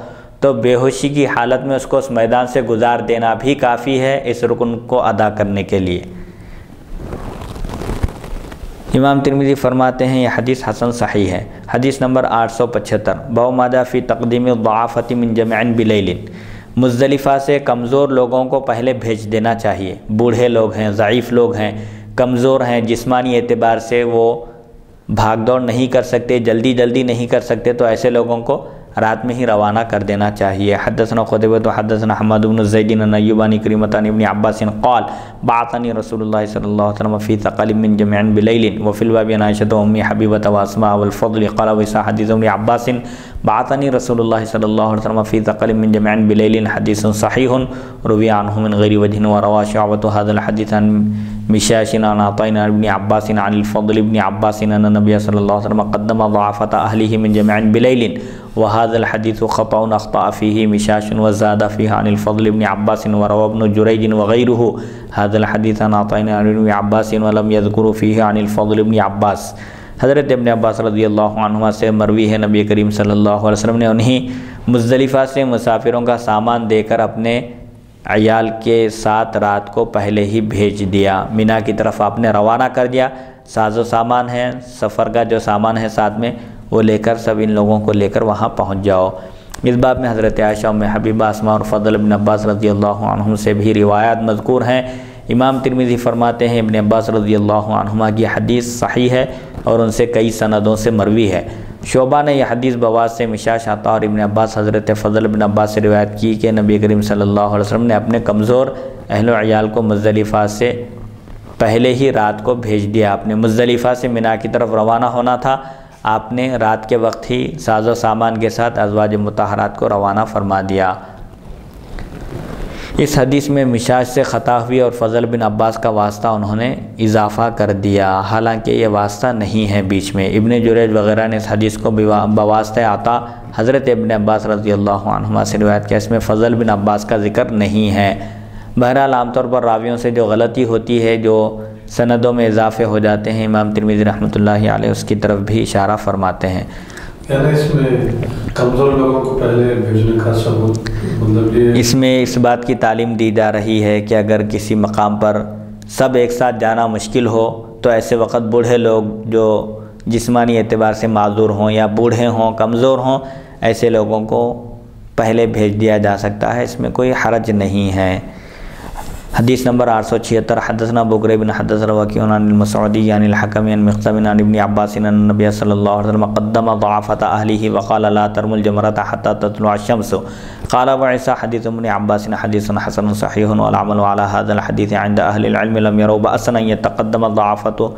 تو بے ہوشی کی حالت میں اس کو اس میدان سے گزار دینا بھی کافی ہے اس رکن کو ادا کرنے کے لیے۔ امام ترمذی فرماتے ہیں یہ حدیث حسن صحیح ہے۔ حدیث نمبر 875، باب ما جاء فی تقدیم الضعافۃ من جمع بلیل، مزدلفہ سے کمزور لوگوں کو پہلے بھیج دینا چاہیے۔ بوڑھے لوگ ہیں، ضعیف لوگ ہیں، کمزور ہیں، جسمانی اعتبار سے وہ بھاگ دوڑ نہیں کر سکتے، جلدی نہیں کر سکتے، تو ایسے لوگوں کو رات میں ہی روانہ کر دینا چاہیے۔ حدثنا قتیبۃ حدثنا حماد بن زید عن ایوب عن کریمہ عن ابن عباس قال بعثني رسول الله صلی اللہ علیہ وسلم في ثقل من جمع بلیل وفي الباب عن عائشة وام حبیبة واسماء والفضل قال وصح حدیث ابن عباس بعثني رسول الله صلی اللہ علیہ وسلم في ثقل من جمع بلیل حدیث صحیح روی عنه من غیر وجہ وروى شعبة هذا الحديث عن مشاش عن عطاء عن ابن عباس عن الفضل ابن عباس ان النبي صلی اللہ علیہ وسلم قدم ضعافة اهله من جمع بلیل وهذا الحديث خطأ اخطأ فيه مشاش وزاد فيه عن الفضل ابن عباس وروى ابن جريج وغيره هذا الحديث عن عطاء عن ابن عباس ولم يذكر فيه عن الفضل ابن عباس۔ حضرت ابن عباس رضی اللہ عنہما سے مروی ہے نبی کریم صلی اللہ علیہ وسلم نے انہیں مزدلفہ سے مسافروں کا سامان دے کر اپنے عیال کے ساتھ رات کو پہلے ہی بھیج دیا، مینا کی طرف آپ نے روانہ کر دیا۔ ساز و سامان ہے، سفر کا جو سامان ہے ساتھ میں وہ لے کر سب ان لوگوں کو لے کر وہاں پہنچ جاؤ۔ اس باب میں حضرت عائشہ ام حبیبہ اسماء اور فضل ابن عباس رضی اللہ عنہم سے بھی روایات مذکور ہیں۔ امام ترمذی فرماتے ہیں ابن عباس رضی اللہ عنہما کی حدیث صحیح ہے اور ان سے کئی سندوں سے مروی ہے۔ شعبہ نے یہ حدیث بواس سے مشاش عطا اور ابن عباس حضرت فضل ابن عباس سے روایت کی کہ نبی کریم صلی اللہ علیہ وسلم نے اپنے کمزور اہل و عیال کو مزدلفہ سے پہلے ہی رات کو بھیج دیا۔ آپ نے مزدلفہ سے مینا کی طرف روانہ ہونا تھا، آپ نے رات کے وقت ہی ساز و سامان کے ساتھ ازواج مطہرات کو روانہ فرما دیا۔ اس حدیث میں مشاش سے خطا ہوئی اور فضل بن عباس کا واسطہ انہوں نے اضافہ کر دیا، حالانکہ یہ واسطہ نہیں ہے بیچ میں۔ ابن جریج وغیرہ نے اس حدیث کو بواسطہ عطا حضرت ابن عباس رضی اللہ عنہما سے روایت کیا، اس میں فضل بن عباس کا ذکر نہیں ہے۔ بہرحال عام طور پر راویوں سے جو غلطی ہوتی ہے، جو سندوں میں اضافے ہو جاتے ہیں، امام ترمذی رحمۃ اللہ علیہ اس کی طرف بھی اشارہ فرماتے ہیں۔ یعنی اس میں کمزور لوگوں کو پہلے بھیجنے کا ثبوت مطلب یہ اس میں اس بات کی تعلیم دی جا رہی ہے کہ اگر کسی مقام پر سب ایک ساتھ جانا مشکل ہو تو ایسے وقت بوڑھے لوگ جو جسمانی اعتبار سے معذور ہوں یا بوڑھے ہوں، کمزور ہوں، ایسے لوگوں کو پہلے بھیج دیا جا سکتا ہے، اس میں کوئی حرج نہیں ہے۔ حدیث نمبر 876، حدثنا بکر بن حدثنا وکیع عن المسعودی عن الحکم عن مخزم عن ابن عباس ان النبی صلی اللہ علیہ وسلم قدم ضعافة اہلہ وقال لا ترموا الجمرة حتى تطلع الشمس قال وعیسى حدیث ابن عباس حدیث حسن صحیح والعمل على هذا الحديث عند اہل العلم لم يروا بأسا ان يتقدم الضعافة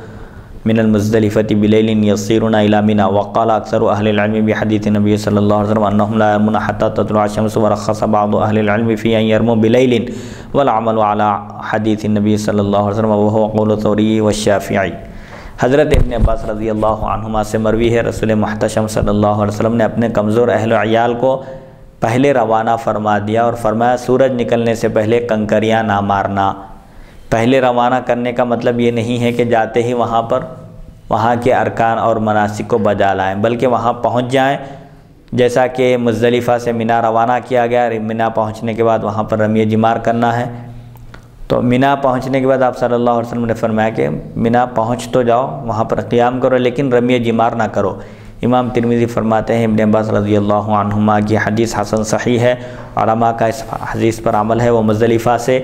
من المزدلفة بليل يصيرون إلى منى وقال أكثر أهل العلم بحديث النبي صلى الله عليه وسلم أنهم لا يرمون حتى تطلع الشمس ورخص بعض أهل العلم في أن يرموا بليل والعمل على حديث النبي صلى الله عليه وسلم وهو قول الثوري والشافعي۔ حضرت ابن عباس رضی اللہ عنہما سے مروی ہے رسول محتشم صلی اللہ علیہ وسلم نے اپنے کمزور اہل و عیال کو پہلے روانہ فرما دیا اور فرمایا سورج نکلنے سے پہلے کنکریاں نہ مارنا۔ پہلے روانہ کرنے کا مطلب یہ نہیں ہے کہ جاتے ہی وہاں پر وہاں کے ارکان اور مناسک کو بجا لائیں، بلکہ وہاں پہنچ جائیں، جیسا کہ مزدلفہ سے مینا روانہ کیا گیا۔ مینا پہنچنے کے بعد وہاں پر رمی جمار کرنا ہے، تو مینا پہنچنے کے بعد آپ صلی اللہ علیہ وسلم نے فرمایا کہ مینا پہنچ تو جاؤ، وہاں پر قیام کرو، لیکن رمی جمار نہ کرو۔ امام ترمذی فرماتے ہیں ابن عباس رضی اللہ عنہما کی حدیث حسن صحیح ہے، علماء کا اس حدیث پر عمل ہے، وہ مزدلفہ سے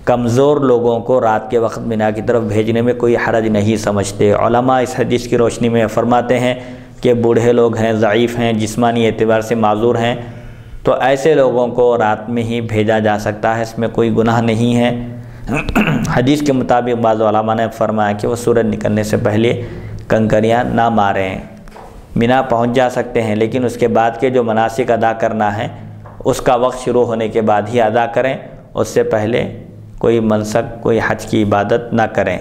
کمزور لوگوں کو رات کے وقت مینا کی طرف بھیجنے میں کوئی حرج نہیں سمجھتے۔ علماء اس حدیث کی روشنی میں فرماتے ہیں کہ بوڑھے لوگ ہیں، ضعیف ہیں، جسمانی اعتبار سے معذور ہیں، تو ایسے لوگوں کو رات میں ہی بھیجا جا سکتا ہے، اس میں کوئی گناہ نہیں ہے۔ حدیث کے مطابق بعض علماء نے فرمایا کہ وہ سورج نکلنے سے پہلے کنکریاں نہ ماریں، مینا پہنچ جا سکتے ہیں، لیکن اس کے بعد کے جو مناسک ادا کرنا ہے اس کا وقت شروع ہونے کے بعد ہی ادا کریں، اس سے پہلے کوئی منسک، کوئی حج کی عبادت نہ کریں،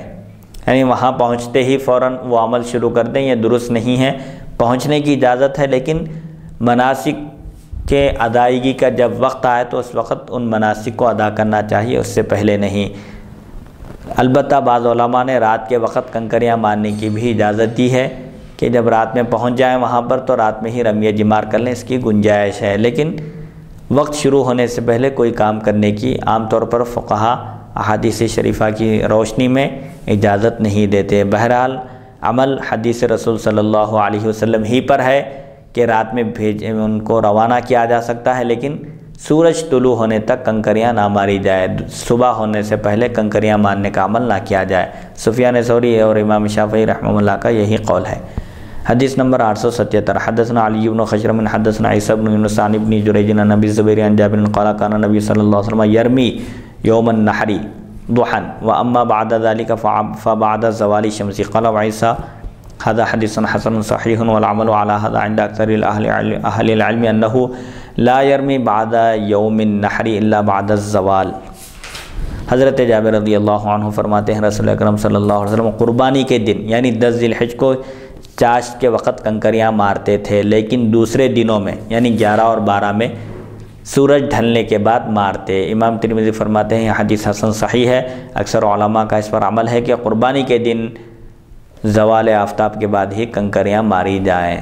یعنی وہاں پہنچتے ہی فوراً وہ عمل شروع کر دیں، یہ درست نہیں ہے۔ پہنچنے کی اجازت ہے، لیکن مناسک کے ادائیگی کا جب وقت آئے تو اس وقت ان مناسک کو ادا کرنا چاہیے، اس سے پہلے نہیں۔ البتہ بعض علماء نے رات کے وقت کنکریاں مارنے کی بھی اجازت دی ہے کہ جب رات میں پہنچ جائیں وہاں پر تو رات میں ہی رمیہ جمار کر لیں، اس کی گنجائش ہے، لیکن وقت شروع ہونے سے پہلے کوئی کام کرنے کی عام طور پر فقہا احادیث شریفہ کی روشنی میں اجازت نہیں دیتے۔ بہرحال عمل حدیث رسول صلی اللہ علیہ وسلم ہی پر ہے کہ رات میں ان کو روانہ کیا جا سکتا ہے، لیکن سورج طلوع ہونے تک کنکریاں نہ ماری جائے، صبح ہونے سے پہلے کنکریاں مارنے کا عمل نہ کیا جائے۔ سفیان ثوری اور امام شافعی رحمہ اللہ کا یہی قول ہے۔ حدیث نمبر 877 حدثنا علی بن خشرم حدثنا عیسی بن یونس عن ابن جریج عن ابی الزبیر عن جابر قال كان النبي صلی اللہ علیہ وسلم یرمی یوم النحر ضحا واما بعد ذلك فبعد زوال الشمس قال عیسی هذا حدیث حسن صحیح والعمل على هذا عند اکثر اہل العلم انه لا یرمی بعد یوم النحر الا بعد الزوال۔ حضرت جابر رضی اللہ عنہ فرماتے ہیں رسول اکرم صلی اللہ علیہ وسلم قربانی کے دن یعنی 10 ذی الحج کو چاشت کے وقت کنکریاں مارتے تھے، لیکن دوسرے دنوں میں یعنی 11 اور 12 میں سورج ڈھلنے کے بعد مارتے۔ امام ترمذی فرماتے ہیں یہ حدیث حسن صحیح ہے، اکثر علماء کا اس پر عمل ہے کہ قربانی کے دن زوال آفتاب کے بعد ہی کنکریاں ماری جائیں،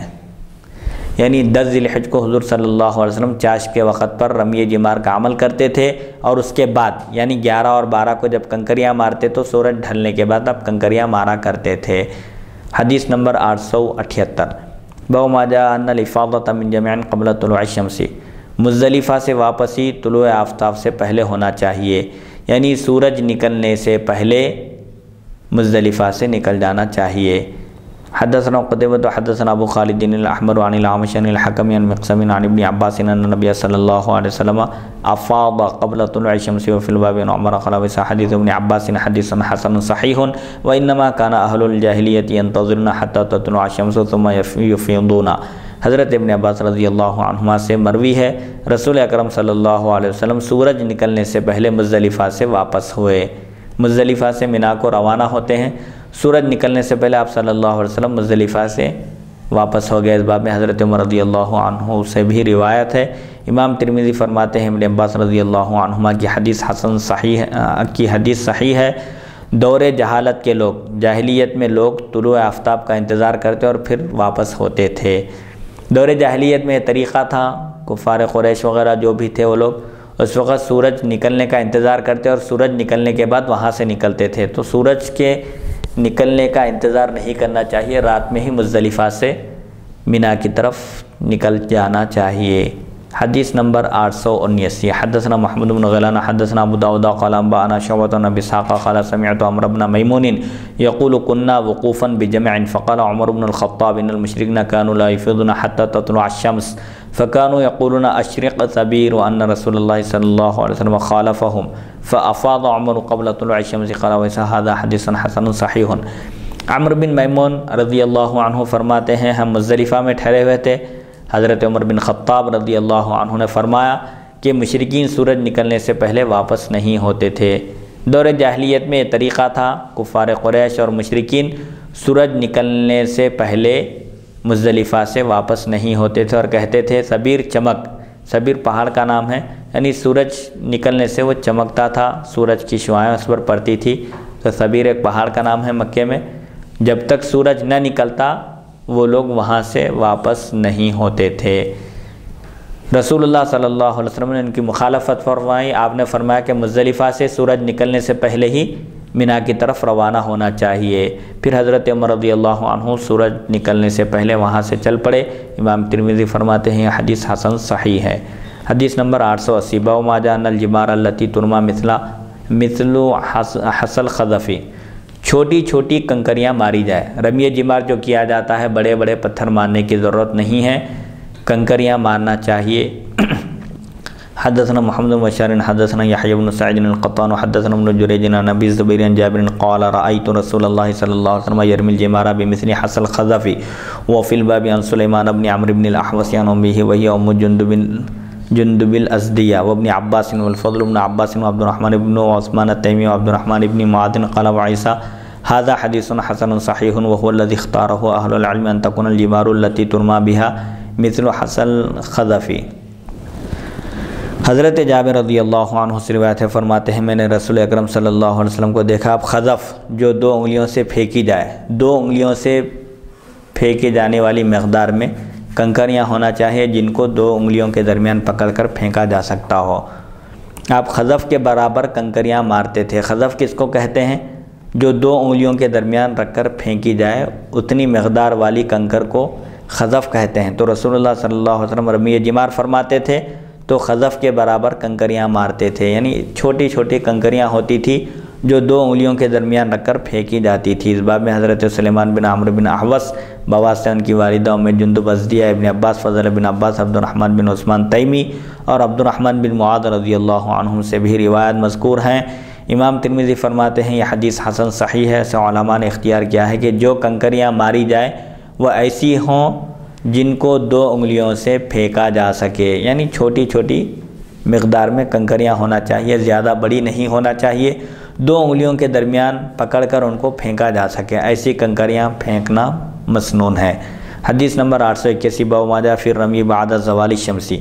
یعنی 10 ذی الحج کو حضور صلی اللہ علیہ وسلم چاشت کے وقت پر رمی جمار کا عمل کرتے تھے، اور اس کے بعد یعنی 11 اور 12 کو جب کنکریاں مارتے تو سورج ڈھلنے کے بعد اب کنکریاں مارا کرتے تھے۔ حدیث نمبر 878 باب ما جاء ان الافاضة من جميع قبل طلوع الشمس، مزدلفہ سے واپسی طلوع آفتاب سے پہلے ہونا چاہیے، یعنی سورج نکلنے سے پہلے مزدلفہ سے نکل جانا چاہیے۔ حدثنا قتيبة حدثنا ابو خالد الاحمر عن الاعمش عن الحكم عن مقسم عن ابن عباس ان النبي صلى الله عليه وسلم افاض قبل طلوع الشمس وفي الباب عن عمر قال حديث ابن عباس حديث حسن صحيح وانما كان اهل الجاهليه ينتظرون حتى تطلع الشمس ثم يفيضون۔ حضرت ابن عباس رضی اللہ عنہما سے مروی ہے رسول اکرم صلی اللہ علیہ وسلم سورج نکلنے سے پہلے مزدلفہ سے واپس ہوئے، مزدلفہ سے مینا کو روانہ ہوتے ہیں، سورج نکلنے سے پہلے آپ صلی اللہ علیہ وسلم مزدلفہ سے واپس ہو گئے۔ اس باب میں حضرت عمر رضی اللہ عنہ سے بھی روایت ہے۔ امام ترمذی فرماتے ہیں ابن عباس رضی اللہ عنہما کی حدیث حسن صحیح ہے۔ دور جہالت کے لوگ، جاہلیت میں لوگ طلوع آفتاب کا انتظار کرتے اور پھر واپس ہوتے تھے۔ دور جاہلیت میں یہ طریقہ تھا، کفار قریش وغیرہ جو بھی تھے وہ لوگ اس وقت سورج نکلنے کا انتظار کرتے اور سورج نکلنے کے بعد وہاں سے نکلتے تھے، تو سورج کے نکلنے کا انتظار نہیں کرنا چاہیے، رات میں ہی مزدلفہ سے مینا کی طرف نکل جانا چاہیے۔ حدیث نمبر 879 حدثنا محمد بن غیلان حدثنا ابو داؤد قال انبانا شعبۃ بن اسحاق قال سمعت عمرو بن میمون يقول كنا وقوفا بجمع فقال عمر بن الخطاب ان المشركين كانوا لا يفيضون حتى تطلع الشمس فكانوا يقولون اشرق ثبير وان رسول الله صلى الله عليه وسلم خالفهم فافاض عمر قبل طلوع الشمس قال وهذا حديث حسن صحيح۔ عمرو بن میمون رضی اللہ عنہ فرماتے ہیں ہم مزدلفہ میں ٹھہرے ہوئے تھے، حضرت عمر بن خطاب رضی اللہ عنہ نے فرمایا کہ مشرکین سورج نکلنے سے پہلے واپس نہیں ہوتے تھے۔ دور جاہلیت میں یہ طریقہ تھا، کفار قریش اور مشرکین سورج نکلنے سے پہلے مزدلفہ سے واپس نہیں ہوتے تھے اور کہتے تھے سبیر چمک، سبیر پہاڑ کا نام ہے، یعنی سورج نکلنے سے وہ چمکتا تھا، سورج کی شعاعیں اس پر پڑتی تھی، تو سبیر ایک پہاڑ کا نام ہے مکے میں۔ جب تک سورج نہ نکلتا وہ لوگ وہاں سے واپس نہیں ہوتے تھے۔ رسول اللہ صلی اللہ علیہ وسلم نے ان کی مخالفت فرمائی، آپ نے فرمایا کہ مزدلفہ سے سورج نکلنے سے پہلے ہی مینا کی طرف روانہ ہونا چاہیے۔ پھر حضرت عمر رضی اللہ عنہ سورج نکلنے سے پہلے وہاں سے چل پڑے۔ امام ترمذی فرماتے ہیں یہ حدیث حسن صحیح ہے۔ حدیث نمبر 880 باب ما جاء ان الجمار التي ترمى مثل حصل خذفی، چھوٹی چھوٹی کنکریاں ماری جائے۔ رمی جمار جو کیا جاتا ہے بڑے بڑے پتھر مارنے کی ضرورت نہیں ہے، کنکریاں مارنا چاہیے۔ حدثنا محمد بن بشار حدثنا يحيى بن سعيد القطان حدثنا ابن جريج عن ابي الزبير عن جابر قال رايت رسول الله صلى الله عليه وسلم يرمي الجمار بمثل حصى الخذف وفي الباب عن سليمان بن عمرو بن الاحوص عن امه وهي ام جندب الازديه وابن عباس والفضل بن عباس وعبد الرحمن بن عثمان التيمي وعبد الرحمن بن معاذ قال وعيسى هذا حديث حسن صحيح وهو الذي اختاره اهل العلم ان تكون الجمار التي ترمى بها مثل حصى الخذف۔ حضرت جابر رضی اللہ عنہ سے روایت ہے، فرماتے ہیں میں نے رسول اکرم صلی اللہ علیہ وسلم کو دیکھا، اب خذف جو 2 انگلیوں سے پھینکی جائے، 2 انگلیوں سے پھینکے جانے والی مقدار میں کنکریاں ہونا چاہیے جن کو 2 انگلیوں کے درمیان پکڑ کر پھینکا جا سکتا ہو۔ آپ خذف کے برابر کنکریاں مارتے تھے۔ خذف کس کو کہتے ہیں؟ جو 2 انگلیوں کے درمیان رکھ کر پھینکی جائے اتنی مقدار والی کنکر کو خذف کہتے ہیں۔ تو رسول اللہ صلی اللہ علیہ وسلم رمی جمار فرماتے تھے تو خذف کے برابر کنکریاں مارتے تھے، یعنی چھوٹی چھوٹی کنکریاں ہوتی تھی جو 2 انگلیوں کے درمیان رکھ کر پھینکی جاتی تھی۔ اس باب میں حضرت سلیمان بن عمرو بن احوص، بواسطہ ان کی والدہ ام جندب ازدیہ، ابن عباس، فضل بن عباس، عبد الرحمن بن عثمان تیمی اور عبد الرحمن بن معاذ رضی اللہ عنہم سے بھی روایت مذکور ہیں۔ امام ترمذی فرماتے ہیں یہ حدیث حسن صحیح ہے۔ سے علماء نے اختیار کیا ہے کہ جو کنکریاں ماری جائے وہ ایسی ہوں جن کو 2 انگلیوں سے پھینکا جا سکے، یعنی چھوٹی چھوٹی مقدار میں کنکریاں ہونا چاہیے، زیادہ بڑی نہیں ہونا چاہیے، 2 انگلیوں کے درمیان پکڑ کر ان کو پھینکا جا سکے، ایسی کنکریاں پھینکنا مسنون ہے۔ حدیث نمبر 881 باب ما جاء فی الرمی بعد زوال الشمس،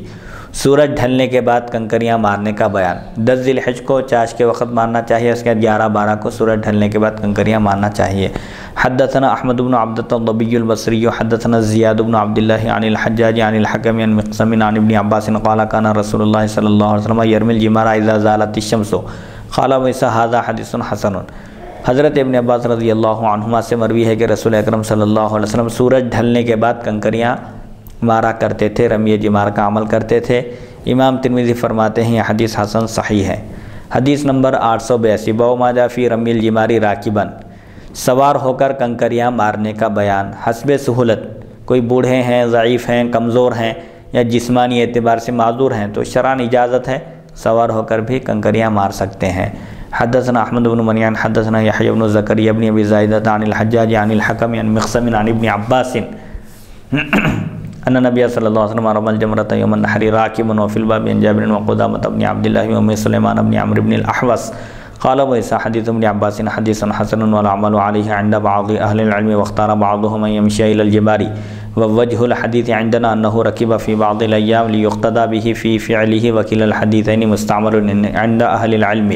سورج ڈھلنے کے بعد کنکریاں مارنے کا بیان۔ 10 ذی الحجہ کو چاش کے وقت مارنا چاہیے، اس کے بعد 11-12 کو سورج ڈھلنے کے بعد کنکریاں مارنا چاہیے۔ حدثنا احمد بن عبدۃ الضبی البصری حدثنا زیاد بن عبد اللہ عن الحجاج عن الحکم عن مقسم عن ابن عباس قال كان رسول اللہ صلی اللہ علیہ وسلم يرمي الجمار اذا زالت الشمس قال ویسا هذا حدیث حسن۔ حضرت ابن عباس رضی اللہ عنہما سے مروی ہے کہ رسول اکرم صلی اللہ علیہ وسلم سورج ڈھلنے کے بعد کنکریاں مارا کرتے تھے، رمی جمار کا عمل کرتے تھے۔ امام ترمذی فرماتے ہیں یہ حدیث حسن صحیح ہے۔ حدیث نمبر 882 باب ما جاء فی رمی الجمار راکبا، سوار ہو کر کنکریاں مارنے کا بیان۔ حسب سہولت، کوئی بوڑھے ہیں، ضعیف ہیں، کمزور ہیں یا جسمانی اعتبار سے معذور ہیں تو شرعاً اجازت ہے، سوار ہو کر بھی کنکریاں مار سکتے ہیں۔ حدثنا احمد بن منیان حدثنا یحیی بن زکریا بن ابی زائدہ عن الحجاج عن الحکم عن مقسم عن ابن عباس ان نبی صلی اللہ علیہ وسلم رمى الجمرة یوم النحر راکبا وفی الباب عن جابر وقدامة بن عبد الله وام سلیمان بن عمرو بن الاحوص قال ویسا حدیث ابن عباس حدیث حسن والعمل علیہ عند بعض اہل العلم واختار بعضهم ان يمشي الى الجبار ووجه الحديث عندنا انه ركب في بعض الايام ليقتدى به في فعله وكلا الحديثين مستعمل عند اهل العلم،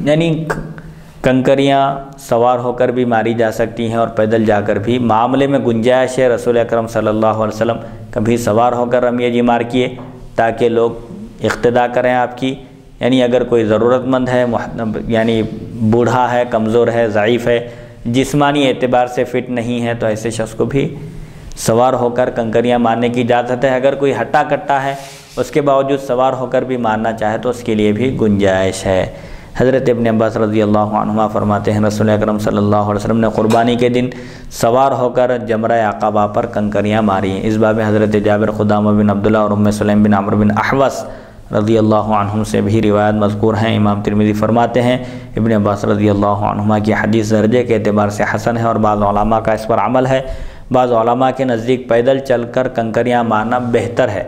یعنی کنکریاں سوار ہو کر بھی ماری جا سکتی ہیں اور پیدل جا کر بھی، معاملے میں گنجائش ہے۔ رسول اکرم صلی اللہ علیہ وسلم کبھی سوار ہو کر رمی جمار کیے تاکہ لوگ اقتداء کریں آپ کی، یعنی اگر کوئی ضرورت مند ہے، یعنی بوڑھا ہے، کمزور ہے، ضعیف ہے، جسمانی اعتبار سے فٹ نہیں ہے تو ایسے شخص کو بھی سوار ہو کر کنکریاں مارنے کی اجازت ہے۔ اگر کوئی ہٹا کٹا ہے اس کے باوجود سوار ہو کر بھی مارنا چاہے تو اس کے لیے بھی گنجائش ہے۔ حضرت ابن عباس رضی اللہ عنہما فرماتے ہیں رسول اکرم صلی اللہ علیہ وسلم نے قربانی کے دن سوار ہو کر جمرہ عقبہ پر کنکریاں ماری ہیں۔ اس باب میں حضرت جابر، قدامہ بن عبداللہ اور ام سلیم بن عمرو بن احوص رضی اللہ عنہم سے بھی روایت مذکور ہیں۔ امام ترمذی فرماتے ہیں ابن عباس رضی اللہ عنہما کی حدیث درجے کے اعتبار سے حسن ہے اور بعض علماء کا اس پر عمل ہے۔ بعض علماء کے نزدیک پیدل چل کر کنکریاں مارنا بہتر ہے،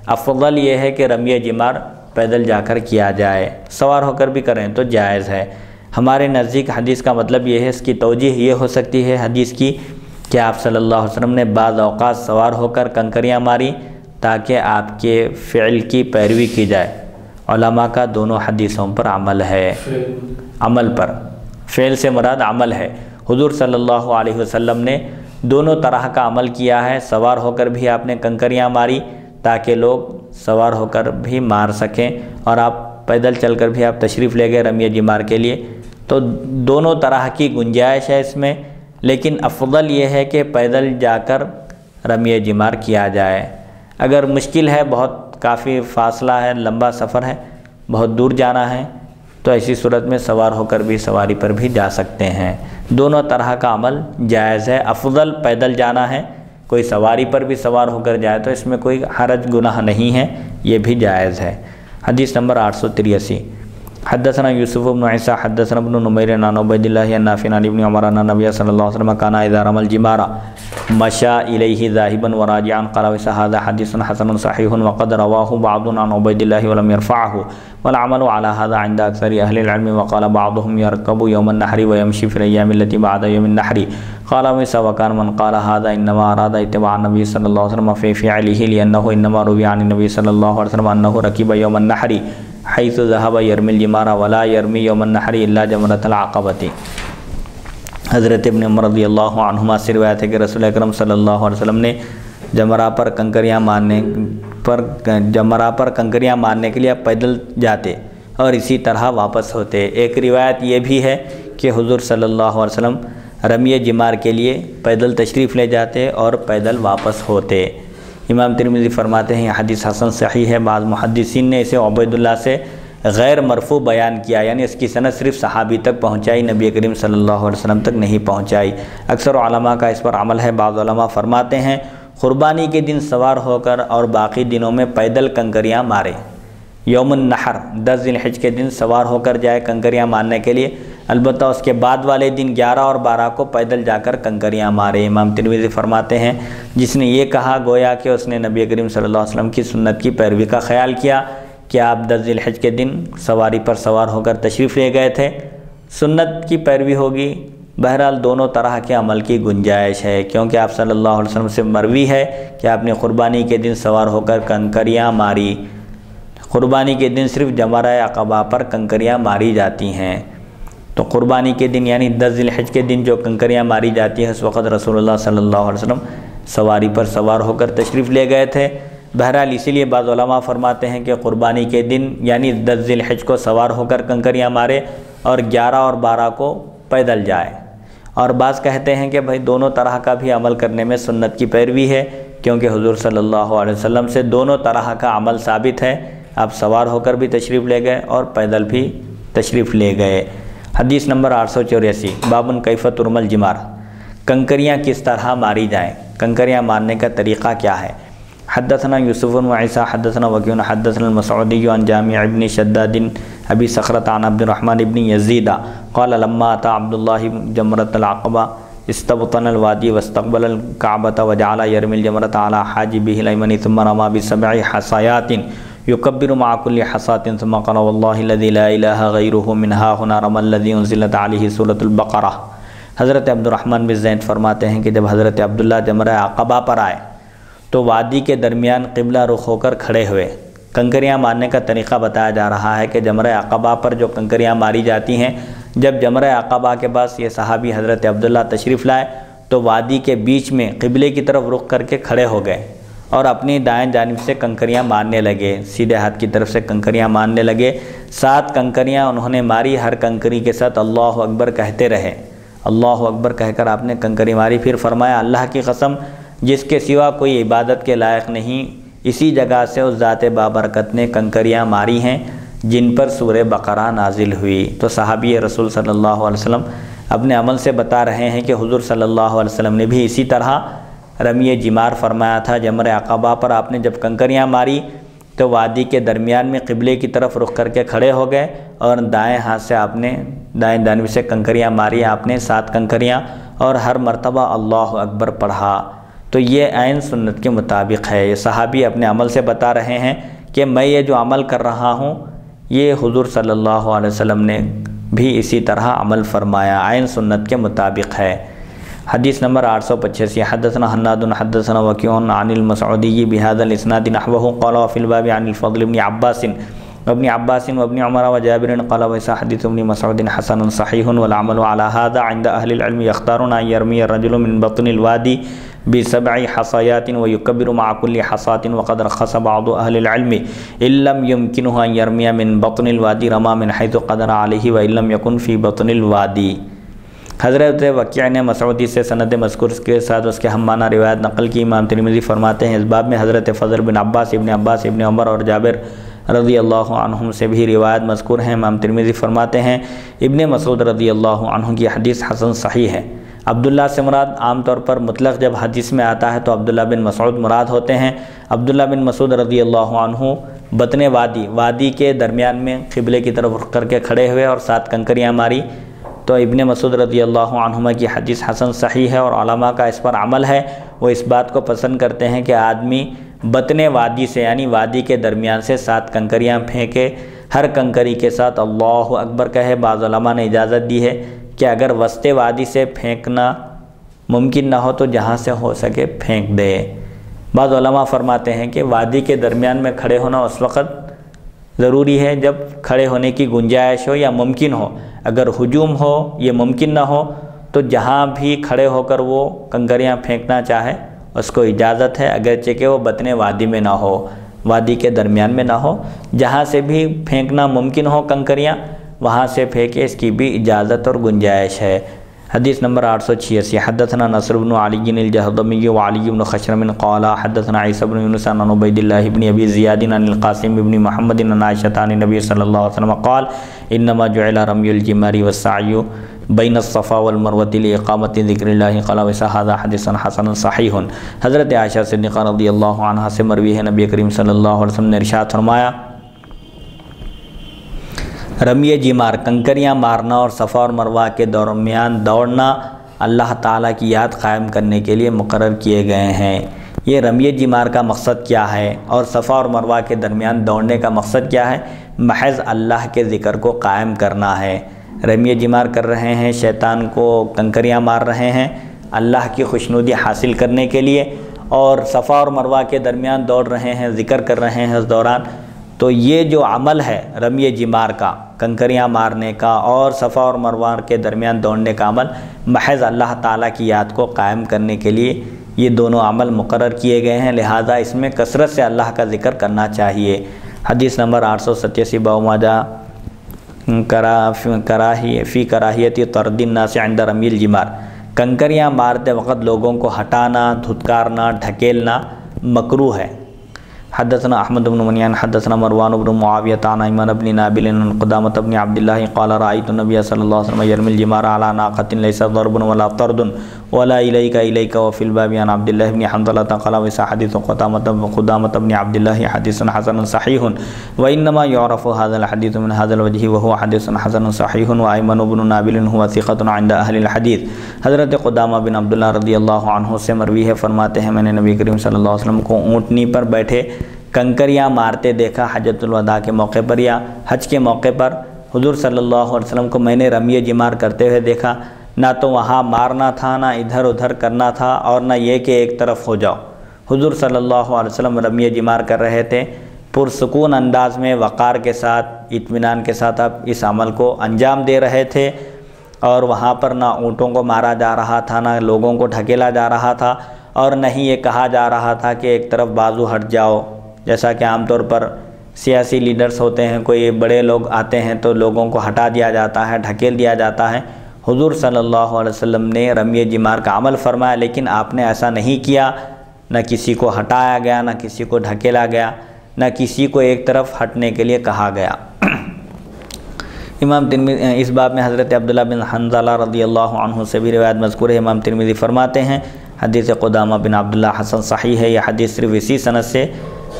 افضل یہ ہے کہ رمی جمار پیدل جا کر کیا جائے، سوار ہو کر بھی کریں تو جائز ہے۔ ہمارے نزدیک حدیث کا مطلب یہ ہے، اس کی توجیہ یہ ہو سکتی ہے حدیث کی کہ آپ صلی اللہ علیہ وسلم نے بعض اوقات سوار ہو کر کنکریاں ماری تاکہ آپ کے فعل کی پیروی کی جائے۔ علماء کا دونوں حدیثوں پر عمل ہے، عمل پر، فعل سے مراد عمل ہے۔ حضور صلی اللہ علیہ وسلم نے دونوں طرح کا عمل کیا ہے، سوار ہو کر بھی آپ نے کنکریاں ماری تاکہ لوگ سوار ہو کر بھی مار سکیں، اور آپ پیدل چل کر بھی آپ تشریف لے گئے رمی جمار کے لیے تو دونوں طرح کی گنجائش ہے اس میں، لیکن افضل یہ ہے کہ پیدل جا کر رمی جمار کیا جائے۔ اگر مشکل ہے، بہت کافی فاصلہ ہے، لمبا سفر ہے، بہت دور جانا ہے، تو ایسی صورت میں سوار ہو کر بھی سواری پر بھی جا سکتے ہیں۔ دونوں طرح کا عمل جائز ہے۔ افضل پیدل جانا ہے، کوئی سواری پر بھی سوار ہو کر جائے تو اس میں کوئی حرج گناہ نہیں ہے، یہ بھی جائز ہے۔ حدیث نمبر 883، حدثنا یوسف بن عیسیٰ حدثنا ابن نمیر عن عبید اللہ عن نافع عن ابن عمر ان النبی صلی اللہ علیہ وسلم کان اذا رمى الجمار مشى الیہ ذاهبا وراجعا قال هذا حدیث حسن صحیح وقد رواه بعض عن عبید اللہ ولم يرفعه والعمل على هذا عند اکثر اہل العلم وقال بعضهم يركب يوم النحر ويمشي في الايام التي بعد يوم النحر قال موسى وكان من قال هذا انما اراد اتباع النبي صلى الله عليه وسلم في فعله لانه انما روي عن النبي صلى الله عليه وسلم انه ركب يوم النحر حيث ذهب يرمي الجمار ولا يرمي يوم النحر الا جمرة العقبة۔ حضرت ابن عمر رضی اللہ عنہما سے روایت ہے کہ رسول اکرم صلی اللہ علیہ وسلم نے جمرہ پر کنکریاں مارنے کے لیے پیدل جاتے اور اسی طرح واپس ہوتے۔ ایک روایت یہ بھی ہے کہ حضور صلی اللہ علیہ وسلم رمی جمار کے لیے پیدل تشریف لے جاتے اور پیدل واپس ہوتے۔ امام ترمذی فرماتے ہیں یہ حدیث حسن صحیح ہے۔ بعض محدثین نے اسے عبید اللہ سے غیر مرفوع بیان کیا، یعنی اس کی سند صرف صحابی تک پہنچائی، نبی کریم صلی اللہ علیہ وسلم تک نہیں پہنچائی۔ اکثر علماء کا اس پر عمل ہے۔ بعض علماء فرماتے ہیں قربانی کے دن سوار ہو کر اور باقی دنوں میں پیدل کنکریاں مارے۔ یوم النحر 10 ذی الحجہ کے دن سوار ہو کر جائے کنکریاں مارنے کے لیے، البتہ اس کے بعد والے دن 11 اور 12 کو پیدل جا کر کنکریاں مارے۔ امام ترمذی فرماتے ہیں جس نے یہ کہا گویا کہ اس نے نبی کریم صلی اللہ علیہ وسلم کی سنت کی پیروی کا خیال کیا کہ آپ 10 ذی الحجہ کے دن سواری پر سوار ہو کر تشریف لے گئے تھے، سنت کی پیروی ہوگی۔ بہرحال دونوں طرح کے عمل کی گنجائش ہے، کیونکہ آپ صلی اللہ علیہ وسلم سے مروی ہے کہ آپ نے قربانی کے دن سوار ہو کر کنکریاں ماری۔ قربانی کے دن صرف جمرہ عقبہ پر کنکریاں ماری جاتی ہیں، تو قربانی کے دن یعنی 10 ذی الحجہ کے دن جو کنکریاں ماری جاتی ہیں اس وقت رسول اللہ صلی اللہ علیہ وسلم سواری پر سوار ہو کر تشریف لے گئے تھے۔ بہرحال اسی لیے بعض علماء فرماتے ہیں کہ قربانی کے دن یعنی 10 ذی الحجہ کو سوار ہو کر کنکریاں مارے اور 11 اور 12 کو پیدل جائے، اور بعض کہتے ہیں کہ بھائی دونوں طرح کا بھی عمل کرنے میں سنت کی پیروی ہے، کیونکہ حضور صلی اللہ علیہ وسلم سے دونوں طرح کا عمل ثابت ہے، آپ سوار ہو کر بھی تشریف لے گئے اور پیدل بھی تشریف لے گئے۔ حدیث نمبر 884، بابن کیف ترمل الجمار، کنکریاں کس طرح ماری جائیں، کنکریاں مارنے کا طریقہ کیا ہے۔ حدثنا یوسف بن عیسیٰ حدثنا وکیع حدثنا المسعودی عن جامع بن شداد ابی صخرۃ عن عبد الرحمن بن یزید قال لما اتى عبد الله جمرۃ العقبہ استبطن الوادی واستقبل الكعبۃ وجعل يرمي الجمرۃ على حاجبه الايمن ثم رمى ب7 حصيات يكبر مع كل حصاة ثم قال والله الذي لا اله غيره من ها هنا رمى الذي انزلت عليه سورۃ البقرہ۔ حضرت عبد الرحمن بن زید فرماتے ہیں کہ جب حضرت عبداللہ جمرہ عقبہ پر آئے تو وادی کے درمیان قبلہ رخ ہو کر کھڑے ہوئے۔ کنکریاں مارنے کا طریقہ بتایا جا رہا ہے کہ جمرہ عقبہ پر جو کنکریاں ماری جاتی ہیں، جب جمرہ عقبہ کے پاس یہ صحابی حضرت عبداللہ تشریف لائے تو وادی کے بیچ میں قبلے کی طرف رخ کر کے کھڑے ہو گئے اور اپنی دائیں جانب سے کنکریاں مارنے لگے، سیدھے ہاتھ کی طرف سے کنکریاں مارنے لگے۔ 7 کنکریاں انہوں نے ماری، ہر کنکری کے ساتھ اللہ اکبر کہتے رہے۔ اللہ اکبر کہہ کر آپ نے کنکری ماری، پھر فرمایا اللہ کی قسم جس کے سوا کوئی عبادت کے لائق نہیں، اسی جگہ سے اس ذات بابرکت نے کنکریاں ماری ہیں جن پر سورہ بقرہ نازل ہوئی۔ تو صحابی رسول صلی اللہ علیہ وسلم اپنے عمل سے بتا رہے ہیں کہ حضور صلی اللہ علیہ وسلم نے بھی اسی طرح رمی جمار فرمایا تھا۔ جمرہ عقبہ پر آپ نے جب کنکریاں ماری تو وادی کے درمیان میں قبلے کی طرف رخ کر کے کھڑے ہو گئے اور دائیں ہاتھ سے آپ نے دائیں جانب سے کنکریاں ماری، آپ نے 7 کنکریاں، اور ہر مرتبہ اللہ اکبر پڑھا۔ تو یہ عین سنت کے مطابق ہے۔ یہ صحابی اپنے عمل سے بتا رہے ہیں کہ میں یہ جو عمل کر رہا ہوں یہ حضور صلی اللہ علیہ وسلم نے بھی اسی طرح عمل فرمایا، عین سنت کے مطابق ہے۔ حدیث نمبر 885، حدثنا حناد حدثنا وکیع عن المسعودی بهذا الاسناد نحوه قال وفي الباب عن الفضل بن عباس ابن عباس و ابن عمر و جابر قال ویسا حدیث ابن مسعود حسن صحیح والعمل على هذا عند اهل العلم يختارون ان يرمي الرجل من بطن الوادي ب7 حصيات ويكبر مع كل حصاة وقد رخص بعض اهل العلم ان لم يمكنه ان يرمي من بطن الوادي رمى من حيث قدر عليه وان لم يكن في بطن الوادي۔ حضرت وکیع نے مسعودی سے سند مذکور کے ساتھ اس کے ہم معنی روایت نقل کی۔ امام ترمذی فرماتے ہیں اس باب میں حضرت فضل بن عباس، ابن عمر اور جابر رضی اللہ عنہم سے بھی روایت مذکور ہیں۔ امام ترمذی فرماتے ہیں ابن مسعود رضی اللہ عنہ کی حدیث حسن صحیح ہے۔ عبداللہ سے مراد عام طور پر مطلق جب حدیث میں آتا ہے تو عبداللہ بن مسعود مراد ہوتے ہیں۔ عبداللہ بن مسعود رضی اللہ عنہ بطن وادی کے درمیان میں قبلے کی طرف رخ کر کے کھڑے ہوئے اور 7 کنکریاں ماری، تو ابن مسعود رضی اللہ عنہما کی حدیث حسن صحیح ہے اور علماء کا اس پر عمل ہے۔ وہ اس بات کو پسند کرتے ہیں کہ آدمی بطن وادی سے یعنی وادی کے درمیان سے 7 کنکریاں پھینکے، ہر کنکری کے ساتھ اللہ اکبر کہے۔ بعض علماء نے اجازت دی ہے کہ اگر وسط وادی سے پھینکنا ممکن نہ ہو تو جہاں سے ہو سکے پھینک دے۔ بعض علماء فرماتے ہیں کہ وادی کے درمیان میں کھڑے ہونا اس وقت ضروری ہے جب کھڑے ہونے کی گنجائش ہو یا ممکن ہو۔ اگر ہجوم ہو یہ ممکن نہ ہو تو جہاں بھی کھڑے ہو کر وہ کنکریاں پھینکنا چاہے اس کو اجازت ہے، اگرچہ کہ وہ بطن وادی میں نہ ہو، وادی کے درمیان میں نہ ہو، جہاں سے بھی پھینکنا ممکن ہو کنکریاں وہاں سے پھینکے، اس کی بھی اجازت اور گنجائش ہے۔ حدیث نمبر 886 حدثنا نصر بن علی الجہضمی وعلی بن خشرم قال حدثنا عیسی بن یونس عن عبید اللہ بن ابی زیاد عن القاسم بن محمد عن عائشہ عن النبی صلی اللہ علیہ وسلم قال انما جعل رمی الجمار والسعی بین الصفا والمروۃ لاقامۃ ذکر اللہ قال وهذا حدیث حسن صحیح۔ حضرت عائشہ صدیقہ رضی اللہ عنہا سے مروی ہے نبی کریم صلی اللہ علیہ وسلم نے ارشاد فرمایا رمی جمار کنکریاں مارنا اور صفا اور مروہ کے درمیان دوڑنا اللہ تعالیٰ کی یاد قائم کرنے کے لیے مقرر کیے گئے ہیں۔ یہ رمی جمار کا مقصد کیا ہے اور صفا اور مروہ کے درمیان دوڑنے کا مقصد کیا ہے؟ محض اللہ کے ذکر کو قائم کرنا ہے۔ رمی جمار کر رہے ہیں، شیطان کو کنکریاں مار رہے ہیں اللہ کی خوشنودی حاصل کرنے کے لیے، اور صفا اور مروہ کے درمیان دوڑ رہے ہیں، ذکر کر رہے ہیں اس دوران۔ تو یہ جو عمل ہے رمی جمار کا، کنکریاں مارنے کا اور صفا اور مروہ کے درمیان دوڑنے کا عمل، محض اللہ تعالیٰ کی یاد کو قائم کرنے کے لیے یہ دونوں عمل مقرر کیے گئے ہیں، لہذا اس میں کثرت سے اللہ کا ذکر کرنا چاہیے۔ حدیث نمبر 887 باب ما جاء فی کراہیت طرد الناس عند رمی الجمار، کنکریاں مارتے وقت لوگوں کو ہٹانا، دھتکارنا، ڈھکیلنا مکروہ ہے۔ حدثنا احمد بن منیان حدثنا مروان بن معاویہ عن ایمن بن نابل عن قدامة بن عبد الله قال رأيت النبي صلى الله عليه وسلم يرمي الجمار على ناقة ليس ضرب ولا طرد ولا إليك وفي الباب عن عبد الله بن حنظلة قال وسا حديث قدامة بن عبد الله حديث حسن صحيح وإنما يعرف هذا الحديث من هذا الوجه وهو حديث حسن صحيح وأيمن بن نابل هو ثقة عند أهل الحديث۔ حضرت قدامہ بن عبداللہ رضی اللہ عنہ سے مروی ہے، فرماتے ہیں میں نے نبی کریم صلی اللہ علیہ وسلم کو اونٹنی پر بیٹھے کنکریاں مارتے دیکھا حجۃ الوداع کے موقع پر یا حج کے موقع پر۔ حضور صلی اللہ علیہ وسلم کو میں نے رمی جمار کرتے ہوئے دیکھا، نہ تو وہاں مارنا تھا، نہ ادھر ادھر کرنا تھا، اور نہ یہ کہ ایک طرف ہو جاؤ۔ حضور صلی اللہ علیہ وسلم رمی جمار کر رہے تھے، پرسکون انداز میں، وقار کے ساتھ، اطمینان کے ساتھ آپ اس عمل کو انجام دے رہے تھے، اور وہاں پر نہ اونٹوں کو مارا جا رہا تھا، نہ لوگوں کو ڈھکیلا جا رہا تھا، اور نہ ہی یہ کہا جا رہا تھا کہ ایک طرف بازو ہٹ جاؤ، جیسا کہ عام طور پر سیاسی لیڈرز ہوتے ہیں، کوئی بڑے لوگ آتے ہیں تو لوگوں کو ہٹا دیا جاتا ہے، ڈھکیل دیا جاتا ہے۔ حضور صلی اللہ علیہ وسلم نے رمی جمار کا عمل فرمایا، لیکن آپ نے ایسا نہیں کیا، نہ کسی کو ہٹایا گیا، نہ کسی کو ڈھکیلا گیا، نہ کسی کو ایک طرف ہٹنے کے لیے کہا گیا۔ امام ترمذی اس باب میں حضرت عبداللہ بن حنظلہ رضی اللہ عنہ سے بھی روایت مذکور ہے۔ امام ترمذی فرماتے ہیں حدیث قدامہ بن عبداللہ حسن صحیح ہے، یہ حدیث صرف اسی سند سے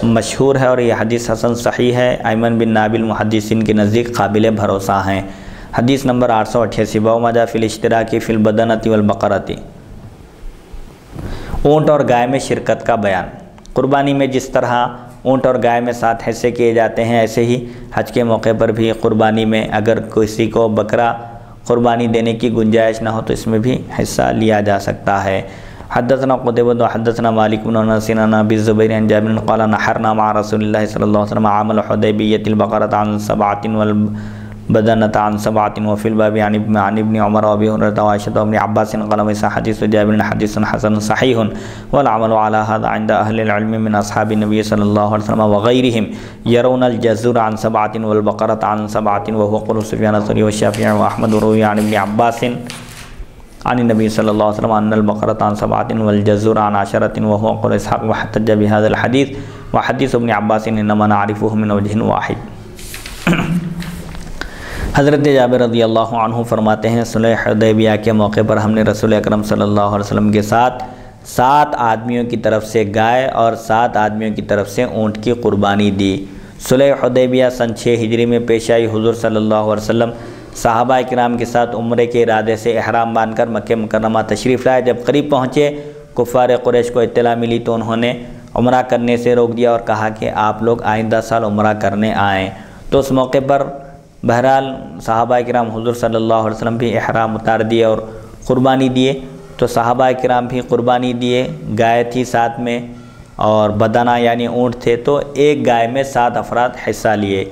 مشہور ہے اور یہ حدیث حسن صحیح ہے۔ ایمن بن نابل محدثین کے نزدیک قابل بھروسہ ہیں۔ حدیث نمبر 888 باب ما جاء فی الاشتراک فی البدنۃ والبقرۃ، اونٹ اور گائے میں شرکت کا بیان۔ قربانی میں جس طرح اونٹ اور گائے میں 7 حصے کیے جاتے ہیں، ایسے ہی حج کے موقع پر بھی قربانی میں اگر کسی کو بکرا قربانی دینے کی گنجائش نہ ہو تو اس میں بھی حصہ لیا جا سکتا ہے۔ حدثنا قتيبة حدثنا مالك بن انس عن ابي الزبير عن جابر قال نحرنا مع رسول الله صلى الله عليه وسلم عام الحديبية البقرة عن 7 والبدنة عن 7 وفي الباب عن ابن عمر وابي هريرة وعائشة وابن عباس قال ويس حديث جابر حديث حسن صحيح والعمل على هذا عند اهل العلم من اصحاب النبي صلى الله عليه وسلم وغيرهم يرون الجزور عن 7 والبقرة عن 7 وهو قول سفيان الثوري والشافعي واحمد وروي عن ابن عباس عن النبي صلى الله عليه وسلم أن البقرة عن 7 والجزور عن 10 وهو قول إسحاق واحتج بهذا الحديث وحديث ابن عباس إنما نعرفه من وجه واحد۔ حضرت جابر رضی اللہ عنہ فرماتے ہیں صلح حدیبیہ کے موقع پر ہم نے رسول اکرم صلی اللہ علیہ وسلم کے ساتھ 7 آدمیوں کی طرف سے گائے اور 7 آدمیوں کی طرف سے اونٹ کی قربانی دی۔ صلح حدیبیہ سن 6 ہجری میں پیش آئی۔ حضور صلی اللہ علیہ وسلم صحابہ کرام کے ساتھ عمرے کے ارادے سے احرام باندھ کر مکہ مکرمہ تشریف لائے۔ جب قریب پہنچے کفار قریش کو اطلاع ملی تو انہوں نے عمرہ کرنے سے روک دیا اور کہا کہ آپ لوگ آئندہ سال عمرہ کرنے آئیں۔ تو اس موقع پر بہرحال صحابہ کرام حضور صلی اللہ علیہ وسلم بھی احرام اتار دیے اور قربانی دیے۔ تو صحابہ کرام بھی قربانی دیے، گائے تھی ساتھ میں اور بدنہ یعنی اونٹ تھے، تو ایک گائے میں 7 افراد حصہ لیے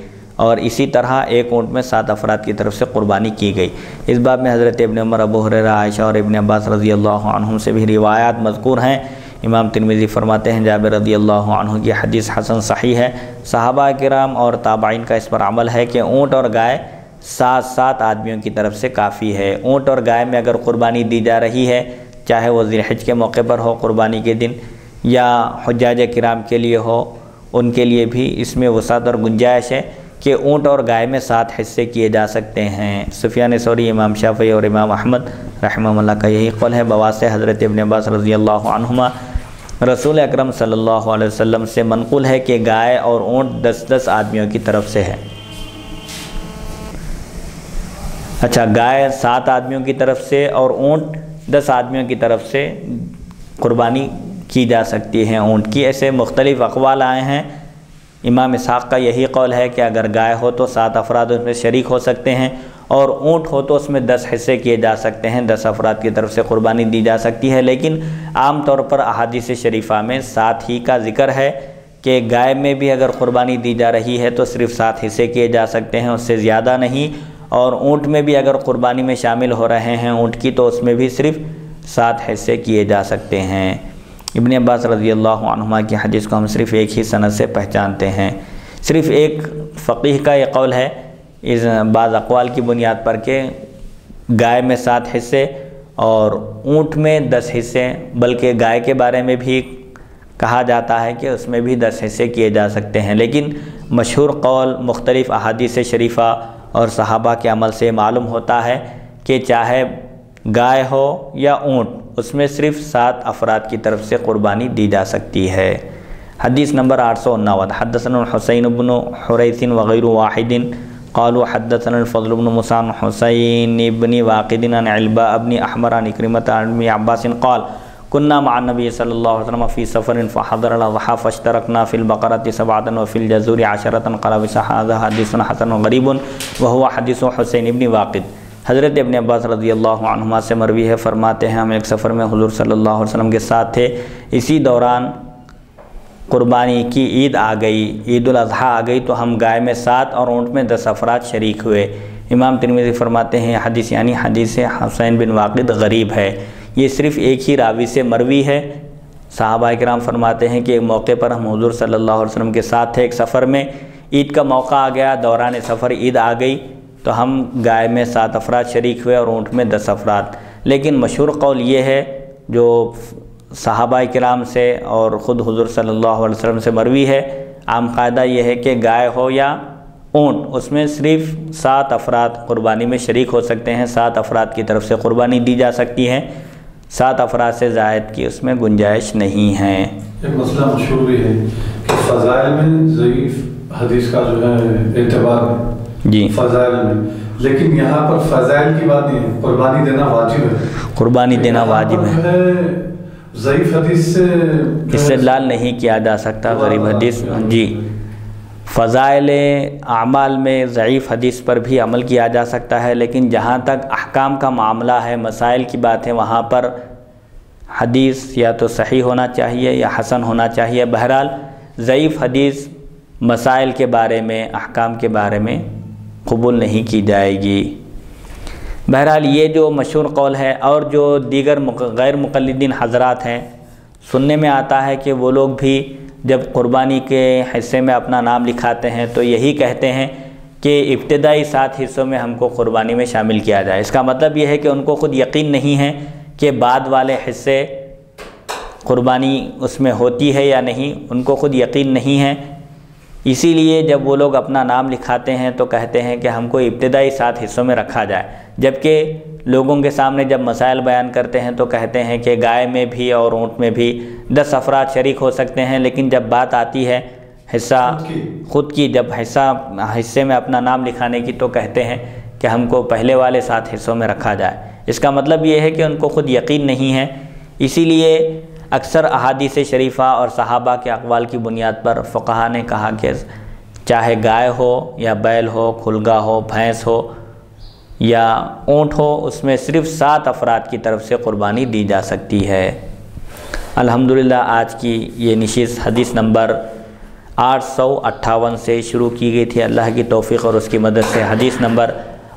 اور اسی طرح ایک اونٹ میں 7 افراد کی طرف سے قربانی کی گئی۔ اس باب میں حضرت ابن عمر، ابو ہریرہ، عائشہ اور ابن عباس رضی اللہ عنہم سے بھی روایات مذکور ہیں۔ امام ترمذی فرماتے ہیں جابر رضی اللہ عنہ کی حدیث حسن صحیح ہے۔ صحابہ کرام اور تابعین کا اس پر عمل ہے کہ اونٹ اور گائے 7 آدمیوں کی طرف سے کافی ہے۔ اونٹ اور گائے میں اگر قربانی دی جا رہی ہے، چاہے وہ ذی الحج کے موقع پر ہو قربانی کے دن یا حجاج کرام کے لیے ہو، ان کے لیے بھی اس میں وسعت اور گنجائش ہے کہ اونٹ اور گائے میں 7 حصے کیے جا سکتے ہیں۔ سفیان ثوری، امام شافعی اور امام احمد رحمہ اللہ کا یہی قول ہے۔ بواسطہ حضرت ابن عباس رضی اللہ عنہما رسول اکرم صلی اللہ علیہ وسلم سے منقول ہے کہ گائے اور اونٹ 10 آدمیوں کی طرف سے ہے۔ اچھا، گائے 7 آدمیوں کی طرف سے اور اونٹ 10 آدمیوں کی طرف سے قربانی کی جا سکتی ہے اونٹ کی۔ ایسے مختلف اقوال آئے ہیں۔ امام اسحاق کا یہی قول ہے کہ اگر گائے ہو تو 7 افراد اس میں شریک ہو سکتے ہیں اور اونٹ ہو تو اس میں 10 حصے کیے جا سکتے ہیں، 10 افراد کی طرف سے قربانی دی جا سکتی ہے۔ لیکن عام طور پر احادیث شریفہ میں 7 ہی کا ذکر ہے کہ گائے میں بھی اگر قربانی دی جا رہی ہے تو صرف 7 حصے کیے جا سکتے ہیں، اس سے زیادہ نہیں۔ اور اونٹ میں بھی اگر قربانی میں شامل ہو رہے ہیں اونٹ کی تو اس میں بھی صرف 7 حصے کیے جا سکتے ہیں۔ ابن عباس رضی اللہ عنہما کی حدیث کو ہم صرف ایک ہی سند سے پہچانتے ہیں۔ صرف ایک فقیہ کا یہ قول ہے اس بعض اقوال کی بنیاد پر کہ گائے میں 7 حصے اور اونٹ میں 10 حصے، بلکہ گائے کے بارے میں بھی کہا جاتا ہے کہ اس میں بھی 10 حصے کیے جا سکتے ہیں۔ لیکن مشہور قول مختلف احادیث شریفہ اور صحابہ کے عمل سے معلوم ہوتا ہے کہ چاہے گائے ہو یا اونٹ، اس میں صرف 7 افراد کی طرف سے قربانی دی جا سکتی ہے۔ حدیث نمبر 859 حدثنا الحسین بن حریث وغیر واحد قالوا حدثنا الفضل بن موسى عن حسين بن واقد عن علباء بن احمر عن عكرمة عن ابن عباس قال كنا مع النبي صلى الله عليه وسلم في سفر فحضر الاضحى فاشتركنا في البقرة 7 وفي الجزور 10 قال هذا حديث حسن غريب وهو حديث حسين بن واقد۔ حضرت ابن عباس رضی اللہ عنہما سے مروی ہے، فرماتے ہیں ہم ایک سفر میں حضور صلی اللہ علیہ وسلم کے ساتھ تھے، اسی دوران قربانی کی عید آ گئی، عید الاضحیٰ آ گئی، تو ہم گائے میں 7 اور اونٹ میں 10 افراد شریک ہوئے۔ امام ترمذی فرماتے ہیں حدیث یعنی حدیث حسین بن واقد غریب ہے، یہ صرف ایک ہی راوی سے مروی ہے۔ صحابہ کرام فرماتے ہیں کہ ایک موقع پر ہم حضور صلی اللہ علیہ وسلم کے ساتھ تھے، ایک سفر میں عید کا موقع آ گیا، دوران سفر عید آ گئی تو ہم گائے میں 7 افراد شریک ہوئے اور اونٹ میں 10 افراد۔ لیکن مشہور قول یہ ہے جو صحابہ کرام سے اور خود حضور صلی اللہ علیہ وسلم سے مروی ہے، عام قاعدہ یہ ہے کہ گائے ہو یا اونٹ، اس میں صرف 7 افراد قربانی میں شریک ہو سکتے ہیں، 7 افراد کی طرف سے قربانی دی جا سکتی ہے، 7 افراد سے زائد کی اس میں گنجائش نہیں ہے۔ ایک مسئلہ مشہور بھی ہے کہ فضائل میں ضعیف حدیث کا جو ہے اعتبار ہے جی فضائل میں، لیکن یہاں پر فضائل کی بات نہیں ہے، قربانی دینا واجب ہے، قربانی دینا واجب ہے، ضعیف حدیث سے استدلال نہیں کیا جا سکتا غریب حدیث۔ جی، فضائل اعمال میں ضعیف حدیث پر بھی عمل کیا جا سکتا ہے، لیکن جہاں تک احکام کا معاملہ ہے، مسائل کی بات ہے، وہاں پر حدیث یا تو صحیح ہونا چاہیے یا حسن ہونا چاہیے۔ بہرحال ضعیف حدیث مسائل کے بارے میں، احکام کے بارے میں قبول نہیں کی جائے گی۔ بہرحال یہ جو مشہور قول ہے، اور جو دیگر غیر مقلدین حضرات ہیں، سننے میں آتا ہے کہ وہ لوگ بھی جب قربانی کے حصے میں اپنا نام لکھاتے ہیں تو یہی کہتے ہیں کہ ابتدائی 7 حصوں میں ہم کو قربانی میں شامل کیا جائے۔ اس کا مطلب یہ ہے کہ ان کو خود یقین نہیں ہے کہ بعد والے حصے قربانی اس میں ہوتی ہے یا نہیں، ان کو خود یقین نہیں ہے۔ اسی لیے جب وہ لوگ اپنا نام لکھاتے ہیں تو کہتے ہیں کہ ہم کو ابتدائی 7 حصوں میں رکھا جائے، جبکہ لوگوں کے سامنے جب مسائل بیان کرتے ہیں تو کہتے ہیں کہ گائے میں بھی اور اونٹ میں بھی 10 افراد شریک ہو سکتے ہیں، لیکن جب بات آتی ہے حصہ خود کی، جب حصے میں اپنا نام لکھانے کی، تو کہتے ہیں کہ ہم کو پہلے والے 7 حصوں میں رکھا جائے۔ اس کا مطلب یہ ہے کہ ان کو خود یقین نہیں ہے۔ اسی لیے اکثر احادیث شریفہ اور صحابہ کے اقوال کی بنیاد پر فقہا نے کہا کہ چاہے گائے ہو یا بیل ہو، کھلگا ہو، بھینس ہو یا اونٹ ہو، اس میں صرف 7 افراد کی طرف سے قربانی دی جا سکتی ہے۔ الحمدللہ آج کی یہ نشست حدیث نمبر 858 سے شروع کی گئی تھی۔ اللہ کی توفیق اور اس کی مدد سے حدیث نمبر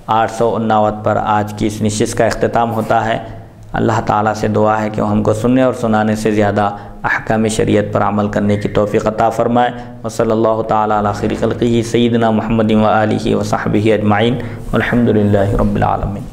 859 پر آج کی اس نشست کا اختتام ہوتا ہے۔ اللہ تعالیٰ سے دعا ہے کہ وہ ہم کو سننے اور سنانے سے زیادہ احکام شریعت پر عمل کرنے کی توفیق عطا فرمائے۔ وصلی اللہ تعالیٰ علی خیر خلقہ سیدنا محمد و آلہ و صحبہ اجمعین، والحمد للہ رب العالمین۔